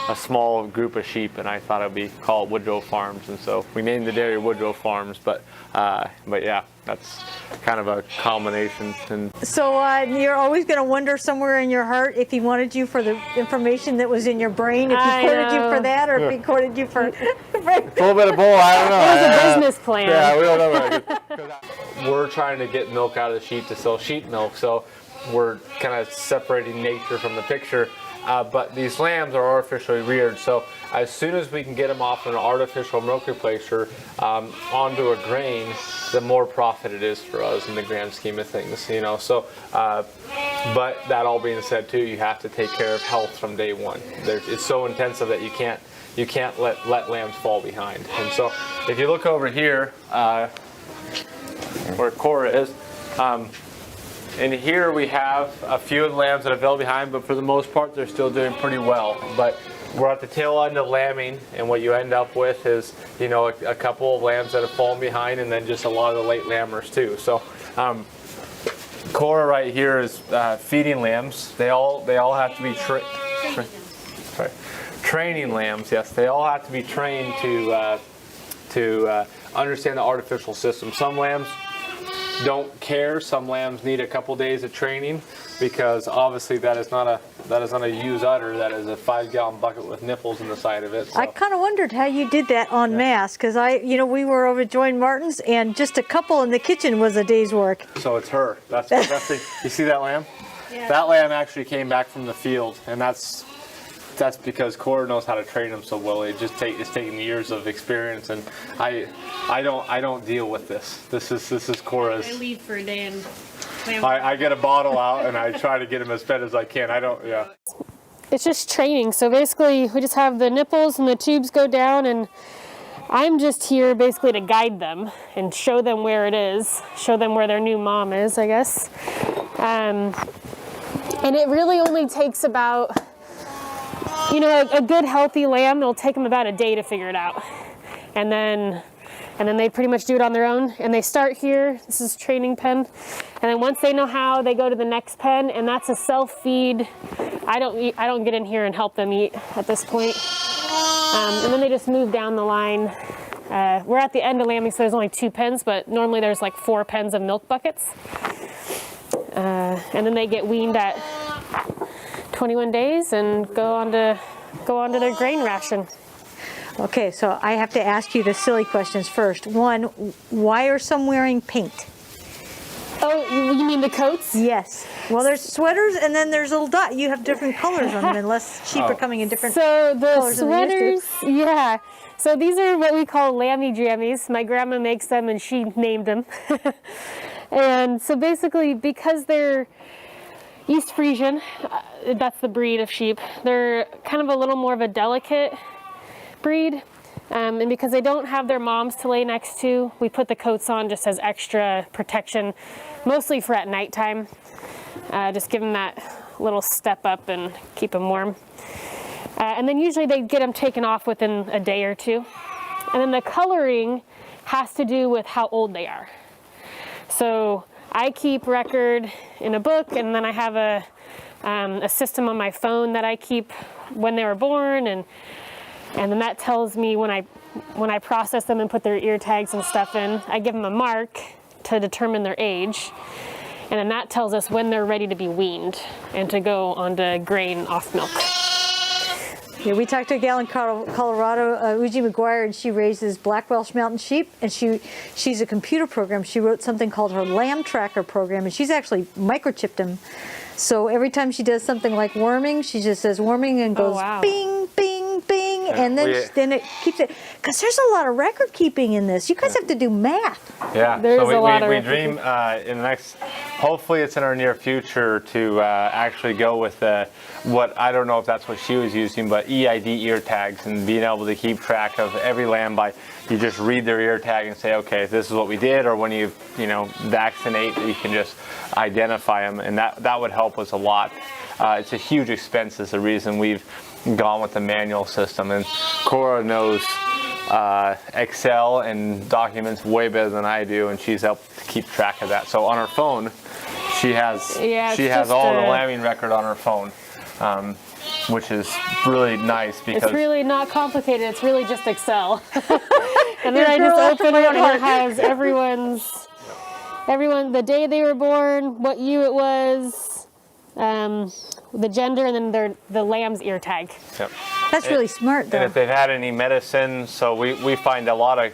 a small group of sheep, and I thought it'd be called Woodrow Farms, and so we named the dairy Woodrow Farms. But yeah, that's kind of a combination. And So you're always going to wonder somewhere in your heart if he wanted you for the information that was in your brain, if he quoted you for that, or if he quoted you for. A little bit of both. I don't know. It was a business plan. Yeah, we don't know. We're trying to get milk out of the sheep to sell sheep milk, so we're kind of separating nature from the picture. But these lambs are artificially reared, so as soon as we can get them off an artificial milk replacer onto a grain, the more profit it is for us in the grand scheme of things, you know. So, but that all being said, too, you have to take care of health from day one. It's so intensive that you can't let lambs fall behind. And so, if you look over here, where Cora is. And here we have a few of the lambs that have fell behind, but for the most part, they're still doing pretty well. But we're at the tail end of lambing, and what you end up with is, you know, a couple of lambs that have fallen behind, and then just a lot of the late lambers too. So, Cora right here is feeding lambs. They all have to be training lambs. Yes, they all have to be trained to understand the artificial system. Some lambs don't care. Some lambs need a couple days of training, because obviously that is not a used udder. That is a 5-gallon bucket with nipples in the side of it. So. I kind of wondered how you did that en masse, because we were over at Joy Martin's, and just a couple in the kitchen was a day's work. So it's her. That's the, you see that lamb? Yeah. That lamb actually came back from the field, and that's because Cora knows how to train them so well. It's taking years of experience, and I don't deal with this. This is Cora's. I leave for a day and. I get a bottle out and I try to get them as fed as I can. It's just training. So basically, we just have the nipples and the tubes go down, and I'm just here basically to guide them and show them where it is, show them where their new mom is, I guess. And it really only takes about. You know, a good healthy lamb, it'll take them about a day to figure it out. And then they pretty much do it on their own. And they start here, this is training pen. And then once they know how, they go to the next pen, and that's a self-feed. I don't get in here and help them eat at this point. And then they just move down the line. We're at the end of lambing, so there's only 2 pens, but normally there's like 4 pens of milk buckets. And then they get weaned at 21 days and go on to their grain ration. Okay, so I have to ask you the silly questions first. One, why are some wearing paint? Oh, you mean the coats? Yes. Well, there's sweaters, and then there's little dot. You have different colors on them, unless sheep are coming in different colors. So the sweaters, yeah. So these are what we call lammy jammies. My grandma makes them, and she named them. And so basically, because they're East Frisian, that's the breed of sheep. They're kind of a little more of a delicate breed. And because they don't have their moms to lay next to, we put the coats on just as extra protection, mostly for at nighttime. Just give them that little step up and keep them warm. And then usually they get them taken off within a day or two. And then the coloring has to do with how old they are. So I keep record in a book, and then I have a system on my phone that I keep when they were born, and then that tells me when I process them and put their ear tags and stuff in, I give them a mark to determine their age, and then that tells us when they're ready to be weaned and to go onto grain off milk. Yeah, we talked to a gal in Colorado, Uji McGuire, and she raises Black Welsh Mountain sheep, and she's a computer program. She wrote something called her Lamb Tracker program, and she's actually microchipped them. So every time she does something like worming, she just says worming and goes bing, bing, bing, and then it keeps it. Because there's a lot of record keeping in this. You guys have to do math. Yeah, There's so a lot of we dream in the next, hopefully it's in our near future to actually go with what, I don't know if that's what she was using, but EID ear tags, and being able to keep track of every lamb by, you just read their ear tag and say, okay, this is what we did, or when you vaccinate, you can just identify them, and that would help us a lot. It's a huge expense is the reason we've gone with the manual system, and Cora knows Excel and documents way better than I do, and she's helped to keep track of that. So on her phone, she has all the lambing record on her phone, which is really nice because it's really not complicated. It's really just Excel, and then I just open it and it has everyone, the day they were born, what ewe it was, the gender, and then the lamb's ear tag. Yep. That's really smart, though. And if they've had any medicine, so we find a lot of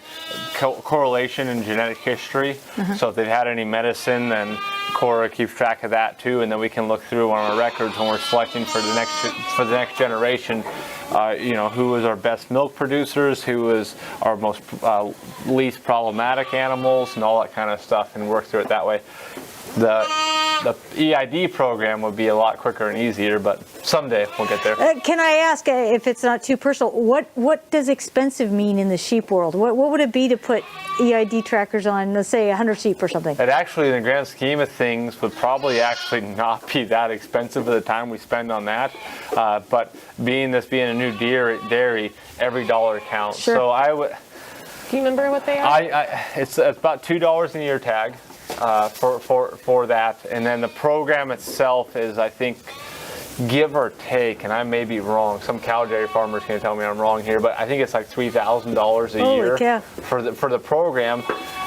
correlation in genetic history. So if they've had any medicine, then Cora keeps track of that too, and then we can look through on our records when we're selecting for the next generation. Who is our best milk producers, who is our most least problematic animals, and all that kind of stuff, and work through it that way. The EID program would be a lot quicker and easier, but someday we'll get there. Can I ask, if it's not too personal, what does expensive mean in the sheep world? What would it be to put EID trackers on, let's say, 100 sheep or something? It actually, in the grand scheme of things, would probably actually not be that expensive for the time we spend on that. But being a new dairy, every dollar counts. Sure. So I would. Do you remember what they are? It's about $2 an ear tag. For that, and then the program itself is, I think, give or take, and I may be wrong, some cow dairy farmers can tell me I'm wrong here, but I think it's like $3,000 a year for the program.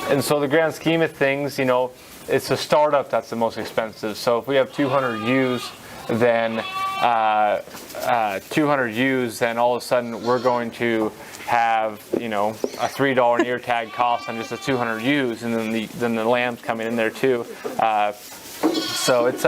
And so the grand scheme of things, it's a startup that's the most expensive. So if we have 200 ewes, then all of a sudden we're going to have a $3 an ear tag cost on just the 200 ewes, and then the lambs coming in there too. So it's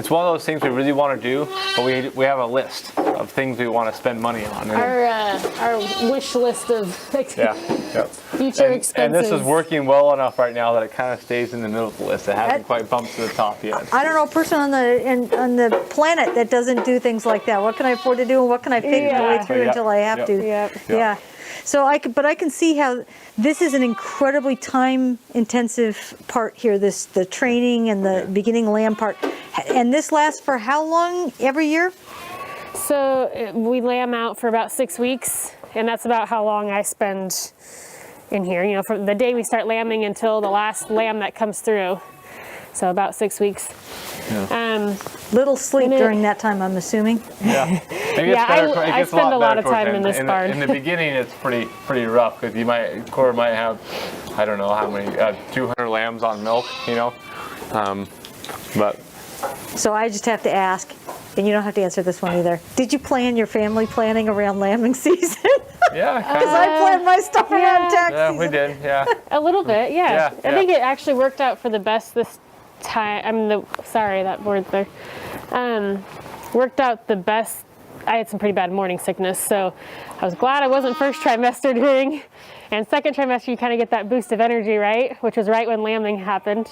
one of those things we really want to do, but we have a list of things we want to spend money on. Our wish list of future expenses. And this is working well enough right now that it kind of stays in the middle of the list. It hasn't quite bumped to the top yet. I don't know a person on the planet that doesn't do things like that. What can I afford to do, and what can I figure my way through until I have to? Yeah. So I can see how this is an incredibly time-intensive part here. The training and the beginning lamb part, and this lasts for how long every year? So we lamb out for about 6 weeks, and that's about how long I spend in here. From the day we start lambing until the last lamb that comes through. So about 6 weeks. Yeah. Little sleep during that time, I'm assuming. Yeah. I spend a lot of time in this barn. In the beginning, it's pretty rough because Cora might have, I don't know how many, 200 lambs on milk, but. So I just have to ask, and you don't have to answer this one either. Did you plan your family planning around lambing season? Yeah. Because I planned my stuff around tax season. Yeah, we did. Yeah. A little bit, yeah. I think it actually worked out for the best this time. Sorry, that word there. Worked out the best. I had some pretty bad morning sickness, so I was glad I wasn't first trimester during And second trimester, you kind of get that boost of energy, right? Which was right when lambing happened.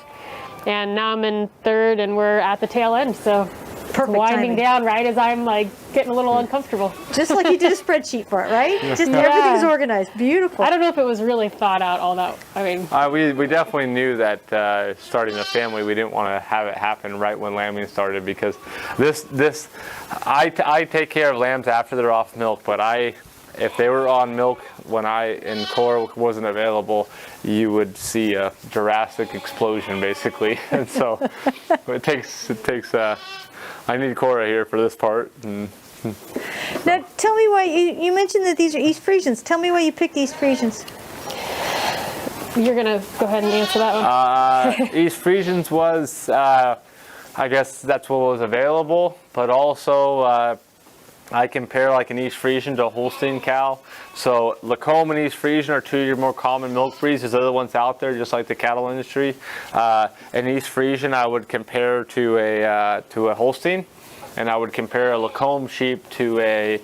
And now I'm in third and we're at the tail end. So Perfect winding timing. down right as I'm like getting a little uncomfortable. Just like you did a spreadsheet for it, right? Just everything's organized. Beautiful. I don't know if it was really thought out all that. I mean, We definitely knew that starting a family, we didn't want to have it happen right when lambing started, because I take care of lambs after they're off milk, but if they were on milk and Cora wasn't available, you would see a Jurassic explosion basically. And so it takes I need Cora here for this part. Now, tell me why you mentioned that these are East Friesians. Tell me why you picked East Friesians. You're gonna go ahead and answer that one. East Friesians was, I guess that's what was available, but also I compare like an East Friesian to a Holstein cow. So Lacombe and East Friesian are two of your more common milk breeds. There's other ones out there, just like the cattle industry. An East Friesian I would compare to a Holstein, and I would compare a Lacombe sheep to a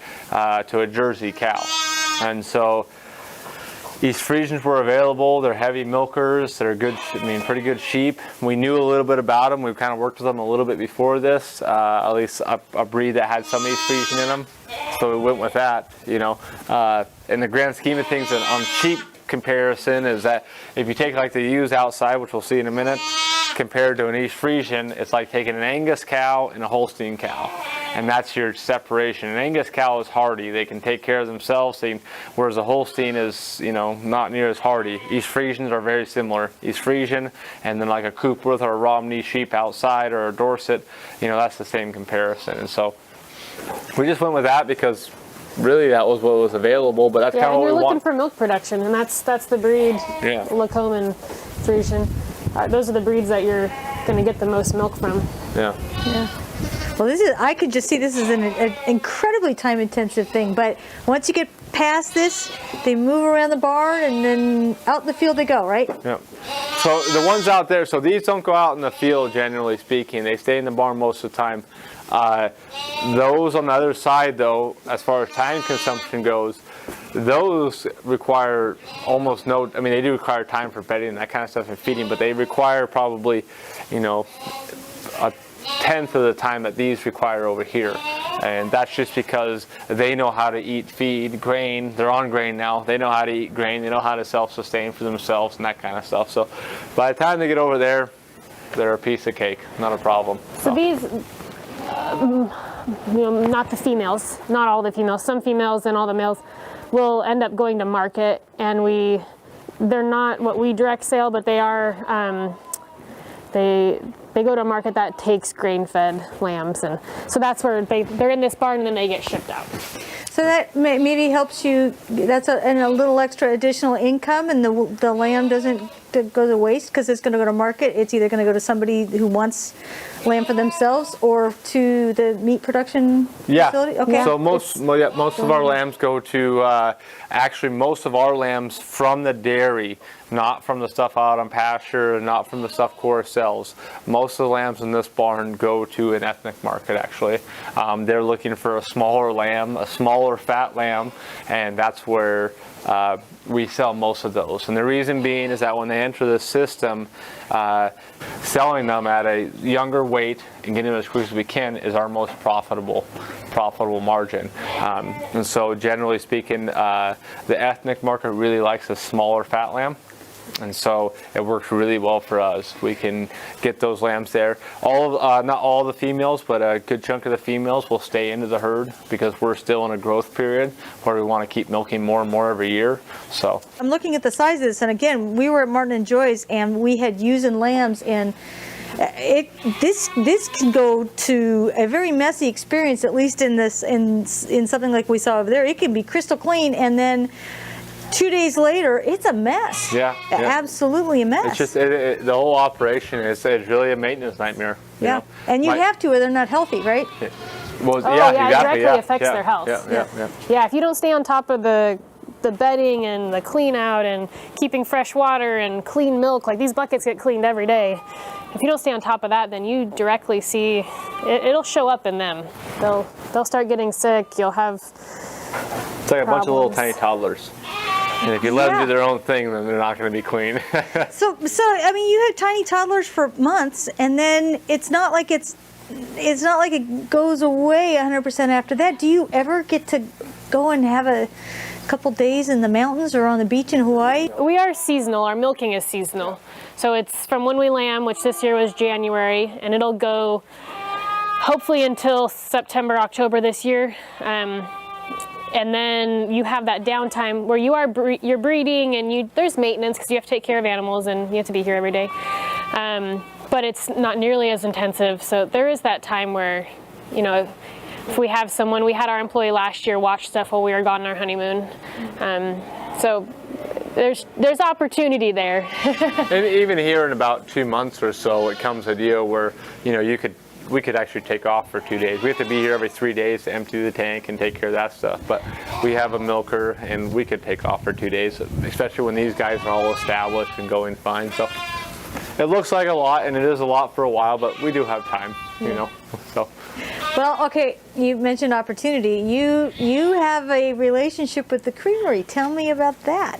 Jersey cow. And so East Friesians were available. They're heavy milkers. They're good, pretty good sheep. We knew a little bit about them. We've kind of worked with them a little bit before this, at least a breed that had some East Friesian in them. So we went with that, In the grand scheme of things, on sheep comparison is that if you take like the ewes outside, which we'll see in a minute, compared to an East Friesian, it's like taking an Angus cow and a Holstein cow. And that's your separation. An Angus cow is hardy. They can take care of themselves, whereas a Holstein is, not near as hardy. East Friesians are very similar. East Friesian and then like a Coopworth or a Romney sheep outside or a Dorset, that's the same comparison. And so we just went with that because really that was what was available, but that's kind of what we want. You're looking for milk production, and that's the breed, Lacombe and Friesian. Those are the breeds that you're going to get the most milk from. Yeah. Well, I could just see this is an incredibly time-intensive thing, but once you get past this, they move around the barn and then out in the field they go, right? Yeah. So the ones out there, so these don't go out in the field, generally speaking. They stay in the barn most of the time. Those on the other side, though, as far as time consumption goes, those require almost no, they do require time for bedding and that kind of stuff and feeding, but they require probably, a tenth of the time that these require over here. And that's just because they know how to eat, feed, grain. They're on grain now. They know how to eat grain. They know how to self-sustain for themselves and that kind of stuff. So by the time they get over there, they're a piece of cake, not a problem. So these, not the females, not all the females. Some females and all the males will end up going to market, and they're not what we direct sale, but they are, they go to a market that takes grain-fed lambs, and so that's where they're in this barn and then they get shipped out. So that maybe helps you, that's a little extra additional income, and the lamb doesn't go to waste because it's going to go to market. It's either going to go to somebody who wants lamb for themselves or to the meat production facility? Okay. So most of our lambs go to, actually most of our lambs from the dairy, not from the stuff out on pasture, not from the stuff Cora sells. Most of the lambs in this barn go to an ethnic market, actually. They're looking for a smaller lamb, a smaller fat lamb, and that's where we sell most of those. And the reason being is that when they enter the system, selling them at a younger weight and getting them as quick as we can is our most profitable margin. And so generally speaking, the ethnic market really likes a smaller fat lamb. And so it works really well for us. We can get those lambs there. Not all the females, but a good chunk of the females will stay into the herd because we're still in a growth period where we want to keep milking more and more every year. So I'm looking at the size of this, and again, we were at Martin and Joy's, and we had ewes and lambs, and this can go to a very messy experience, at least in something like we saw over there. It can be crystal clean, and then 2 days later, it's a mess. Yeah. Absolutely a mess. It's just the whole operation is really a maintenance nightmare. You know? And you have to, or they're not healthy, right? Well, it directly affects their health. Yeah, if you don't stay on top of the bedding and the clean out and keeping fresh water and clean milk, like these buckets get cleaned every day. If you don't stay on top of that, then you directly see it'll show up in them. They'll start getting sick. You'll have it's like a bunch of little tiny toddlers. And if you let them do their own thing, then they're not going to be clean. So I mean, you had tiny toddlers for months, and then it's not like it goes away 100% after that. Do you ever get to go and have a couple days in the mountains or on the beach in Hawaii? We are seasonal. Our milking is seasonal. So it's from when we lamb, which this year was January, and it'll go hopefully until September, October this year. And then you have that downtime where you're breeding and there's maintenance because you have to take care of animals and you have to be here every day. But it's not nearly as intensive. So there is that time where, you know, if we have someone, we had our employee last year watch stuff while we were gone on our honeymoon. So there's opportunity there. And even here in about 2 months or so, it comes a deal where, you know, we could actually take off for 2 days. We have to be here every 3 days to empty the tank and take care of that stuff. But we have a milker and we could take off for 2 days, especially when these guys are all established and going fine. So it looks like a lot, and it is a lot for a while, but we do have time, you know. So. Well, okay, you mentioned opportunity. You have a relationship with the creamery. Tell me about that.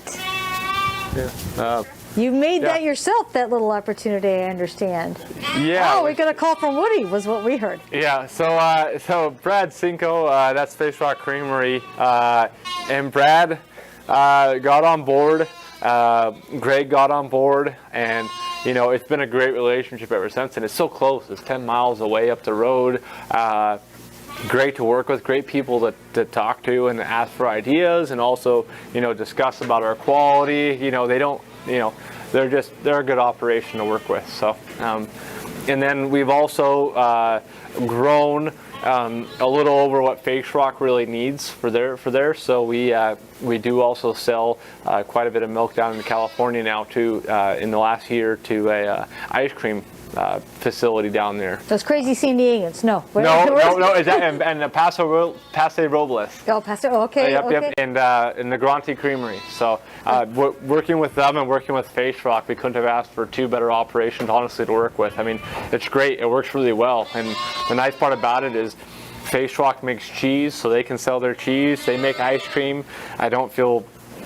Yeah. You made that yourself, that little opportunity, I understand. Yeah. Oh, we got a call from Woody, was what we heard. Yeah, so Brad Cinco, that's Face Rock Creamery, and Brad got on board, Greg got on board, and you know, it's been a great relationship ever since, and it's so close. It's 10 miles away up the road. Great to work with, great people to talk to and ask for ideas, and also, you know, discuss about our quality. You know, they don't, you know, they're a good operation to work with. So, and then we've also grown a little over what Face Rock really needs for there. So we do also sell quite a bit of milk down in California now too. In the last year to a ice cream facility down there. Those crazy San Diegans, no. No. Is that and Paso Robles? Oh, Paso. Okay. Yep, okay. yep. And the Granti Creamery. So working with them and working with Face Rock, we couldn't have asked for two better operations, honestly, to work with. I mean, it's great. It works really well. And the nice part about it is Face Rock makes cheese, so they can sell their cheese. They make ice cream.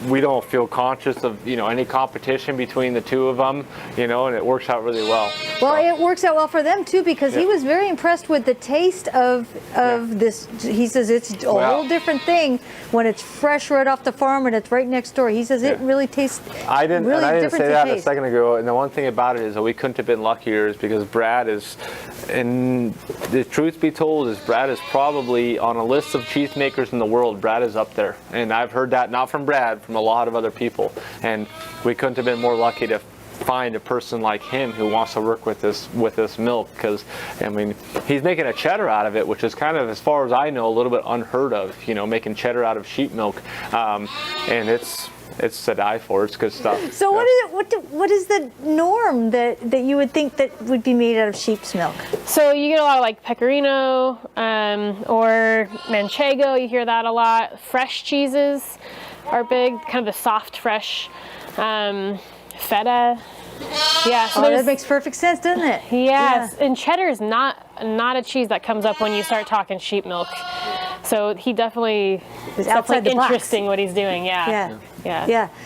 We don't feel conscious of, you know, any competition between the two of them, you know, and it works out really well. Well, it works out well for them too, because he was very impressed with the taste of this. He says it's a whole different thing when it's fresh right off the farm and it's right next door. He says it really tastes I didn't say that taste. a second ago, and the one thing about it is that we couldn't have been luckier, is because Brad is, and the truth be told, is Brad is probably on a list of cheesemakers in the world. Brad is up there, and I've heard that not from Brad, from a lot of other people, and we couldn't have been more lucky to find a person like him who wants to work with this milk, because I mean, he's making a cheddar out of it, which is kind of, as far as I know, a little bit unheard of, you know, making cheddar out of sheep milk, and it's to die for. It's good stuff. So what is the norm that you would think that would be made out of sheep's milk? So you get a lot of like pecorino or manchego. You hear that a lot. Fresh cheeses are big, kind of the soft, fresh feta. Yeah, so that makes perfect sense, doesn't it? Yes, and cheddar is not a cheese that comes up when you start talking sheep milk. So he definitely, it's outside the box. Interesting what he's doing. Yeah.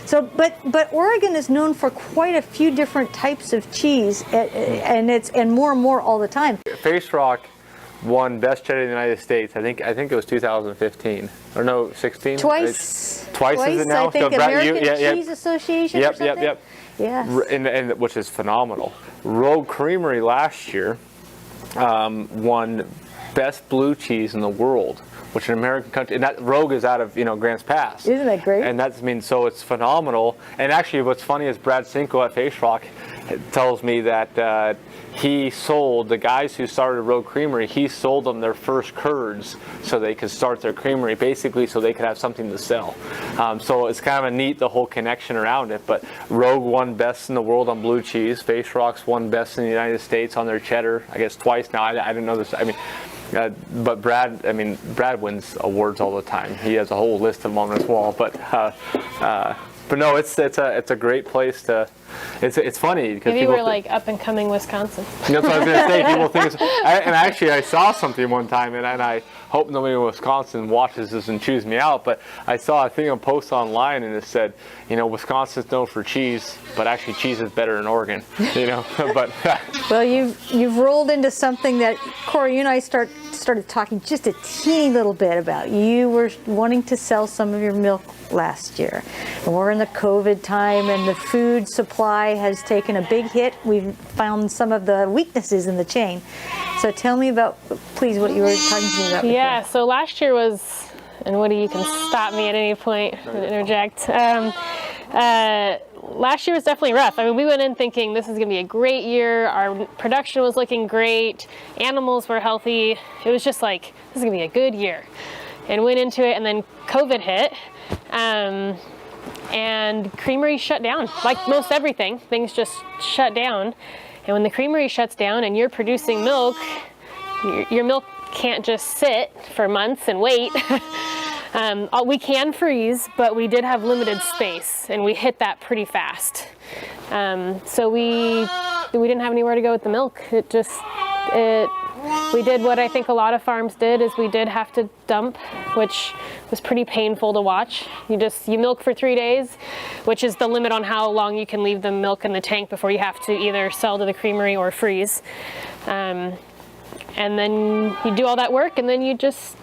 So, but Oregon is known for quite a few different types of cheese, and more and more all the time. Face Rock won Best Cheddar in the United States. I think it was 2015 or no, 16. Twice is it now? I think so American Cheese Association. Or something? Yep. Yeah. And which is phenomenal. Rogue Creamery last year won Best Blue Cheese in the world, which is an American country, and that Rogue is out of, you know, Grants Pass. Isn't that great? And that's, I mean, so it's phenomenal. And actually, what's funny is Brad Cinco at Face Rock tells me that he sold, the guys who started Rogue Creamery, he sold them their first curds so they could start their creamery, basically so they could have something to sell. So it's kind of a neat, the whole connection around it. But Rogue won best in the world on blue cheese. Face Rock's won best in the United States on their cheddar, I guess twice now. I didn't know this. I mean, but Brad wins awards all the time. He has a whole list of them on his wall. But But no, it's a great place to. It's funny because Maybe people we're like up and coming Wisconsin. That's what I was going to say. People think, and actually I saw something one time, and I hope nobody in Wisconsin watches this and chews me out, but I saw a thing on post online, and it said, you know, Wisconsin's known for cheese, but actually cheese is better in Oregon, you know. But well, you've rolled into something that Corey, you and I started talking just a teeny little bit about. You were wanting to sell some of your milk last year, and we're in the COVID time, and the food supply has taken a big hit. We've found some of the weaknesses in the chain. So tell me about, please, what you were talking to me about before. Yeah, so last year was, and Woody, you can stop me at any point and interject. Last year was definitely rough. I mean, we went in thinking this is going to be a great year. Our production was looking great. Animals were healthy. It was just like, this is going to be a good year. And went into it, and then COVID hit. And creamery shut down. Like most everything, things just shut down. And when the creamery shuts down and you're producing milk, your milk can't just sit for months and wait. We can freeze, but we did have limited space, and we hit that pretty fast. So we didn't have anywhere to go with the milk. We did what I think a lot of farms did, is we did have to dump, which was pretty painful to watch. You milk for 3 days, which is the limit on how long you can leave the milk in the tank before you have to either sell to the creamery or freeze. And then you do all that work, and then you just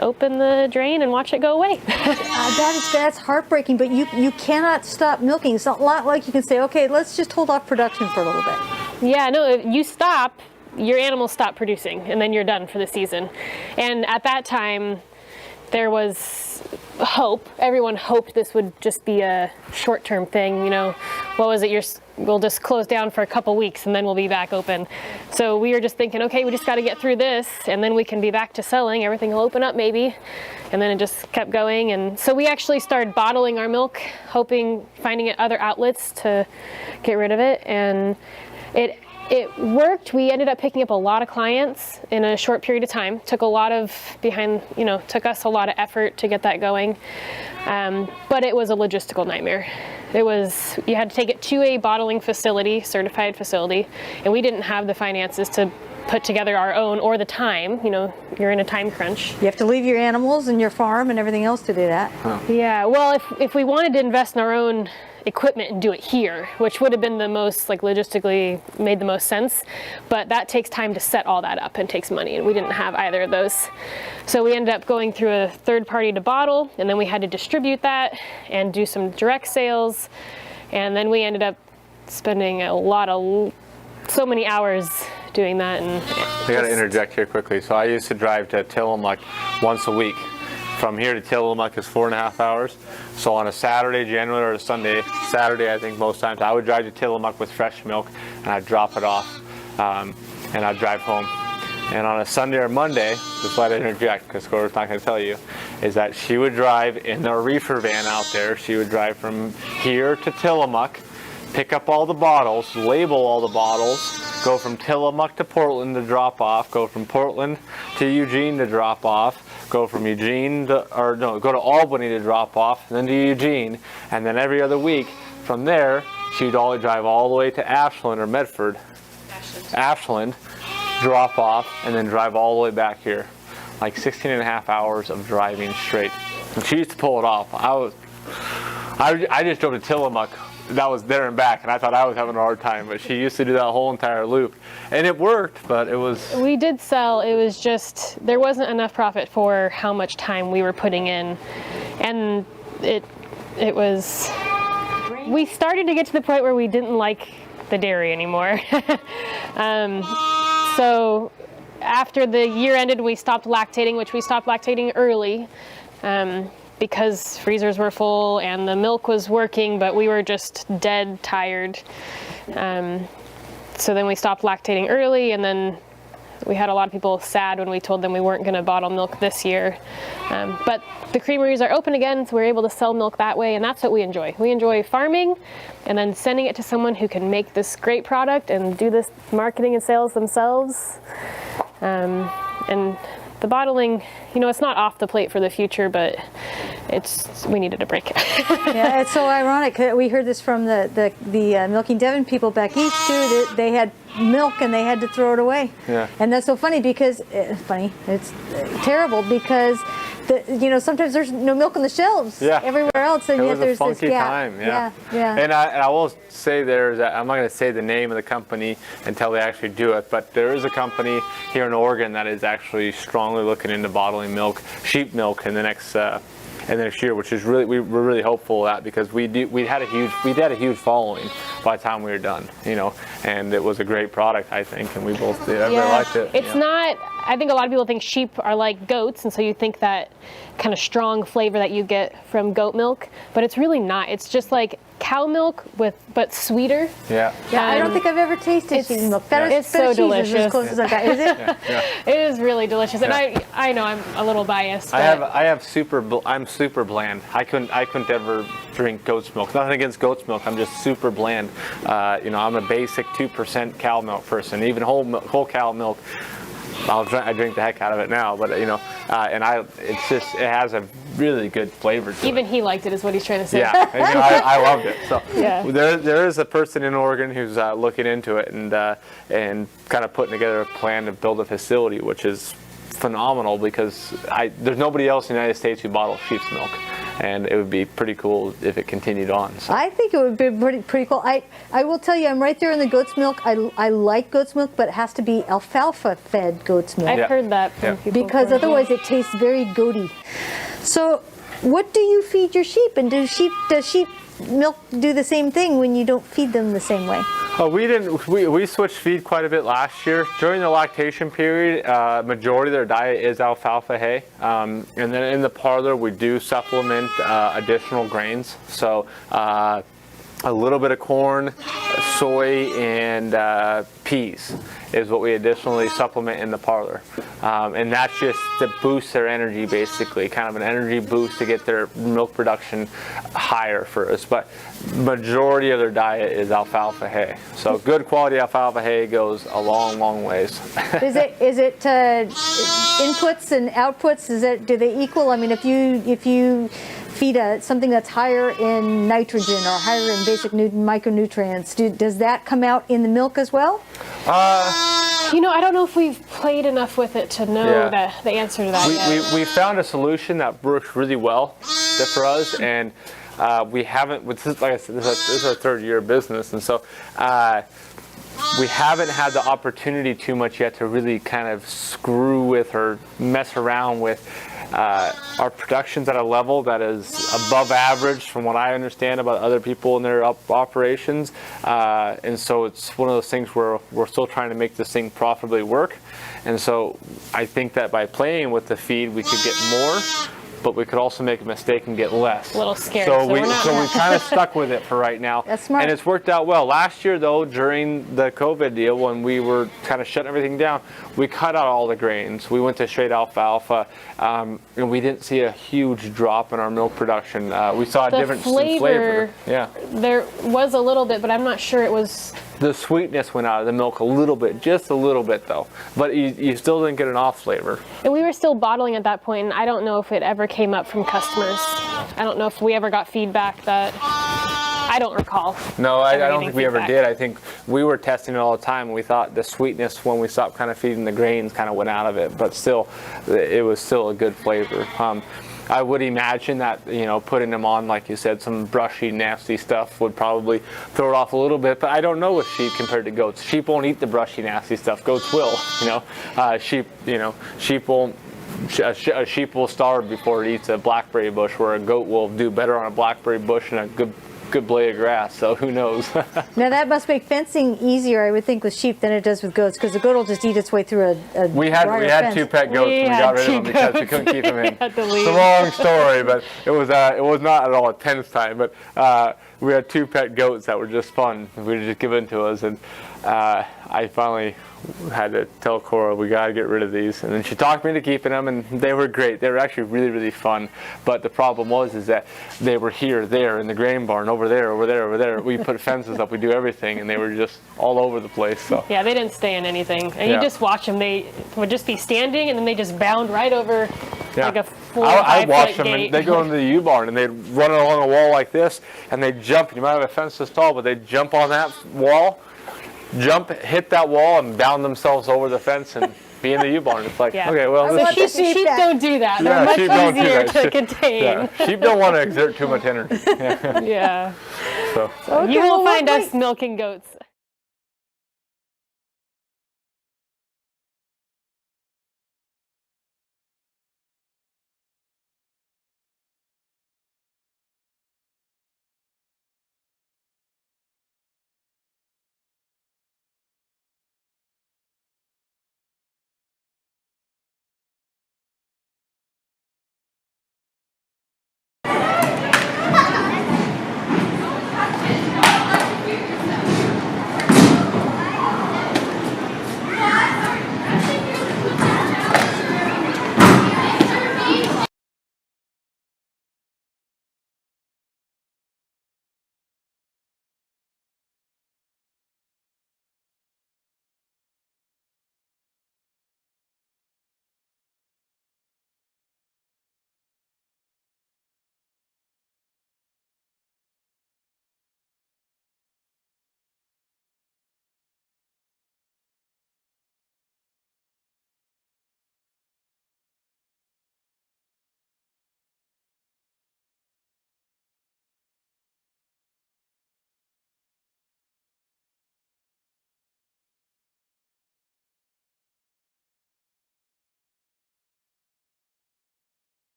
open the drain and watch it go away. That's heartbreaking, but you cannot stop milking. It's not like you can say, okay, let's just hold off production for a little bit. Yeah, no, if you stop, your animals stop producing, and then you're done for the season. And at that time, there was hope. Everyone hoped this would just be a short-term thing. You know, what was it? We'll just close down for a couple weeks, and then we'll be back open. So we were just thinking, okay, we just got to get through this, and then we can be back to selling. Everything will open up maybe. And then it just kept going. And so we actually started bottling our milk, finding other outlets to get rid of it. And it worked. We ended up picking up a lot of clients in a short period of time. Took us a lot of effort to get that going. But it was a logistical nightmare. You had to take it to a bottling facility, certified facility, and we didn't have the finances to put together our own, or the time. You know, you're in a time crunch. You have to leave your animals and your farm and everything else to do that. Huh. Yeah, well, if we wanted to invest in our own equipment and do it here, which would have been the most, logistically made the most sense, but that takes time to set all that up and takes money, and we didn't have either of those. So we ended up going through a third party to bottle, and then we had to distribute that and do some direct sales, and then we ended up spending so many hours doing that. And I got to interject here quickly. So I used to drive to Tillamook once a week. From here to Tillamook is 4.5 hours. So on a Saturday, generally, or a Sunday, Saturday I think most times, I would drive to Tillamook with fresh milk, and I'd drop it off, and I'd drive home. And on a Sunday or Monday, just let it interject because Cora's not going to tell you, is that she would drive in the reefer van out there. She would drive from here to Tillamook, pick up all the bottles, label all the bottles, go from Tillamook to Portland to drop off, go from Portland to Eugene to drop off, go from Eugene go to Albany to drop off, and then to Eugene, and then every other week from there, she'd drive all the way to Ashland or Medford, Ashland, drop off, and then drive all the way back here. Like 16.5 hours of driving straight. And she used to pull it off. I just drove to Tillamook. That was there and back, and I thought I was having a hard time, but she used to do that whole entire loop. And it worked, but it was... We did sell, it was just, there wasn't enough profit for how much time we were putting in. And it was... We started to get to the point where we didn't like the dairy anymore. So after the year ended, we stopped lactating, which we stopped lactating early. Because freezers were full and the milk was working, but we were just dead tired. So then we stopped lactating early, and then we had a lot of people sad when we told them we weren't going to bottle milk this year. But the creameries are open again, so we're able to sell milk that way, and that's what we enjoy. We enjoy farming and then sending it to someone who can make this great product and do this marketing and sales themselves. And the bottling, it's not off the plate for the future, but we needed a break. Yeah, it's so ironic. We heard this from the Milking Devon people back east too. That they had milk and they had to throw it away. Yeah. And that's so funny because it's terrible because sometimes there's no milk on the shelves everywhere else, and it yet was there's a funky this gap. time. Yeah. And I will say I'm not going to say the name of the company until they actually do it, but there is a company here in Oregon that is actually strongly looking into bottling milk, sheep milk, in the next year, which is really we're really hopeful of that, because we had a huge following by the time we were done, and it was a great product, I think, and we both did. Everybody liked it. It's not. I think a lot of people think sheep are like goats, and so you think that kind of strong flavor that you get from goat milk, but it's really not. It's just like cow milk but sweeter. Yeah. Yeah, I don't think I've ever tasted sheep milk. It's so delicious. Is as close as I got. Is it? It is really delicious, and I know I'm a little biased. I'm super bland. I couldn't ever drink goat's milk. Nothing against goat's milk. I'm just super bland. I'm a basic 2% cow milk person. Even whole cow milk, I drink the heck out of it now. But it has a really good flavor to it. Even he liked it, is what he's trying to say. Yeah, I loved it. So there is a person in Oregon who's looking into it and kind of putting together a plan to build a facility, which is phenomenal, because there's nobody else in the United States who bottles sheep's milk, and it would be pretty cool if it continued on. So. I think it would be pretty cool. I will tell you, I'm right there in the goat's milk. I like goat's milk, but it has to be alfalfa-fed goat's milk. I've heard that from people. Because otherwise it tastes very goaty. So what do you feed your sheep, and does sheep milk do the same thing when you don't feed them the same way? Oh, we didn't. We switched feed quite a bit last year. During the lactation period, majority of their diet is alfalfa hay, and then in the parlor we do supplement additional grains. So a little bit of corn, soy, and peas is what we additionally supplement in the parlor, and that's just to boost their energy, basically, kind of an energy boost to get their milk production higher for us. But majority of their diet is alfalfa hay. So good quality alfalfa hay goes a long ways. Is it inputs and outputs? Do they equal? I mean, if you feed something that's higher in nitrogen or higher in basic micronutrients, does that come out in the milk as well? I don't know if we've played enough with it to know the answer to that yet. We found a solution that works really well for us, and we haven't. Like I said, this is our third year of business, and so we haven't had the opportunity too much yet to really kind of screw with or mess around with. Our production's at a level that is above average from what I understand about other people in their operations, and so it's one of those things where we're still trying to make this thing profitably work, and so I think that by playing with the feed we could get more, but we could also make a mistake and get less. A little scared. So we kind of stuck with it for right now. That's smart. And it's worked out well. Last year, though, during the COVID deal, when we were kind of shutting everything down, we cut out all the grains. We went to straight alfalfa, and we didn't see a huge drop in our milk production. We saw a difference in flavor. Yeah. There was a little bit, but I'm not sure it was. The sweetness went out of the milk a little bit, just a little bit though. But you still didn't get an off flavor. And we were still bottling at that point, and I don't know if it ever came up from customers. I don't know if we ever got feedback that, I don't recall. No, I don't think we ever did. I think we were testing it all the time, and we thought the sweetness when we stopped kind of feeding the grains kind of went out of it, but still, it was still a good flavor. I would imagine that, putting them on, like you said, some brushy, nasty stuff would probably throw it off a little bit, but I don't know with sheep compared to goats. Sheep won't eat the brushy, nasty stuff. Goats will, sheep won't. A sheep will starve before it eats a blackberry bush, where a goat will do better on a blackberry bush and a good blade of grass, so who knows. Now that must make fencing easier, I would think, with sheep than it does with goats, because the goat will just eat its way through a We had 2 pet goats, and we got rid of them because we couldn't keep them in. It's a long story, but it was not at all a tense time, but we had 2 pet goats that were just fun. We were just given to us, and I finally had to tell Cora, we got to get rid of these. And then she talked me into keeping them, and they were great. They were actually really, really fun. But the problem is that they were here, there, in the grain barn, over there, over there, over there. We put fences up, we do everything, and they were just all over the place. So. Yeah, they didn't stay in anything. And you just watch them. They would just be standing, and then they just bound right over like a 4 or 5 I watch foot them, gate. and they go into the U-barn, and they run along a wall like this, and they jump. You might have a fence this tall, but they jump on that wall, hit that wall, and bound themselves over the fence and be in the U-barn. It's like, okay, well, so sheep don't do that. They're much easier to contain. Yeah. Sheep don't want to exert too much energy. Yeah. So you will find us milking goats.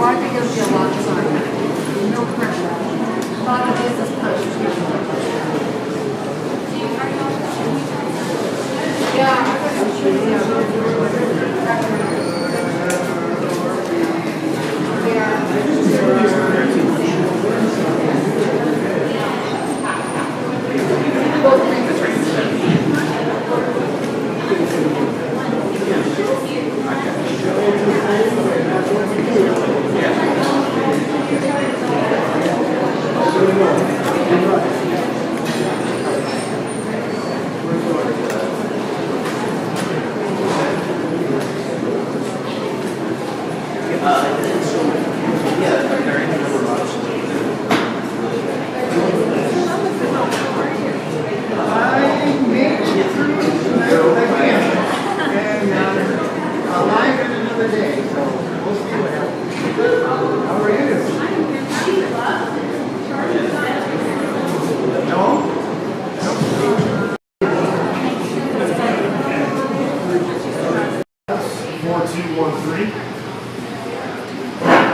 I think it'll be a lot of time. No pressure. A lot of this is pressure.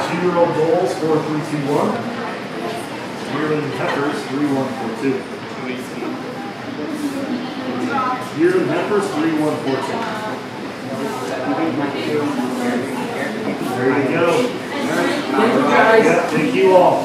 Two-year-old bulls, 4321. Yearling heifers, 3142. Yearling heifers, 3142. There you go. Yeah, thank you all.